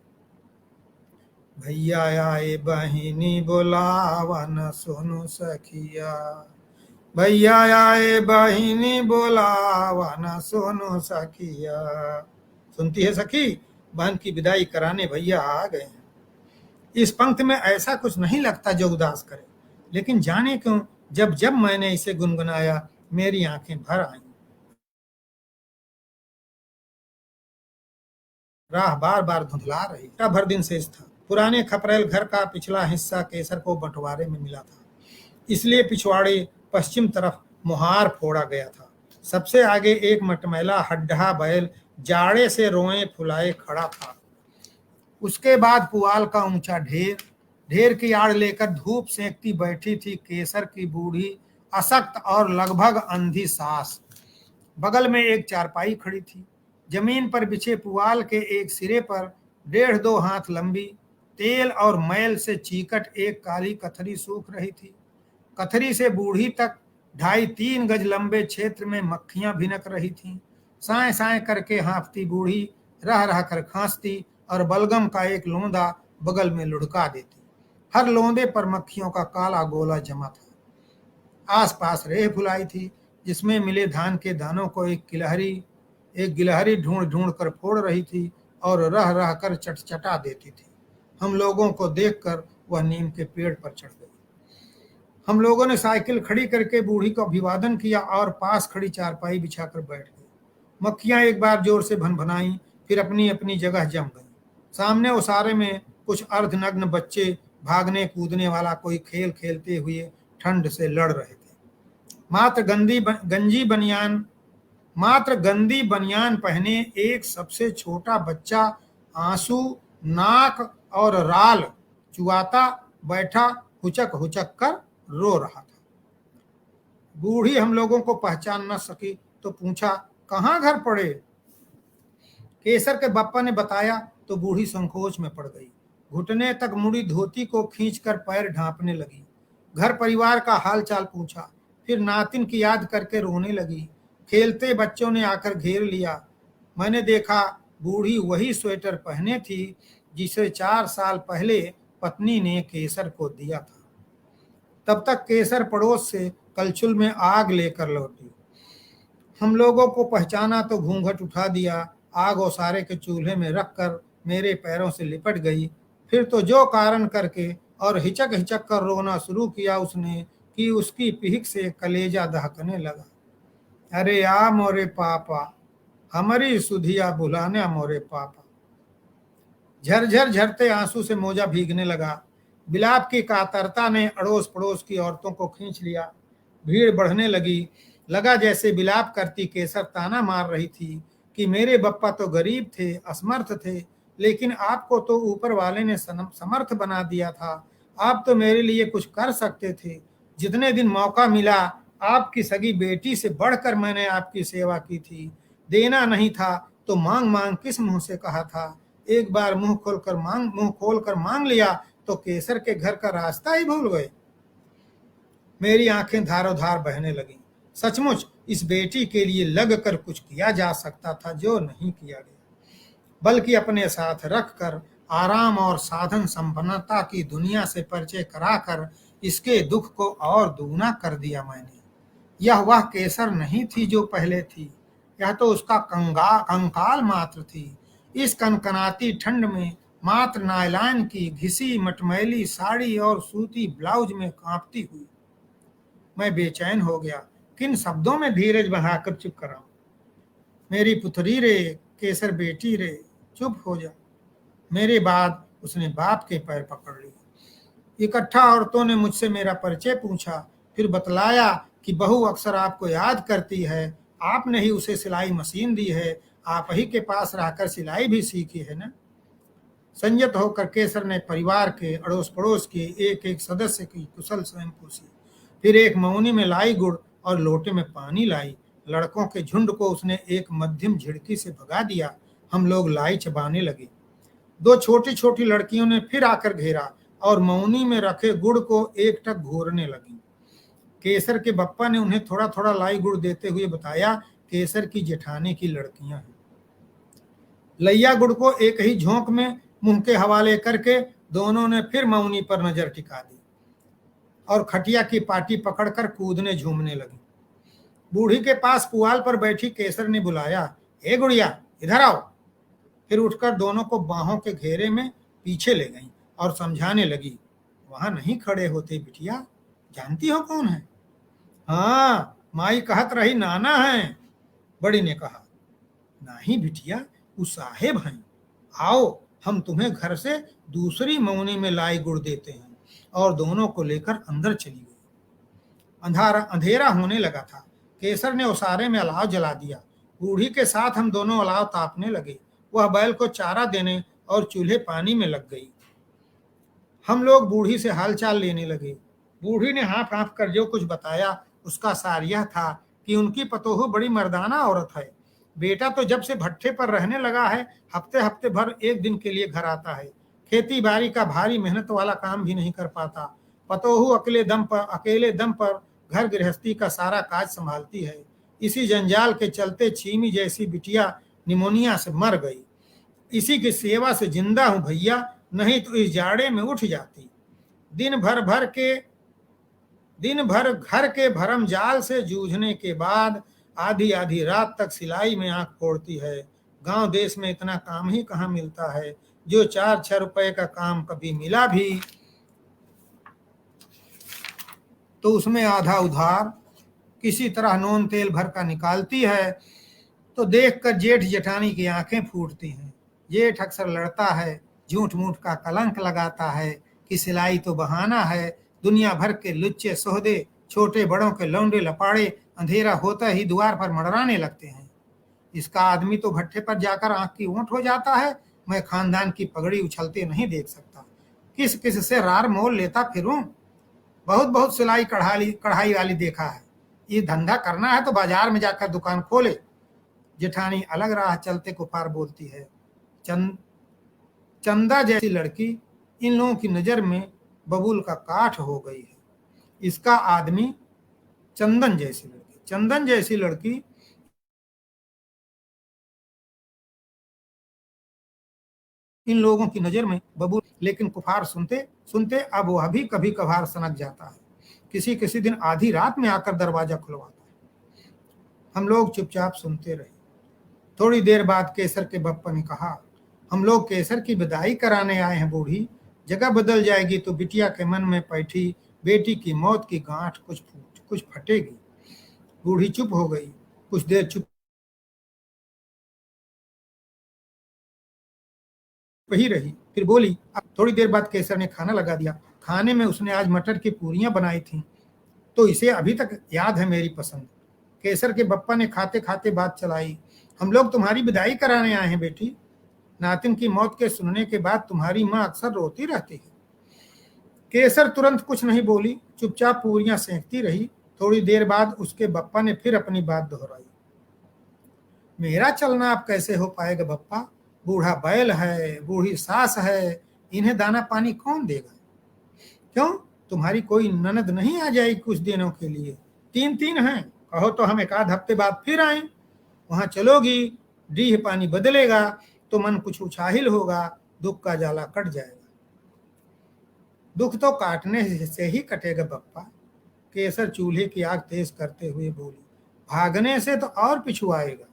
भैया आए बहिनी बोलावा न सुनो सखिया, भैया आए बहिनी बोलावा न सुनो सखिया। सुनती है सखी, बहन की विदाई कराने भैया आ गए हैं। इस पंक्ति में ऐसा कुछ नहीं लगता जो उदास करे, लेकिन जाने क्यों जब जब मैंने इसे गुनगुनाया मेरी आंखें भर आईं। राह बार बार धुंधला रही। भर दिन शेष था। पुराने खपरेल घर का पिछला हिस्सा केसर को बंटवारे में मिला था, इसलिए पिछवाड़े पश्चिम तरफ मुहार फोड़ा गया था। सबसे आगे एक मटमैला हड्ढा बैल जाड़े से रोए फुलाए खड़ा था। उसके बाद पुआल का ऊंचा ढेर, ढेर की आड़ लेकर धूप सेंकती बैठी थी केसर की बूढ़ी अशक्त और लगभग अंधी सास। बगल में एक चारपाई खड़ी थी। जमीन पर बिछे पुआल के एक सिरे पर 1.5-2 हाथ लंबी तेल और मैल से चीकट एक काली कथरी सूख रही थी। कथरी से बूढ़ी तक 2.5-3 गज लंबे क्षेत्र में मक्खियां भिनक रही थीं। साए साए करके हाँफती बूढ़ी रह रह कर खांसती और बलगम का एक लोंदा बगल में लुढ़का देती। हर लोंदे पर मक्खियों का काला गोला जमा था। आसपास रेह फुलाई थी, जिसमें मिले धान के दानों को एक गिलहरी ढूंढ ढूंढ कर फोड़ रही थी और रह रह कर चटचटा देती थी। हम लोगों को देखकर वह नीम के पेड़ पर चढ़ गई। हम लोगों ने साइकिल खड़ी करके बूढ़ी को अभिवादन किया और पास खड़ी चारपाई बिछाकर बैठ गए। मक्खियां एक बार जोर से भनभनाई, फिर अपनी अपनी जगह जम गई। सामने ओसारे में कुछ अर्धनग्न बच्चे भागने कूदने वाला कोई खेल खेलते हुए ठंड से लड़ रहे थे। मात्र गंदी बनियान पहने एक सबसे छोटा बच्चा आंसू, नाक और राल चुआता बैठा हुचक हुचक कर रो रहा था। बूढ़ी हम लोगों को पहचान न सकी तो पूछा, कहाँ घर पड़े? केसर के बप्पा ने बताया तो बूढ़ी संकोच में पड़ गई। घुटने तक मुड़ी धोती को खींचकर पैर ढांपने लगी। घर परिवार का हालचाल पूछा, फिर नातिन की याद करके रोने लगी। खेलते बच्चों ने आकर घेर लिया। मैंने देखा बूढ़ी वही स्वेटर पहने थी जिसे 4 साल पहले पत्नी ने केसर को दिया था। तब तक केसर पड़ोस से कलछुल में आग लेकर लौटी। हम लोगों को पहचाना तो घूंघट उठा दिया। आग ओसारे के चूल्हे में रखकर मेरे पैरों से लिपट गई। फिर तो जो कारण करके और हिचक हिचक कर रोना शुरू किया उसने कि उसकी पीठ से कलेजा दहकने लगा। अरे आ मोरे पापा, हमारी सुधिया बुलाने मोरे पापा। झरझर झरते आंसू से मोजा भीगने लगा। बिलाप की कातरता ने अड़ोस पड़ोस की औरतों को खींच लिया। भीड़ बढ़ने लगी। लगा जैसे बिलाप करती केसर ताना मार रही थी कि मेरे बप्पा तो गरीब थे, असमर्थ थे, लेकिन आपको तो ऊपर वाले ने समर्थ बना दिया था। आप तो मेरे लिए कुछ कर सकते थे। जितने दिन मौका मिला आपकी सगी बेटी से बढ़कर मैंने आपकी सेवा की थी। देना नहीं था तो मांग मांग किस मुंह से कहा था। एक बार मुंह खोलकर मांग लिया तो केसर के घर का रास्ता ही भूल गए। मेरी आंखें धारोधार बहने लगीं। सचमुच इस बेटी के लिए लग कर कुछ किया जा सकता था जो नहीं किया गया, बल्कि अपने साथ रखकर आराम और साधन संपन्नता की दुनिया से परिचय कराकर इसके दुख को और दुगना कर दिया मैंने। यह वह केसर नहीं थी जो पहले थी, यह तो उसका कंकाल मात्र थी। इस कनकनाती ठंड में मात्र नायलॉन की घिसी मटमैली साड़ी और सूती ब्लाउज में कांपती हुई। मैं बेचैन हो गया। किन शब्दों में धीरज बहाकर चुप कराऊं? मेरी पुत्री रे, केसर बेटी रे, चुप हो जा। मेरे बाद उसने बाप के पैर पकड़ लिए। इकट्ठा औरतों ने मुझसे मेरा परिचय पूछा, फिर बतलाया कि बहू अक्सर आपको याद करती है, आपने ही उसे सिलाई मशीन दी है, आप ही के पास रहकर सिलाई भी सीखी है ना। संयत होकर केसर ने परिवार के अड़ोस पड़ोस के एक एक सदस्य की कुशल स्वयं पूछी। फिर एक मौनी में लाई गुड़ और लोटे में पानी लाई। लड़कों के झुंड को उसने एक मध्यम झिड़की से भगा दिया। हम लोग लाई चबाने लगे। दो छोटी छोटी लड़कियों ने फिर आकर घेरा और मौनी में रखे गुड़ को एकटक घोरने लगी। केसर के बप्पा ने उन्हें थोड़ा थोड़ा लाई गुड़ देते हुए बताया, केसर की जेठानी की लड़कियां हैं। लैया गुड़ को एक ही झोंक में मुंह के हवाले करके दोनों ने फिर मौनी पर नजर टिका दी और खटिया की पाटी पकड़कर कूदने झूमने लगी। बूढ़ी के पास पुआल पर बैठी केसर ने बुलाया, ए गुड़िया, इधर आओ। फिर उठकर दोनों को बाहों के घेरे में पीछे ले गई और समझाने लगी, वहां नहीं खड़े होते बिटिया, जानती हो कौन है? हाँ, माई कहत रही नाना है। बड़ी ने कहा, नहीं बिटिया, वो साहेब हैं। आओ, हम तुम्हें घर से दूसरी मौनी में लाई गुड़ देते हैं। और दोनों को लेकर अंदर चली गई। अंधेरा होने लगा था। केसर ने उसारे में अलाव जला दिया। बूढ़ी के साथ हम दोनों अलाव तापने लगे। वह बैल को चारा देने और चूल्हे पानी में लग गई। हम लोग बूढ़ी से हालचाल लेने लगे। बूढ़ी ने हाँफ हाँफ कर जो कुछ बताया उसका सार यह था कि उनकी पतोहू बड़ी मर्दाना औरत है। बेटा तो जब से भट्ठे पर रहने लगा है, हफ्ते हफ्ते भर एक दिन के लिए घर आता है। खेती बाड़ी का भारी मेहनत वाला काम भी नहीं कर पाता। पतोहू अकेले दम पर घर गृहस्थी का सारा काज संभालती है। इसी जंजाल के चलते छीमी जैसी बिटिया निमोनिया से मर गई। इसी की सेवा से जिंदा हूं भैया, नहीं तो इस जाड़े में उठ जाती। दिन भर घर के भरम जाल से जूझने के बाद आधी आधी रात तक सिलाई में आंख फोड़ती है। गांव देश में इतना काम ही कहाँ मिलता है। जो 4-6 रुपए का काम कभी मिला भी तो उसमें आधा उधार किसी तरह नून तेल भर का निकालती है। तो देखकर जेठ जेठानी की आंखें फूटती हैं। जेठ अक्सर लड़ता है, झूठ मूठ का कलंक लगाता है कि सिलाई तो बहाना है। दुनिया भर के लुच्चे सोहदे, छोटे बड़ों के लौंडे लपाड़े अंधेरा होता ही द्वार पर मड़राने लगते हैं। इसका आदमी तो भट्ठे पर जाकर आंख की ऊंट हो जाता है। मैं खानदान की पगड़ी उछलते नहीं देख सकता। किस किस से रार मोल लेता फिरूं। बहुत बहुत सिलाई कढ़ाई वाली देखा है। ये धंधा करना है तो बाजार में जाकर दुकान खोले। जेठानी अलग राह चलते कुपार बोलती है। चंदा जैसी लड़की इन लोगों की नजर में बबूल का काठ हो गई है। इसका आदमी चंदन जैसी लड़की इन लोगों की नजर में बबूल। लेकिन कुफार सुनते सुनते अब वह भी कभी कभार सनक जाता है। किसी किसी दिन आधी रात में आकर दरवाजा खुलवाता है। हम लोग चुपचाप सुनते रहे। थोड़ी देर बाद केसर के बप्पा ने कहा, हम लोग केसर की विदाई कराने आए हैं बूढ़ी। जगह बदल जाएगी तो बिटिया के मन में बैठी बेटी की मौत की गांठ कुछ फटेगी। बूढ़ी चुप हो गई। कुछ देर चुप ही रही, फिर बोली। अब थोड़ी देर बाद केसर ने खाना लगा दिया। खाने में उसने आज मटर की पूरियां बनाई थी, तो इसे अभी तक याद है मेरी पसंद। केसर के बप्पा ने खाते खाते बात चलाई, हम लोग तुम्हारी विदाई कराने आए हैं बेटी। नातिन की मौत के सुनने के बाद तुम्हारी माँ अक्सर रोती रहती है। केसर तुरंत कुछ नहीं बोली, चुपचाप पूरियां सेंकती रही। थोड़ी देर बाद उसके बप्पा ने फिर अपनी बात दोहराई, मेरा चलना अब कैसे हो पाएगा बप्पा। बूढ़ा बैल है, बूढ़ी सास है, इन्हें दाना पानी कौन देगा। क्यों, तुम्हारी कोई ननद नहीं आ जाएगी कुछ दिनों के लिए? 3 हैं, कहो तो हम 1 आध हफ्ते बाद फिर आए। वहां चलोगी, डीह पानी बदलेगा तो मन कुछ उछाहिल होगा, दुख का जाला कट जाएगा। दुख तो काटने से ही कटेगा बप्पा। केसर चूल्हे की आग तेज करते हुए बोली, भागने से तो और पिछुआएगा।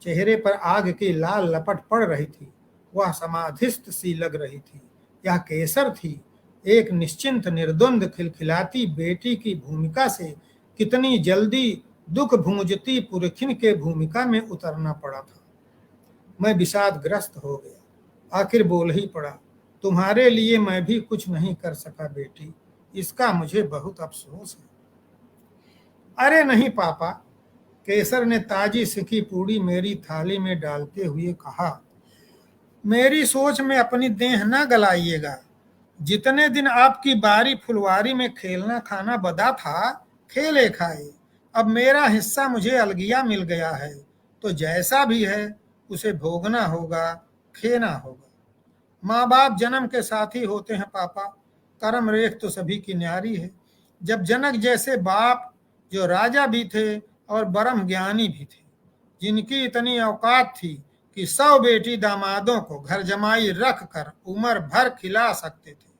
चेहरे पर आग की लाल लपट पड़ रही थी। वह समाधिस्थ सी लग रही थी। यह केसर थी। एक निश्चिंत निर्द्वंद खिलखिलाती बेटी की भूमिका से कितनी जल्दी दुख भूंजती पुरखिन के भूमिका में उतरना पड़ा था। मैं विषादग्रस्त हो गया। आखिर बोल ही पड़ा, तुम्हारे लिए मैं भी कुछ नहीं कर सका बेटी, इसका मुझे बहुत अफसोस है। अरे नहीं पापा, केसर ने ताजी सिकी पूड़ी मेरी थाली में डालते हुए कहा, मेरी सोच में अपनी देह न गलाइएगा। जितने दिन आपकी बारी फुलवारी में खेलना खाना बदा था, खेले खाए। अब मेरा हिस्सा मुझे अलगिया मिल गया है, तो जैसा भी है उसे भोगना होगा, खेना होगा। माँ बाप जन्म के साथी होते हैं पापा, कर्म रेख तो सभी की न्यारी है। जब जनक जैसे बाप, जो राजा भी थे और ब्रह्म ज्ञानी भी थे, जिनकी इतनी औकात थी कि 100 बेटी दामादों को घर जमाई रख कर उम्र भर खिला सकते थे,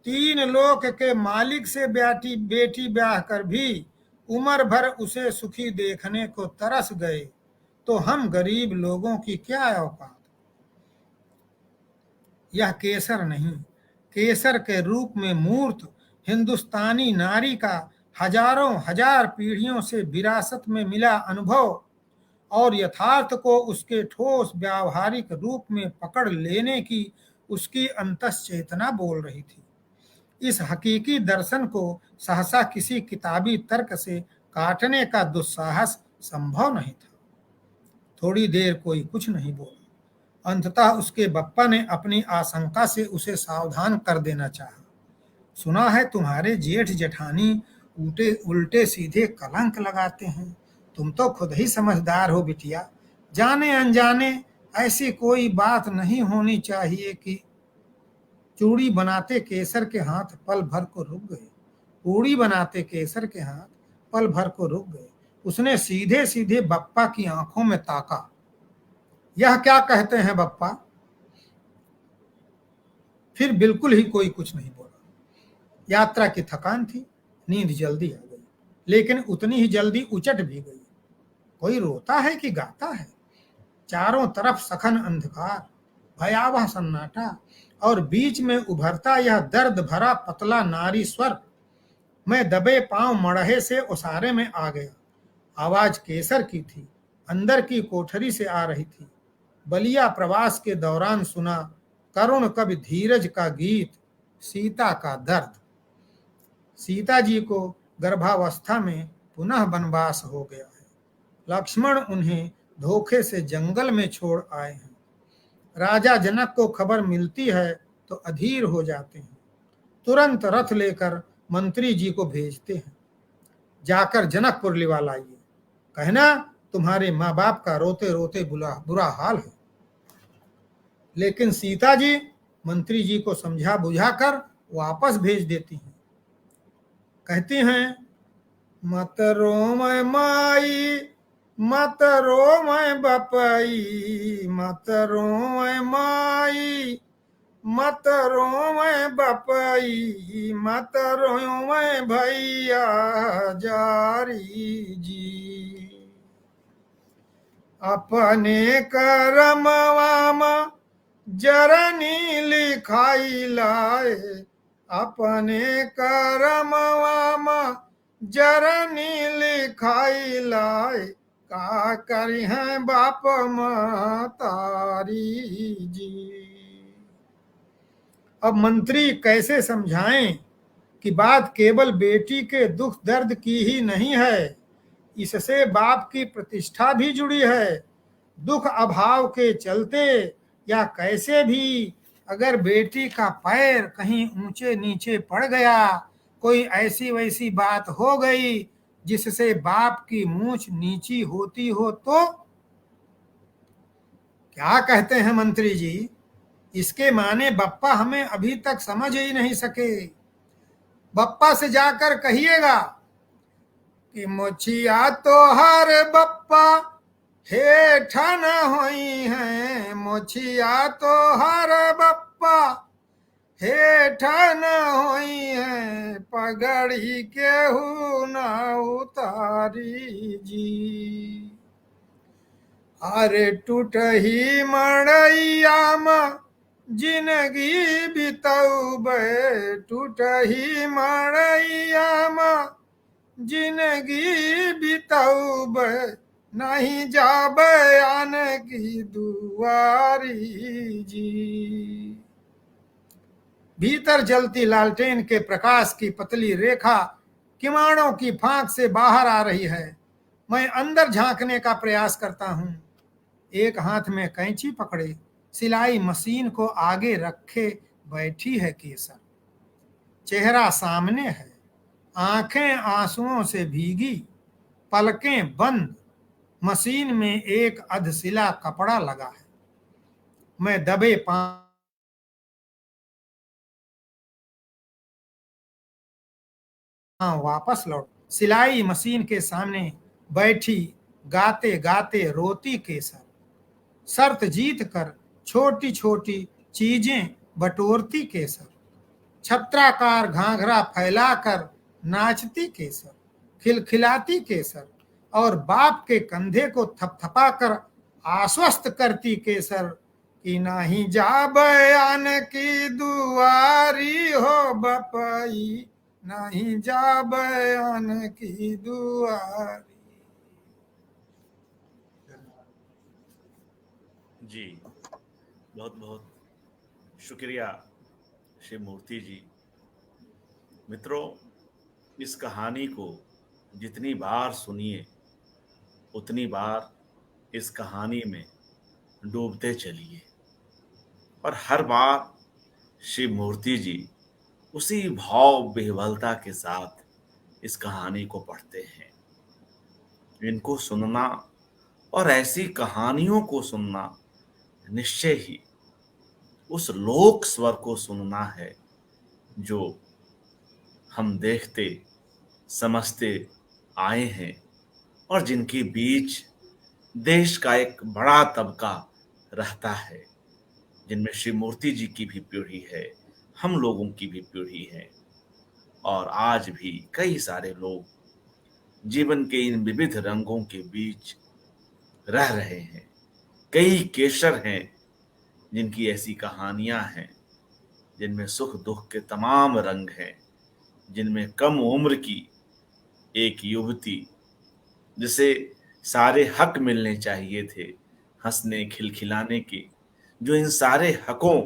3 लोक के मालिक से बेटी ब्याह कर भी उम्र भर उसे सुखी देखने को तरस गए, तो हम गरीब लोगों की क्या औकात। यह केसर नहीं, केसर के रूप में मूर्त हिंदुस्तानी नारी का हजारों हजार पीढ़ियों से विरासत में मिला अनुभव और यथार्थ को उसके ठोस व्यावहारिक रूप में पकड़ लेने की उसकी अंतस चेतना बोल रही थी। इस हकीकी दर्शन को सहसा किसी किताबी तर्क से काटने का दुस्साहस संभव नहीं था। थोड़ी देर कोई कुछ नहीं बोला। अंततः उसके बप्पा ने अपनी आशंका से उसे सावधान कर देना चाहा। सुना है तुम्हारे जेठ जेठानी उल्टे सीधे कलंक लगाते हैं। तुम तो खुद ही समझदार हो बिटिया, जाने अनजाने ऐसी कोई बात नहीं होनी चाहिए कि। चूड़ी बनाते केसर के हाथ पल भर को रुक गए। पूड़ी बनाते केसर के हाथ पल भर को रुक गए। उसने सीधे सीधे बप्पा की आंखों में ताका। यह क्या कहते हैं बप्पा? फिर बिल्कुल ही कोई कुछ नहीं बोला। यात्रा की थकान थी, नींद जल्दी आ गई, लेकिन उतनी ही जल्दी उचट भी गई। कोई रोता है कि गाता है? चारों तरफ सघन अंधकार, भयावह सन्नाटा और बीच में उभरता यह दर्द भरा पतला नारी स्वर। मैं दबे पांव मड़हे से ओसारे में आ गया। आवाज केसर की थी, अंदर की कोठरी से आ रही थी। बलिया प्रवास के दौरान सुना करुण कवि धीरज का गीत, सीता का दर्द। सीता जी को गर्भावस्था में पुनः वनवास हो गया है। लक्ष्मण उन्हें धोखे से जंगल में छोड़ आए हैं। राजा जनक को खबर मिलती है तो अधीर हो जाते हैं। तुरंत रथ लेकर मंत्री जी को भेजते हैं, जाकर जनकपुर लिवा लाइए। कहना तुम्हारे माँ बाप का रोते रोते बुरा हाल है। लेकिन सीता जी मंत्री जी को समझा बुझाकर वापस भेज देती हैं। कहती हैं, मत रो मैं माई, मत रो मैं बपई, मत रो मैं माई, मत रो मैं बपई, मत रो मैं भैया जारी जी। अपने करमवा जरनी लिखाई लाए, अपने करमवा जरनी लिखाई लाए, का करी है बाप महतारी जी। अब मंत्री कैसे समझाएं कि बात केवल बेटी के दुख दर्द की ही नहीं है, इससे बाप की प्रतिष्ठा भी जुड़ी है। दुख अभाव के चलते या कैसे भी अगर बेटी का पैर कहीं ऊंचे नीचे पड़ गया, कोई ऐसी वैसी बात हो गई जिससे बाप की मूंछ नीची होती हो, तो क्या कहते हैं मंत्री जी? इसके माने बप्पा हमें अभी तक समझ ही नहीं सके। बप्पा से जाकर कहिएगा कि मोछिया तो हर बप्पा हेठ न होई है, मोछिया तो हर बप्पा हेठ न होई है, पगड़ी केहू न उतारी जी। अरे टूट ही मड़ैया में जिंदगी बितौबे, टूट ही मड़ैया में जिंदगी बितौबे, नहीं जाबे आन की दुआरी जी। भीतर जलती लालटेन के प्रकाश की पतली रेखा किवाड़ों की फांक से बाहर आ रही है। मैं अंदर झांकने का प्रयास करता हूं। एक हाथ में कैंची पकड़े सिलाई मशीन को आगे रखे बैठी है केसर। चेहरा सामने है, आंखें आंसुओं से भीगी, पलकें बंद। मशीन में एक अधसिला कपड़ा लगा है। मैं दबे पांव वापस लौट सिलाई मशीन के सामने बैठी गाते गाते रोती केसर। शर्त जीत कर छोटी छोटी चीजें बटोरती केसर। छत्राकार घाघरा फैलाकर नाचती केसर, खिलखिलाती केसर और बाप के कंधे को थपथपाकर आश्वस्त करती केसर कि नहीं जा बयान की दुआरी हो बपई, नहीं जा बयान की दुआरी। जी, बहुत बहुत शुक्रिया श्री मूर्ति जी। मित्रों, इस कहानी को जितनी बार सुनिए उतनी बार इस कहानी में डूबते चलिए, और हर बार श्री मूर्ति जी उसी भाव विह्वलता के साथ इस कहानी को पढ़ते हैं। इनको सुनना और ऐसी कहानियों को सुनना निश्चय ही उस लोक स्वर को सुनना है जो हम देखते समझते आए हैं, और जिनके बीच देश का एक बड़ा तबका रहता है, जिनमें श्री मूर्ति जी की भी पीढ़ी है, हम लोगों की भी पीढ़ी है, और आज भी कई सारे लोग जीवन के इन विविध रंगों के बीच रह रहे हैं। कई केशर हैं जिनकी ऐसी कहानियां हैं, जिनमें सुख दुख के तमाम रंग हैं, जिनमें कम उम्र की एक युवती जिसे सारे हक मिलने चाहिए थे, हंसने खिलखिलाने के, जो इन सारे हकों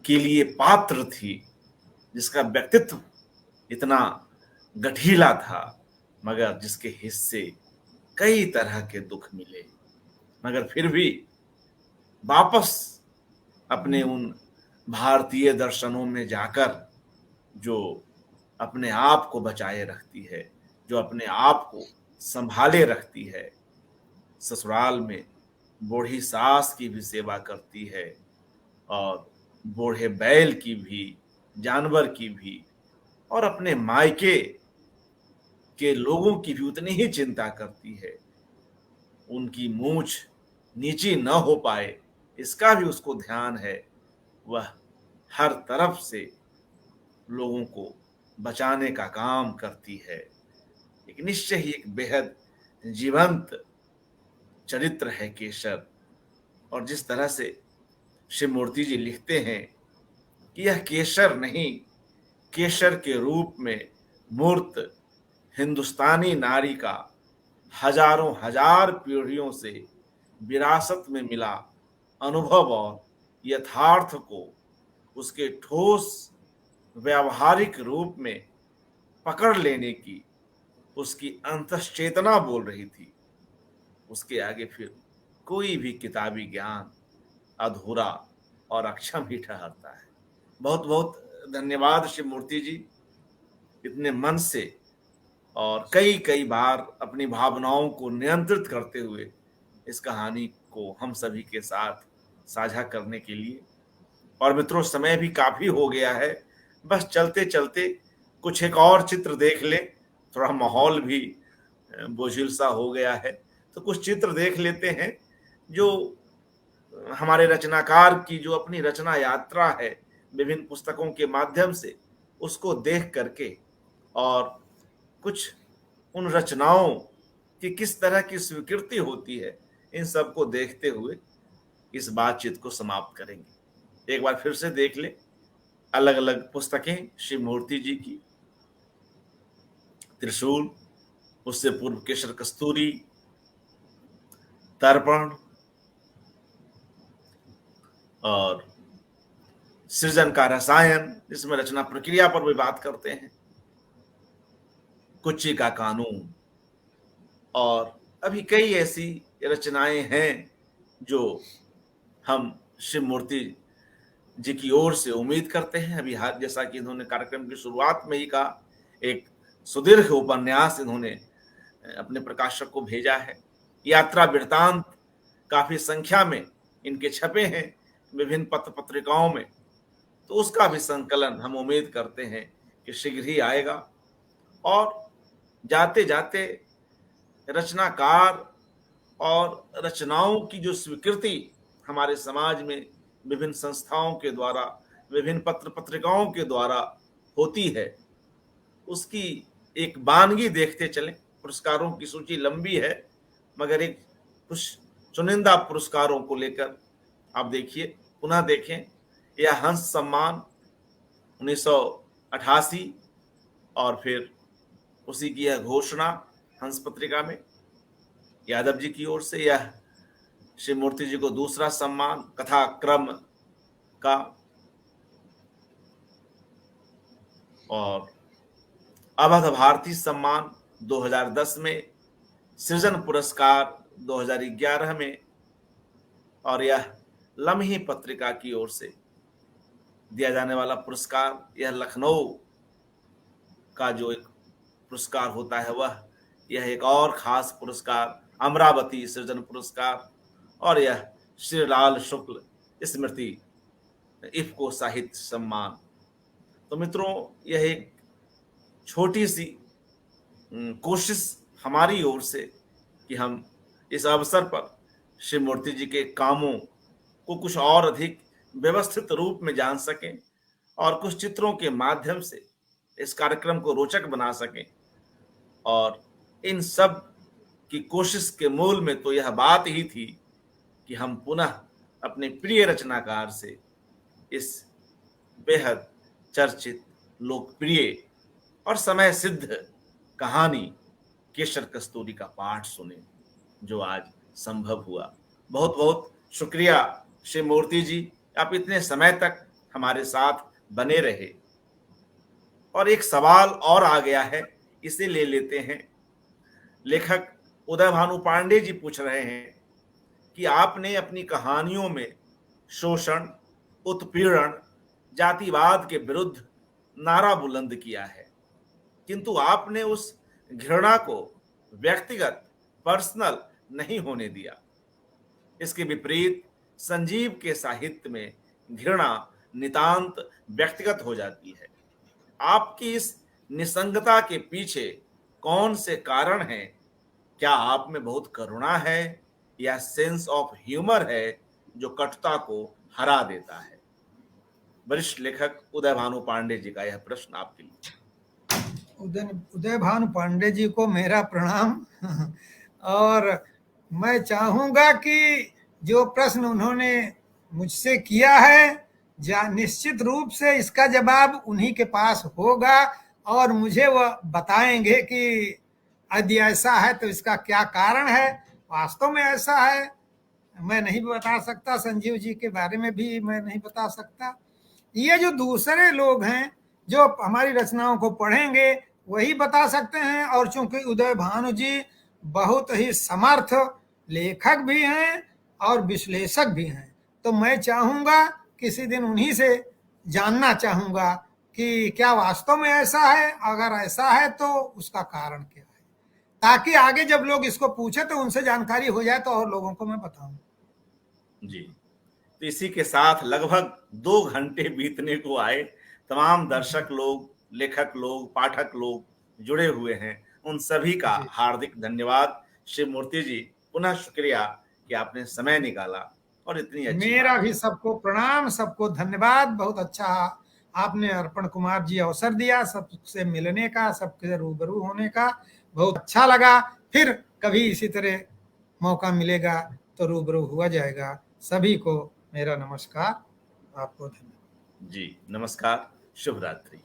के लिए पात्र थी, जिसका व्यक्तित्व इतना गठीला था, मगर जिसके हिस्से कई तरह के दुख मिले, मगर फिर भी वापस अपने उन भारतीय दर्शनों में जाकर जो अपने आप को बचाए रखती है, जो अपने आप को संभाले रखती है, ससुराल में बूढ़ी सास की भी सेवा करती है और बूढ़े बैल की भी, जानवर की भी, और अपने मायके के लोगों की भी उतनी ही चिंता करती है। उनकी मूंछ नीची न हो पाए इसका भी उसको ध्यान है। वह हर तरफ से लोगों को बचाने का काम करती है। एक निश्चय ही एक बेहद जीवंत चरित्र है केशर। और जिस तरह से श्री मूर्ति जी लिखते हैं कि यह केशर नहीं, केशर के रूप में मूर्त हिंदुस्तानी नारी का हजारों हजार पीढ़ियों से विरासत में मिला अनुभव और यथार्थ को उसके ठोस व्यावहारिक रूप में पकड़ लेने की उसकी अंतश्चेतना बोल रही थी। उसके आगे फिर कोई भी किताबी ज्ञान अधूरा और अक्षम ही ठहरता है। बहुत बहुत धन्यवाद श्री मूर्ति जी, इतने मन से और कई कई बार अपनी भावनाओं को नियंत्रित करते हुए इस कहानी को हम सभी के साथ साझा करने के लिए। और मित्रों, समय भी काफी हो गया है, बस चलते चलते कुछ एक और चित्र देख लें। थोड़ा माहौल भी बोझिल सा हो गया है, तो कुछ चित्र देख लेते हैं जो हमारे रचनाकार की जो अपनी रचना यात्रा है विभिन्न पुस्तकों के माध्यम से, उसको देख करके और कुछ उन रचनाओं की किस तरह की स्वीकृति होती है, इन सब को देखते हुए इस बातचीत को समाप्त करेंगे। एक बार फिर से देख ले अलग अलग पुस्तकें शिव मूर्ति जी की, त्रिशूल, उससे पूर्व केशर कस्तूरी, तर्पण और सृजन का रसायन, जिसमें रचना प्रक्रिया पर भी बात करते हैं, कुच्ची का कानून, और अभी कई ऐसी रचनाएं हैं जो हम शिव मूर्ति जी की ओर से उम्मीद करते हैं। अभी जैसा कि इन्होंने कार्यक्रम की शुरुआत में ही कहा, एक सुदीर्घ उपन्यास इन्होंने अपने प्रकाशक को भेजा है। यात्रा वृत्तांत काफी संख्या में इनके छपे हैं विभिन्न पत्र पत्रिकाओं में, तो उसका भी संकलन हम उम्मीद करते हैं कि शीघ्र ही आएगा। और जाते जाते रचनाकार और रचनाओं की जो स्वीकृति हमारे समाज में विभिन्न संस्थाओं के द्वारा, विभिन्न पत्र पत्रिकाओं के द्वारा होती है, उसकी एक वानगी देखते चलें। पुरस्कारों की सूची लंबी है, मगर एक कुछ चुनिंदा पुरस्कारों को लेकर आप देखिए, पुनः देखें। यह हंस सम्मान 1988 और फिर उसी की यह घोषणा हंस पत्रिका में यादव जी की ओर से, यह शिव मूर्ति जी को दूसरा सम्मान कथा क्रम का, और अवध भारती सम्मान 2010 में, सृजन पुरस्कार 2011 में, और यह लम्ही पत्रिका की ओर से दिया जाने वाला पुरस्कार, यह लखनऊ का जो एक पुरस्कार होता है वह, यह एक और खास पुरस्कार अमरावती सृजन पुरस्कार, और यह श्रीलाल शुक्ल स्मृति इफ्को साहित्य सम्मान। तो मित्रों, यह एक छोटी सी कोशिश हमारी ओर से कि हम इस अवसर पर शिव मूर्ति जी के कामों को कुछ और अधिक व्यवस्थित रूप में जान सकें और कुछ चित्रों के माध्यम से इस कार्यक्रम को रोचक बना सकें। और इन सब की कोशिश के मूल में तो यह बात ही थी कि हम पुनः अपने प्रिय रचनाकार से इस बेहद चर्चित, लोकप्रिय और समय सिद्ध कहानी केशर कस्तूरी का पाठ सुने, जो आज संभव हुआ। बहुत बहुत शुक्रिया शिव मूर्ति जी, आप इतने समय तक हमारे साथ बने रहे। और एक सवाल और आ गया है, इसे ले लेते हैं। लेखक उदय भानु पांडे जी पूछ रहे हैं कि आपने अपनी कहानियों में शोषण, उत्पीड़न, जातिवाद के विरुद्ध नारा बुलंद किया है, किंतु आपने उस घृणा को व्यक्तिगत, पर्सनल नहीं होने दिया। इसके विपरीत संजीव के साहित्य में घृणा नितांत व्यक्तिगत हो जाती है। आपकी इस निसंगता के पीछे कौन से कारण हैं? क्या आप में बहुत करुणा है या सेंस ऑफ ह्यूमर है जो कटुता को हरा देता है? वरिष्ठ लेखक उदय भानु पांडे जी का यह प्रश्न आपके लिए। उदय भानु पांडे जी को मेरा प्रणाम। और मैं चाहूंगा कि जो प्रश्न उन्होंने मुझसे किया है, निश्चित रूप से इसका जवाब उन्हीं के पास होगा और मुझे वह बताएंगे कि यदि ऐसा है तो इसका क्या कारण है। वास्तव में ऐसा है, मैं नहीं बता सकता, संजीव जी के बारे में भी मैं नहीं बता सकता। ये जो दूसरे लोग हैं जो हमारी रचनाओं को पढ़ेंगे वही बता सकते हैं। और चूंकि उदय भानु जी बहुत ही समर्थ लेखक भी हैं और विश्लेषक भी हैं, तो मैं चाहूंगा किसी दिन उन्हीं से जानना चाहूंगा कि क्या वास्तव में ऐसा है, अगर ऐसा है तो उसका कारण क्या है, ताकि आगे जब लोग इसको पूछे तो उनसे जानकारी हो जाए तो और लोगों को मैं बताऊं। जी, तो इसी के साथ लगभग 2 घंटे बीतने को आए। तमाम दर्शक लोग, लेखक लोग, पाठक लोग जुड़े हुए हैं, उन सभी का हार्दिक धन्यवाद। शिव मूर्ति जी, पुनः शुक्रिया कि आपने समय निकाला और इतनी अच्छी मेरा भी सबको प्रणाम, सबको धन्यवाद। बहुत अच्छा आपने अर्पण कुमार जी अवसर दिया सबसे मिलने का, सबसे रूबरू होने का, बहुत अच्छा लगा। फिर कभी इसी तरह मौका मिलेगा तो रूबरू हुआ जाएगा। सभी को मेरा नमस्कार, आपको धन्यवाद। जी, नमस्कार, शुभ रात्रि।